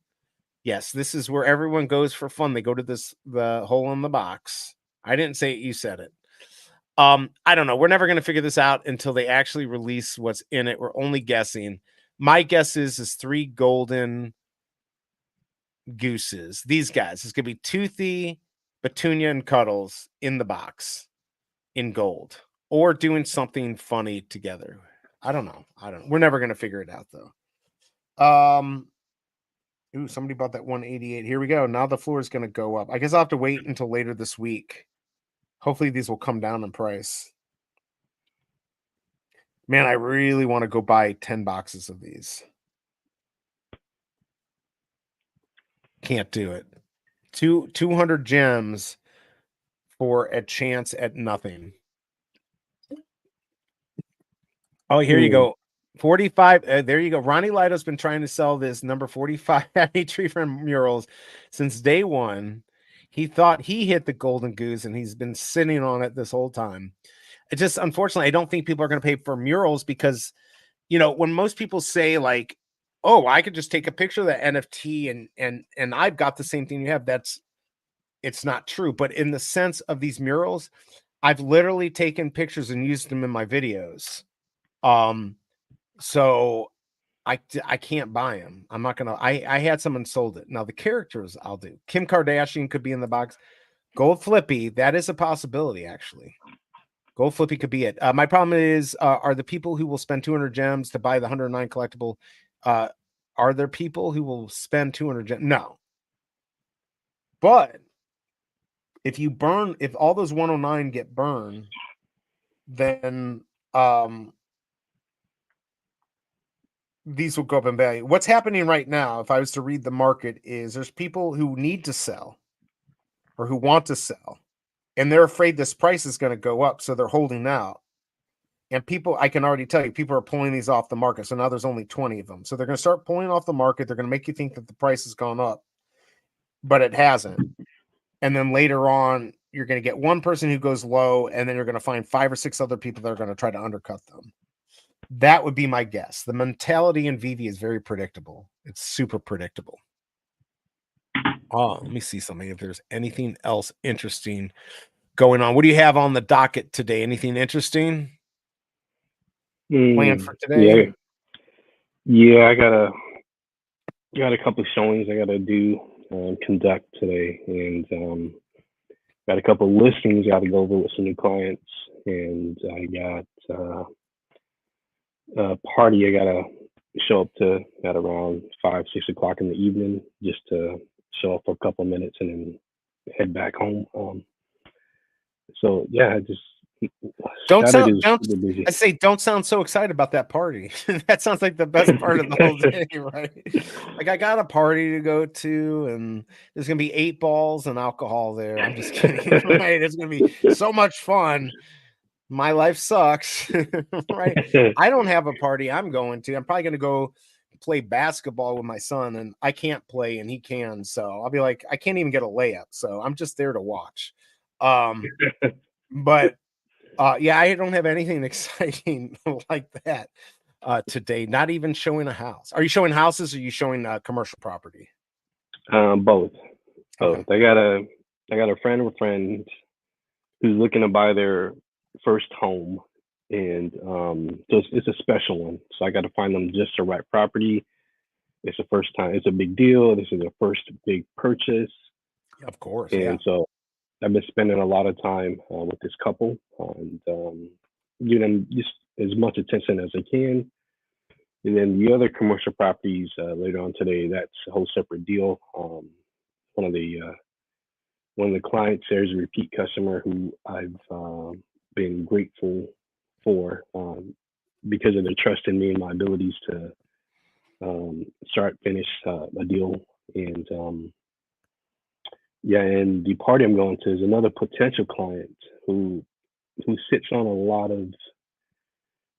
Yes, this is where everyone goes for fun. They go to the hole in the box. I didn't say it, you said it. I don't know. We're never going to figure this out until they actually release what's in it. We're only guessing. My guess is 3 golden gooses. These guys. It's going to be Toothy, Petunia, and Cuddles in the box in gold, or doing something funny together. I don't know. We're never going to figure it out though. Ooh, somebody bought that 188. Here we go. Now the floor is going to go up. I guess I'll have to wait until later this week. Hopefully these will come down in price. Man, I really want to go buy 10 boxes of these. Can't do it. 200 gems for a chance at nothing. Oh, here you go. 45. There you go. Ronnie Lido's been trying to sell this number 45 Happy Tree Friend murals since day one. He thought he hit the golden goose, and he's been sitting on it this whole time. It just, unfortunately, I don't think people are going to pay for murals because, you know, when most people say like, "Oh, I could just take a picture of that NFT and I've got the same thing you have," it's not true. But in the sense of these murals, I've literally taken pictures and used them in my videos. So I can't buy them. I'm not gonna. I had someone sold it. Now the characters I'll do. Kim Kardashian could be in the box. Gold Flippy, that is a possibility actually. Gold Flippy could be it. My problem is, are the people who will spend 200 gems to buy the 109 collectible? Are there people who will spend 200 gems? No. But if all those 109 get burned, then these will go up in value. What's happening right now, if I was to read the market, is there's people who need to sell or who want to sell, and they're afraid this price is going to go up, so they're holding out. And people, I can already tell you, people are pulling these off the market. So now there's only 20 of them. So they're going to start pulling off the market. They're going to make you think that the price has gone up, but it hasn't. And then later on, you're going to get one person who goes low, and then you're going to find 5 or 6 other people that are going to try to undercut them. That would be my guess. The mentality in Veve is very predictable. It's super predictable. Oh, let me see something. If there's anything else interesting going on. What do you have on the docket today? Anything interesting planned for today? Yeah, I got a couple of showings I gotta do conduct today, and got a couple of listings I gotta go over with some new clients, and I got a party I gotta show up to at around 5, 6 o'clock in the evening, just to show up for a couple of minutes and then head back home. So yeah, I just Don't Saturday sound was don't super busy. I say don't sound so excited about that party. That sounds like the best part of the whole day, right? Like I got a party to go to, and there's gonna be 8 balls and alcohol there. I'm just kidding, right? It's gonna be so much fun. My life sucks, right? I don't have a party I'm going to. I'm probably gonna go play basketball with my son, and I can't play and he can. So I'll be like, I can't even get a layup. So I'm just there to watch. Um, but yeah, I don't have anything exciting like that today. Not even showing a house. Are you showing houses or are you showing commercial property? Both, Okay. both. I got a friend of a friend who's looking to buy their first home, and so it's a special one. So I got to find them just the right property. It's the first time. It's a big deal. This is their first big purchase, Of course, yeah. and so I've been spending a lot of time with this couple, and giving them just as much attention as I can. And then the other commercial properties later on today, that's a whole separate deal. One of the uh, one of the clients there is a repeat customer who I've been grateful for, because of their trust in me and my abilities to start, finish a deal. And yeah, and the party I'm going to is another potential client who sits on a lot of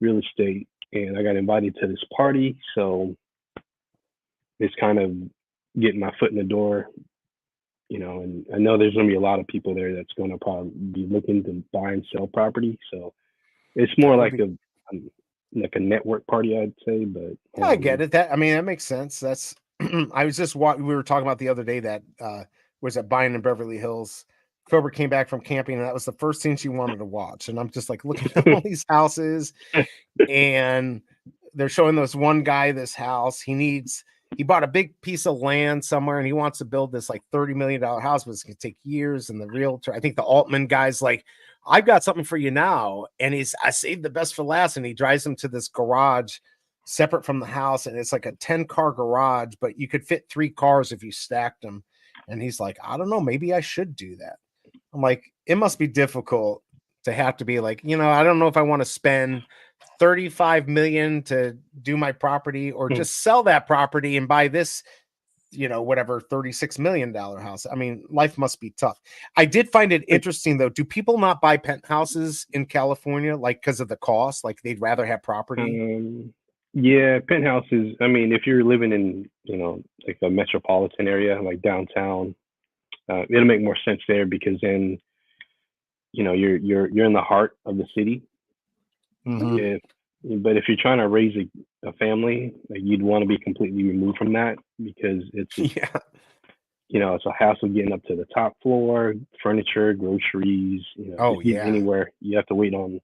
real estate, and I got invited to this party, so it's kind of getting my foot in the door, and I know there's going to be a lot of people there that's going to probably be looking to buy and sell property. So it's more That would like be like a network party, I'd say. But yeah, I get it. That I mean, that makes sense. That's I was just we were talking about the other day that was at buying in Beverly Hills. Cobra came back from camping, and that was the first thing she wanted to watch. And I'm just like looking at all these houses, and they're showing this one guy this house. He bought a big piece of land somewhere, and he wants to build this like $30 million house, but it's gonna take years. And the realtor, I think the Altman guy's like, I've got something for you now. And I saved the best for last. And he drives him to this garage separate from the house, and it's like a 10-car garage, but you could fit 3 cars if you stacked them. And he's like, I don't know, maybe I should do that. I'm like, it must be difficult to have to be like, I don't know if I want to spend 35 million to do my property or just sell that property and buy this, whatever $36 million house. I mean, life must be tough. I did find it interesting though. Do people not buy penthouses in California like because of the cost? Like they'd rather have property? Yeah, penthouses. I mean, if you're living in, like a metropolitan area, like downtown, it'll make more sense there, because then, you're in the heart of the city. Mhm. If But if you're trying to raise a family, like, you'd want to be completely removed from that, because it's just, Yeah. it's a hassle getting up to the top floor, furniture, groceries, Oh just getting yeah. anywhere. You have to wait on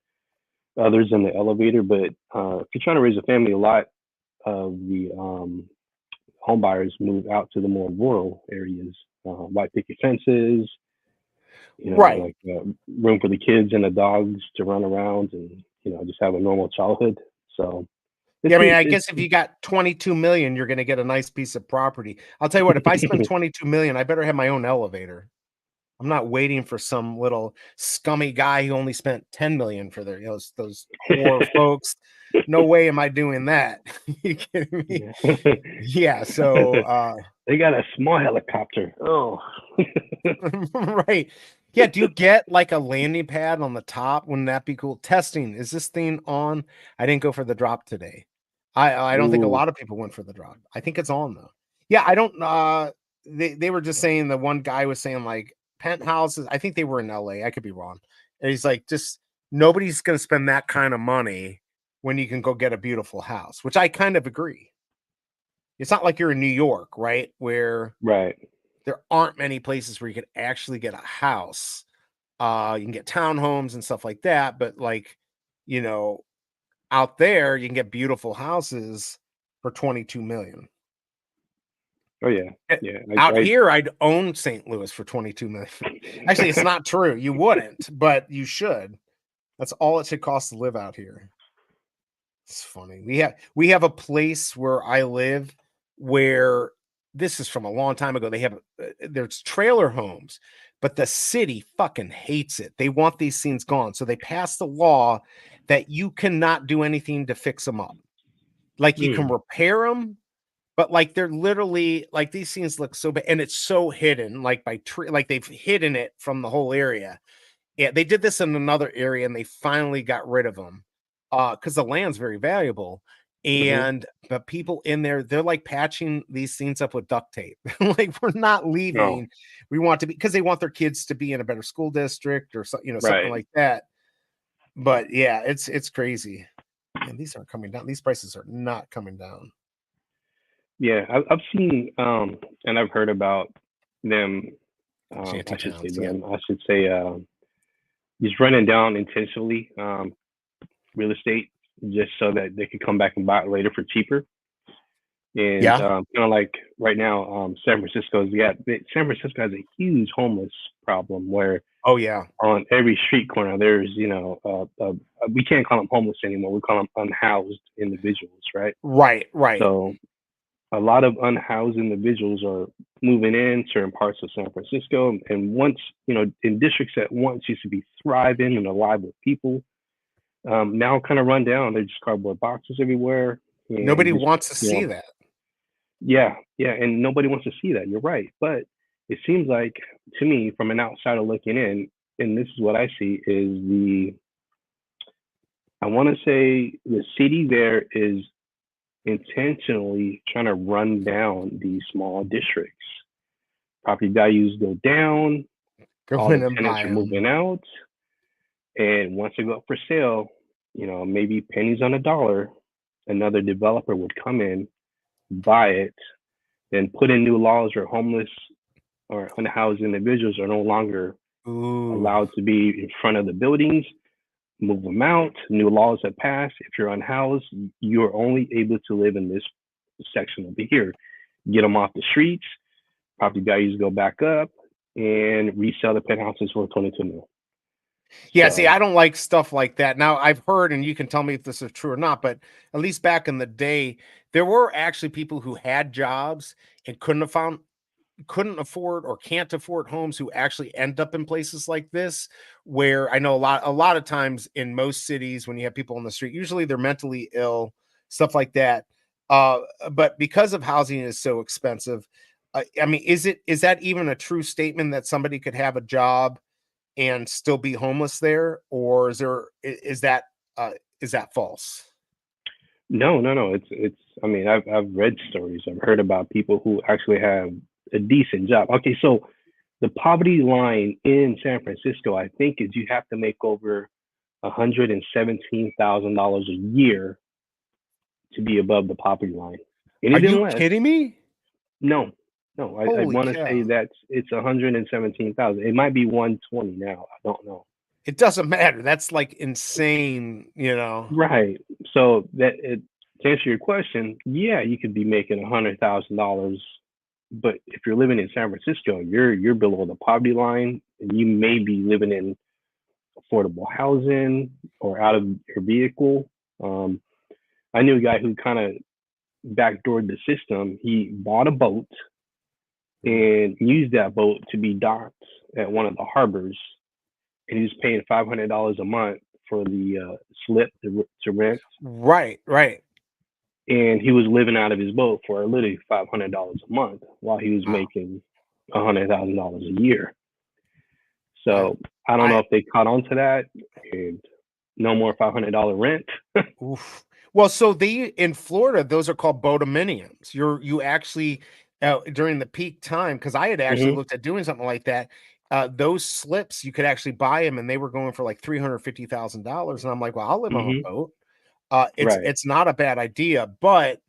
others in the elevator. But if you're trying to raise a family, a lot of the home buyers move out to the more rural areas, white picket fences, Right. like room for the kids and the dogs to run around, and just have a normal childhood. So Yeah, I mean, I it's guess if you got 22 million, you're gonna get a nice piece of property. I'll tell you what, if I spend 22 million, I better have my own elevator. I'm not waiting for some little scummy guy who only spent 10 million for their, those poor folks. No way am I doing that. You kidding me? Yeah, so they got a small helicopter. Oh, right. Yeah, do you get like a landing pad on the top? Wouldn't that be cool? Testing. Is this thing on? I didn't go for the drop today. I don't think a ooh, lot of people went for the drop. I think it's on though. Yeah, I don't they were just saying the one guy was saying like penthouses. I think they were in LA. I could be wrong. And he's like, just nobody's gonna spend that kind of money when you can go get a beautiful house, which I kind of agree. It's not like you're in New York, right? Where right. there aren't many places where you could actually get a house You can get townhomes and stuff like that, but like, you know, out there you can get beautiful houses for 22 million. Oh yeah, Eh, yeah. Out here, I'd own St. Louis for 22 million. Actually, it's not true. You wouldn't, but you should. That's all it should cost to live out here. It's funny. We have a place where I live where this is from a long time ago. They have there's trailer homes, but the city fucking hates it. They want these things gone. So they passed the law that you cannot do anything to fix them up. Like you can repair them, but like they're literally like these things look so bad and it's so hidden, like by tree, like they've hidden it from the whole area. Yeah, they did this in another area and they finally got rid of them because the land's very valuable. Mhm. And the people in there, they're like patching these things up with duct tape. Like, we're not Oh, leaving. We want to be because they want their kids to be in a better school district or something right. like that. But yeah, it's crazy. And these aren't coming down. These prices are not coming down. Yeah, I've seen and I've heard about them. Shanty I should say towns. Yeah. them. I should say just running down intentionally real estate just so that they could come back and buy it later for cheaper. And Yeah. kind of like right now, San Francisco has a huge homeless problem where Oh yeah. on every street corner there's we can't call them homeless anymore. We call them unhoused individuals, right? Right. Right. So a lot of unhoused individuals are moving in certain parts of San Francisco, and once in districts that once used to be thriving and alive with people, now kind of run down. They're just cardboard boxes everywhere, and Nobody just wants to you see know, that. yeah, yeah, and nobody wants to see that. You're right, but it seems like to me, from an outsider looking in, and this is what I see is I want to say the city there is intentionally trying to run down these small districts. Property values go down, Go all in the and tenants buy are them. moving out, and once they go up for sale, maybe pennies on a dollar, another developer would come in, buy it, then put in new laws where homeless or unhoused individuals are no longer Ooh. allowed to be in front of the buildings, move them out. New laws have passed. If you're unhoused, you're only able to live in this section over here. Get them off the streets, property values go back up, and resell the penthouses for 22 mil. Yeah, see, So, I don't like stuff like that. Now, I've heard, and you can tell me if this is true or not, but at least back in the day, there were actually people who had jobs and couldn't afford or can't afford homes who actually end up in places like this, where I know a lot of times in most cities when you have people on the street, usually they're mentally ill, stuff like that. Uh, but because of housing is so expensive, I mean, is that even a true statement that somebody could have a job and still be homeless there, or is that false? no, no, no. It's. I mean, I've read stories. I've heard about people who actually have a decent job. Okay, so the poverty line in San Francisco, I think, is you have to make over $117,000 a year to be above the poverty line. Are Anything you less, kidding me? no, no. I Holy want to say cow. that it's 117,000. It might be 120 now. I don't know. It doesn't matter. That's like insane. Right. So to answer your question, yeah, you could be making $100,000, but if you're living in San Francisco, you're below the poverty line, and you may be living in affordable housing or out of your vehicle. Um, I knew a guy who kind of backdoored the system. He bought a boat and used that boat to be docked at one of the harbors, and he was paying $500 a month for the slip to rent, Right, right. and he was living out of his boat for literally $500 a month while he was Wow. making $100,000 a year. I So I don't know I if they caught on to that and no more $500 rent. oof. Well, so they in Florida, those are called bodominiums. You actually during the peak time, because I had actually Hmm. looked at doing something like that. Those slips you could actually buy them, and they were going for like $350,000. And I'm like, well, I'll live on a Hmm. boat. It's Right. it's not a bad idea, but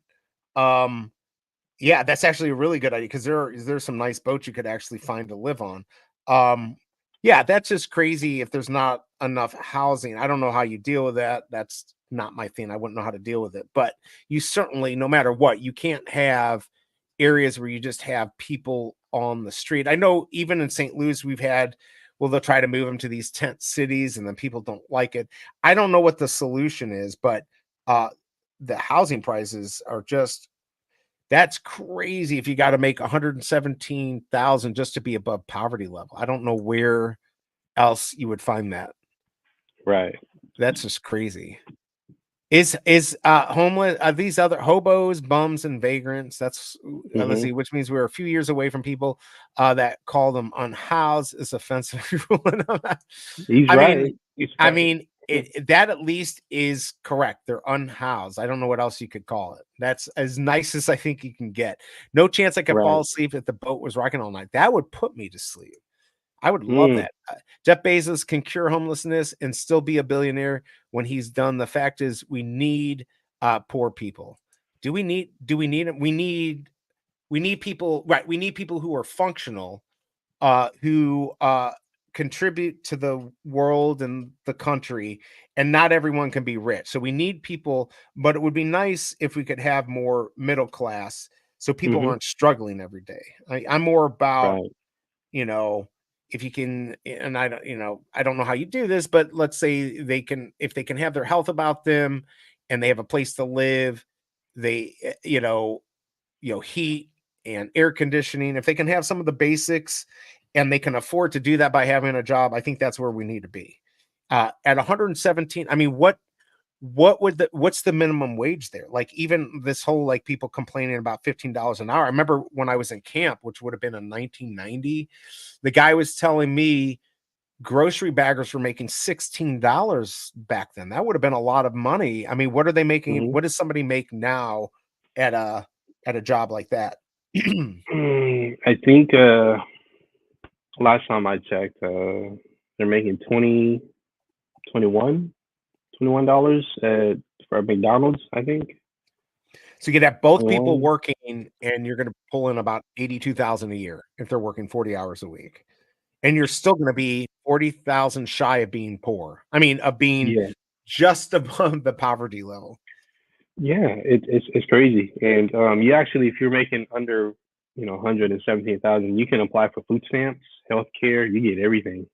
um, yeah, that's actually a really good idea because there's some nice boats you could actually find to live on. Um, Yeah, that's just crazy if there's not enough housing. I don't know how you deal with that. That's not my thing. I wouldn't know how to deal with it. But you certainly, no matter what, you can't have areas where you just have people on the street. I know even in St. Louis, we've had, well, they'll try to move them to these tent cities and then people don't like it. I don't know what the solution is, but uh the housing prices are just, that's crazy if you got to make 117,000 just to be above poverty level. I don't know where else you would find that. Right. That's just crazy. Is homeless, these other hobos, bums, and vagrants? That's let's Hmm. see, which means we're a few years away from people that call them unhoused. Is offensive. He's I mean, right. He's I right. mean, that at least is correct. They're unhoused. I don't know what else you could call it. That's as nice as I think you can get. No chance I could fall Right. asleep if the boat was rocking all night. That would put me to sleep. I would love Mm. that. Jeff Bezos can cure homelessness and still be a billionaire when he's done. The fact is, we need poor people. Do we need it? We need people, right? We need people who are functional, who contribute to the world and the country, and not everyone can be rich. So we need people, but it would be nice if we could have more middle class so people Hmm. aren't struggling every day. I'm more about, Right. you know, if you can, and I don't, I don't know how you do this, but let's say they can, if they can have their health about them and they have a place to live, they, heat and air conditioning, if they can have some of the basics and they can afford to do that by having a job, I think that's where we need to be. At 117, I mean, what's the minimum wage there? Like even this whole like people complaining about $15 an hour. I remember when I was in camp, which would have been in 1990, the guy was telling me grocery baggers were making $16 back then. That would have been a lot of money. I mean, what are they making? Hmm. What does somebody make now at a job like that? I think last time I checked, they're making 21 $21 at for McDonald's, I think. So you could have both people 21. working and you're going to pull in about 82,000 a year if they're working 40 hours a week. And you're still going to be 40,000 shy of being poor. I mean, of being Yeah. just above the poverty level. Yeah, it's crazy. And you actually, if you're making under, 117,000, you can apply for food stamps, healthcare, you get everything.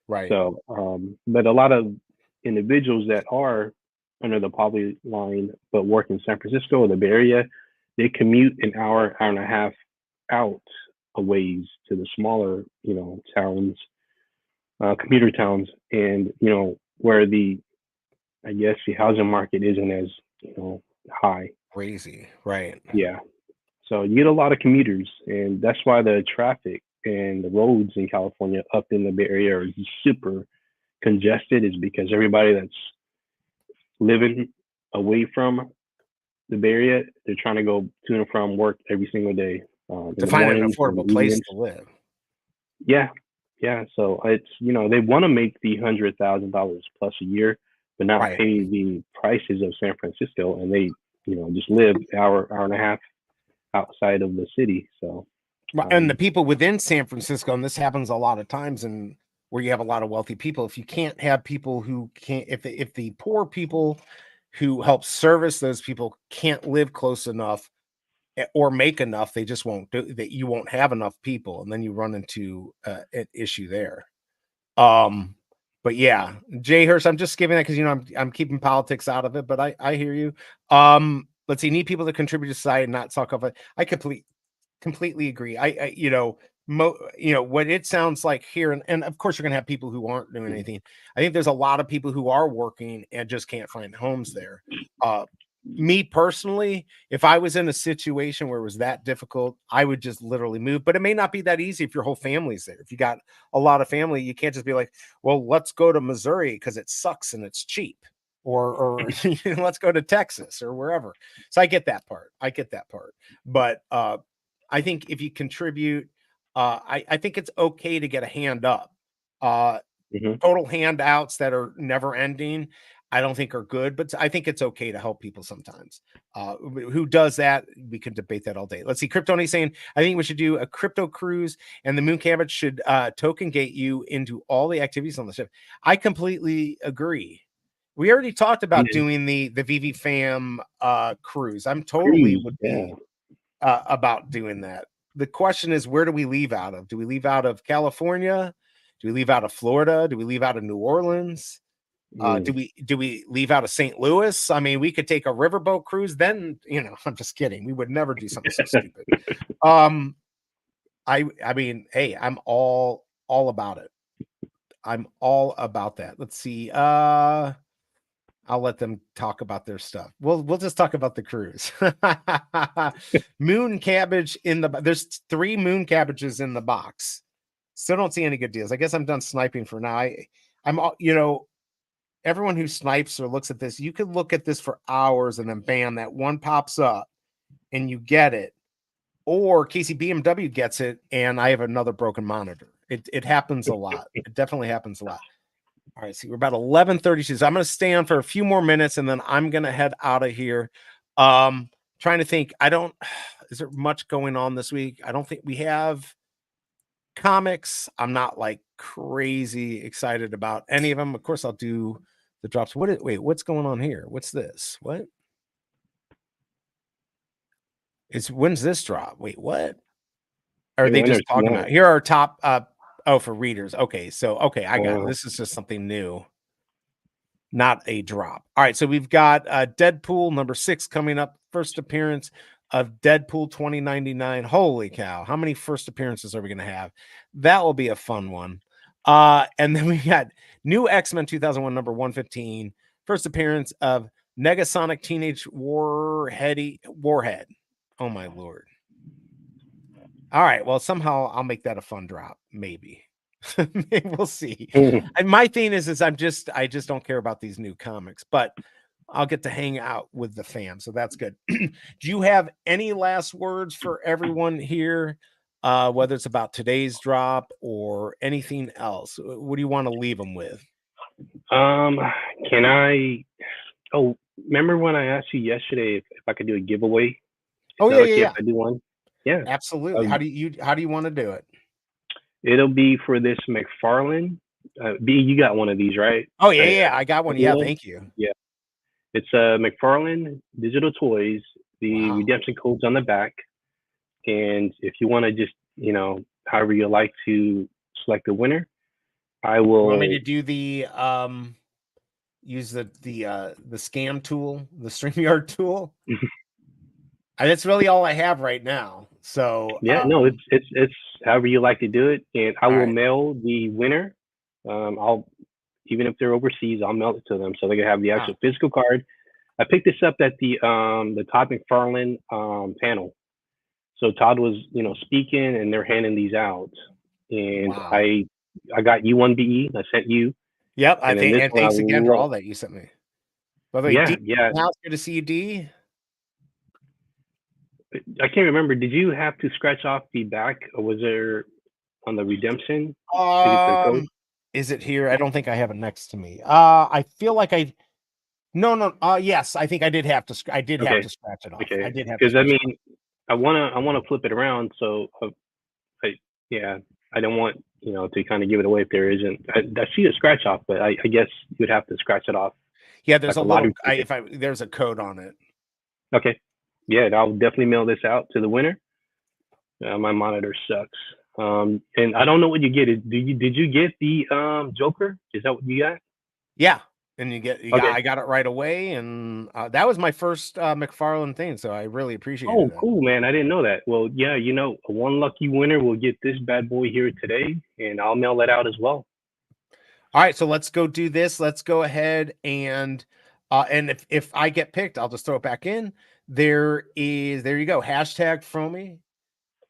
Right. So, but a lot of individuals that are under the poverty line but work in San Francisco or the Bay Area, they commute an hour, hour and a half out a ways to the smaller, towns, commuter towns, and where I guess the housing market isn't as high. Crazy. Right. Yeah, so you get a lot of commuters, and that's why the traffic and the roads in California up in the Bay Area are super congested. Is because everybody that's living away from the Bay Area, they're trying to go to and from work every single day, in To the find an mornings and affordable the place evenings. to live. Yeah, yeah. So it's they want to make the $100,000 plus a year, but not Right. pay the prices of San Francisco, and they just live hour and a half outside of the city. So And the um, people within San Francisco, and this happens a lot of times, and where you have a lot of wealthy people, if you can't have people who can't, if the poor people who help service those people can't live close enough or make enough, they just won't do that. You won't have enough people, and then you run into an issue there. Um, but yeah, Jay Hirsch, I'm just giving that because I'm keeping politics out of it, but I hear you. Let's see, need people to contribute to society and not suck off it. I completely agree. What it sounds like here, and of course you're gonna have people who aren't doing anything. I think there's a lot of people who are working and just can't find homes there. Uh, Me personally, if I was in a situation where it was that difficult, I would just literally move. But it may not be that easy if your whole family's there. If you got a lot of family, you can't just be like, "Well, let's go to Missouri because it sucks and it's cheap," or let's go to Texas or wherever. So I get that part. But I think if you contribute, I think it's okay to get a hand up. Uh, mhm. Total handouts that are never ending. I don't think are good, but I think it's okay to help people sometimes. Who does that? We can debate that all day. Let's see. Kryptoni saying, I think we should do a crypto cruise, and the Moon Cabbage should token gate you into all the activities on the ship. I completely agree. We already talked about doing the Veve fam cruise. I'm totally would be about doing that. The question is, where do we leave out of? Do we leave out of California? Do we leave out of Florida? Do we leave out of New Orleans? Do we leave out of St. Louis? I mean, we could take a riverboat cruise. Then, you know, I'm just kidding. We would never do something so stupid. I mean, hey, I'm all about it. I'm all about that. Let's see. I'll let them talk about their stuff. We'll just talk about the cruise. Moon cabbage in the there's 3 moon cabbages in the box. Still don't see any good deals. I guess I'm done sniping for now. I'm you know, everyone who snipes or looks at this, you could look at this for hours and then bam, that one pops up and you get it. Or Casey BMW gets it and I have another broken monitor. It happens a lot. It definitely happens a lot. All right, see, we're about 11:32. So I'm going to stay on for a few more minutes and then I'm going to head out of here. Trying to think. Is there much going on this week? I don't think we have comics. I'm not like crazy excited about any of them. Of course, I'll do the drops. Wait, what's going on here? What's this? What? When's this drop? Wait, what? Are they just talking about? Here are top for readers. Okay, I got it. This is just something new. Not a drop. All right, so we've got Deadpool number 6 coming up. First appearance of Deadpool 2099. Holy cow. How many first appearances are we going to have? That will be a fun one. And then we got new Xmen 2001 number 115. First appearance of Negasonic Teenage Warhead. Oh my Lord. All right. Well, somehow I'll make that a fun drop. Maybe. We'll see. And my thing is I just don't care about these new comics, but I'll get to hang out with the fam. So that's good. Do you have any last words for everyone here? Whether it's about today's drop or anything else, what do you want to leave them with? Can I? Oh, remember when I asked you yesterday if I could do a giveaway? Oh yeah, yeah. If I do one, yeah, absolutely. How do you want to do it? It'll be for this McFarlane. B, you got one of these, right? Oh yeah, I got one. Yeah, thank you. Yeah, it's McFarlane Digital Toys. The redemption code's on the back. And if you want to just, however you like to select the winner, I will. You want me to do the use the scam tool, the StreamYard tool? That's really all I have right now. So yeah, no, it's however you like to do it, and I will mail the winner. I'll even if they're overseas, I'll mail it to them so they can have the actual physical card. I picked this up at the Todd McFarlane panel. So Todd was, speaking, and they're handing these out, and I got U1BE. I sent you. Yep, and thanks again for all that you sent me. By the way, yeah. Now it's good to see you, D. I can't remember. Did you have to scratch off the back, or was there on the redemption? Is it here? I don't think I have it next to me. I feel like No. Yes, I think I did have to. Have to scratch it off. Okay. I did have because I wanna flip it around. So I don't want to kind of give it away if there isn't. I see a scratch off, but I guess you'd have to scratch it off. Yeah, there's there's a code on it. Okay. Yeah, I'll definitely mail this out to the winner. My monitor sucks. And I don't know what you get. Did you get the Joker? Is that what you got? Yeah. And I got it right away, and that was my first McFarlane thing, so I really appreciate it. Oh, cool, man! I didn't know that. Well, yeah, one lucky winner will get this bad boy here today, and I'll mail that out as well. All right, so let's go do this. Let's go ahead and if I get picked, I'll just throw it back in. There you go. Hashtag Fromy.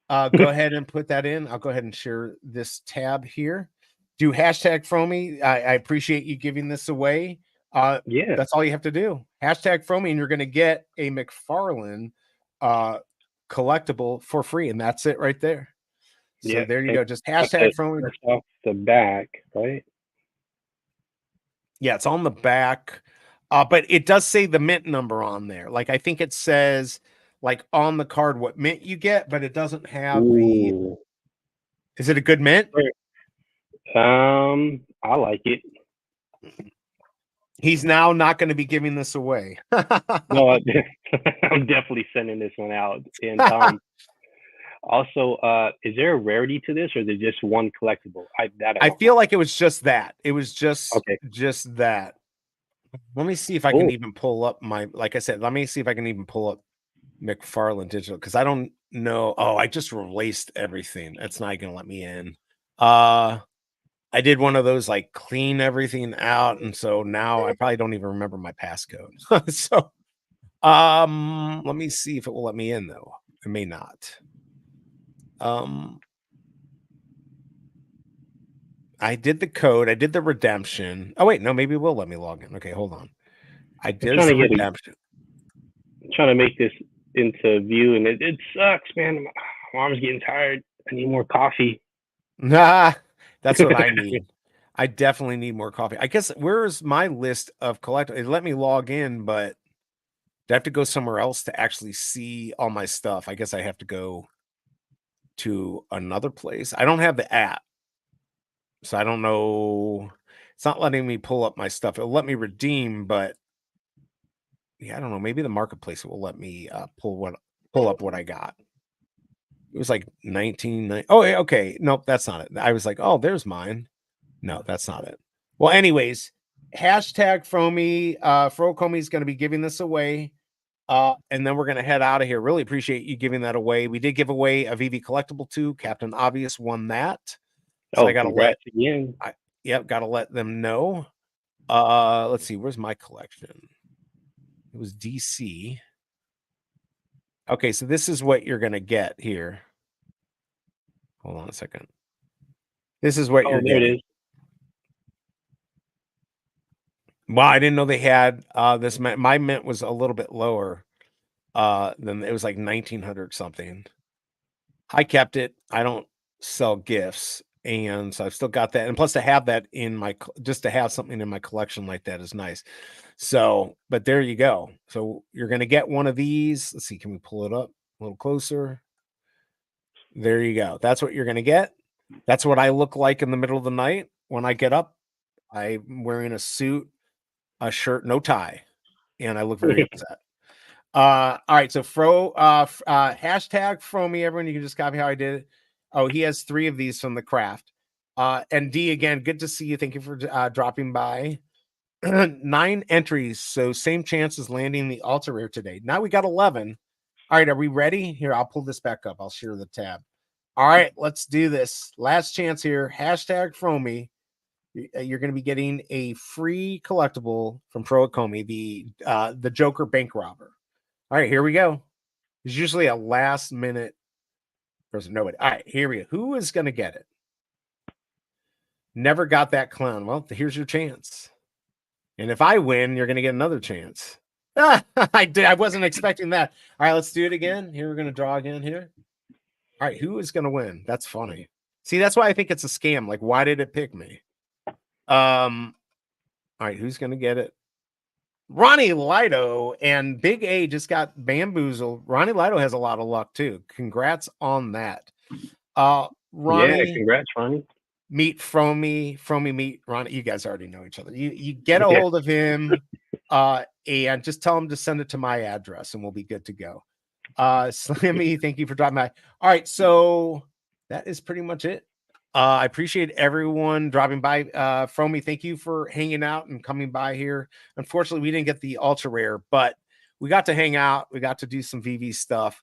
Go ahead and put that in. I'll go ahead and share this tab here. Do hashtag Fromy. I appreciate you giving this away. Yeah, that's all you have to do. Hashtag Fromy, and you're going to get a McFarlane collectible for free, and that's it right there. So there you go. Just hashtag Fromy. Off the back, right? Yeah, it's on the back. But it does say the mint number on there. Like I think it says like on the card what mint you get, but it doesn't have the. Ooh. Is it a good mint? I like it. He's now not going to be giving this away. No, I'm definitely sending this one out. And also, is there a rarity to this, or is it just one collectible? I feel like it was just that. It was just Okay. just that. Let me see if I can even pull up my. Like I said, let me see if I can even pull up McFarlane Digital because I don't know. Oh, I just released everything. That's not going to let me in. I did one of those like clean everything out, and so now I probably don't even remember my passcode. So, let me see if it will let me in though. It may not. I did the code. I did the redemption. Oh wait, no, maybe it will let me log in. Okay, hold on. I did the redemption. I'm trying to make this into view, and it sucks, man. My arm's getting tired. I need more coffee. Nah, that's what I need. I definitely need more coffee. I guess where's my list of collectibles? It let me log in, but do I have to go somewhere else to actually see all my stuff? I guess I have to go to another place. I don't have the app, so I don't know. It's not letting me pull up my stuff. It'll let me redeem, but yeah, I don't know. Maybe the marketplace will let me pull up what I got. It was like 19. Oh, okay. Nope, that's not it. I was like, oh, there's mine. No, that's not it. Well, anyways, hashtag Fromy. Frocomy is going to be giving this away. And then we're going to head out of here. Really appreciate you giving that away. We did give away a Veve collectible too. Captain Obvious won that. So I got to let again. Got to let them know. Let's see. Where's my collection? It was DC. Okay, so this is what you're going to get here. Hold on a second. This is what you're there getting. it is. Wow, I didn't know they had this. My mint was a little bit lower than it was like 1900 something. I kept it. I don't sell gifts, and so I've still got that. And plus, to have that in my just to have something in my collection like that is nice. So, but there you go. So you're going to get one of these. Let's see. Can we pull it up a little closer? There you go. That's what you're going to get. That's what I look like in the middle of the night when I get up. I'm wearing a suit, a shirt, no tie, and I look very upset. All right, so hashtag Fromy, everyone. You can just copy how I did it. Oh, he has 3 of these from the craft. And D, again, good to see you. Thank you for dropping by. 9 entries, so same chance as landing the ultra rare today. Now we got 11. All right, are we ready? Here, I'll pull this back up. I'll share the tab. All right, let's do this. Last chance here. Hashtag Fromy. You're going to be getting a free collectible from Proacomi, the Joker bank robber. All right, here we go. There's usually a last minute person. Nobody. All right, here we go. Who is going to get it? Never got that clown. Well, here's your chance. And if I win, you're going to get another chance. I wasn't expecting that. All right, let's do it again. Here, we're going to draw again here. All right, who is going to win? That's funny. See, that's why I think it's a scam. Like, why did it pick me? All right, who's going to get it? Ronnie Lido and Big A just got bamboozled. Ronnie Lido has a lot of luck too. Congrats on that. Ronnie, yeah, congrats, Ronnie. Meet Fromy, meet Ronnie. You guys already know each other. You get a hold of him, and just tell him to send it to my address, and we'll be good to go. Slimmy, thank you for dropping by. All right, so that is pretty much it. I appreciate everyone dropping by. Fromy, thank you for hanging out and coming by here. Unfortunately, we didn't get the ultra rare, but we got to hang out. We got to do some VV stuff.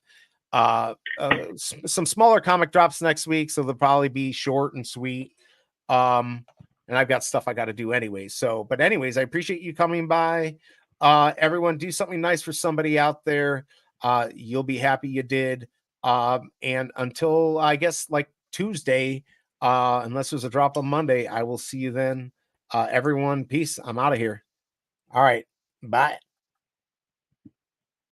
Some smaller comic drops next week, so they'll probably be short and sweet. And I've got stuff I got to do anyway. So, but anyways, I appreciate you coming by. Everyone, do something nice for somebody out there. You'll be happy you did. And until I guess like Tuesday, unless there's a drop on Monday, I will see you then. Everyone, peace. I'm out of here. All right. Bye.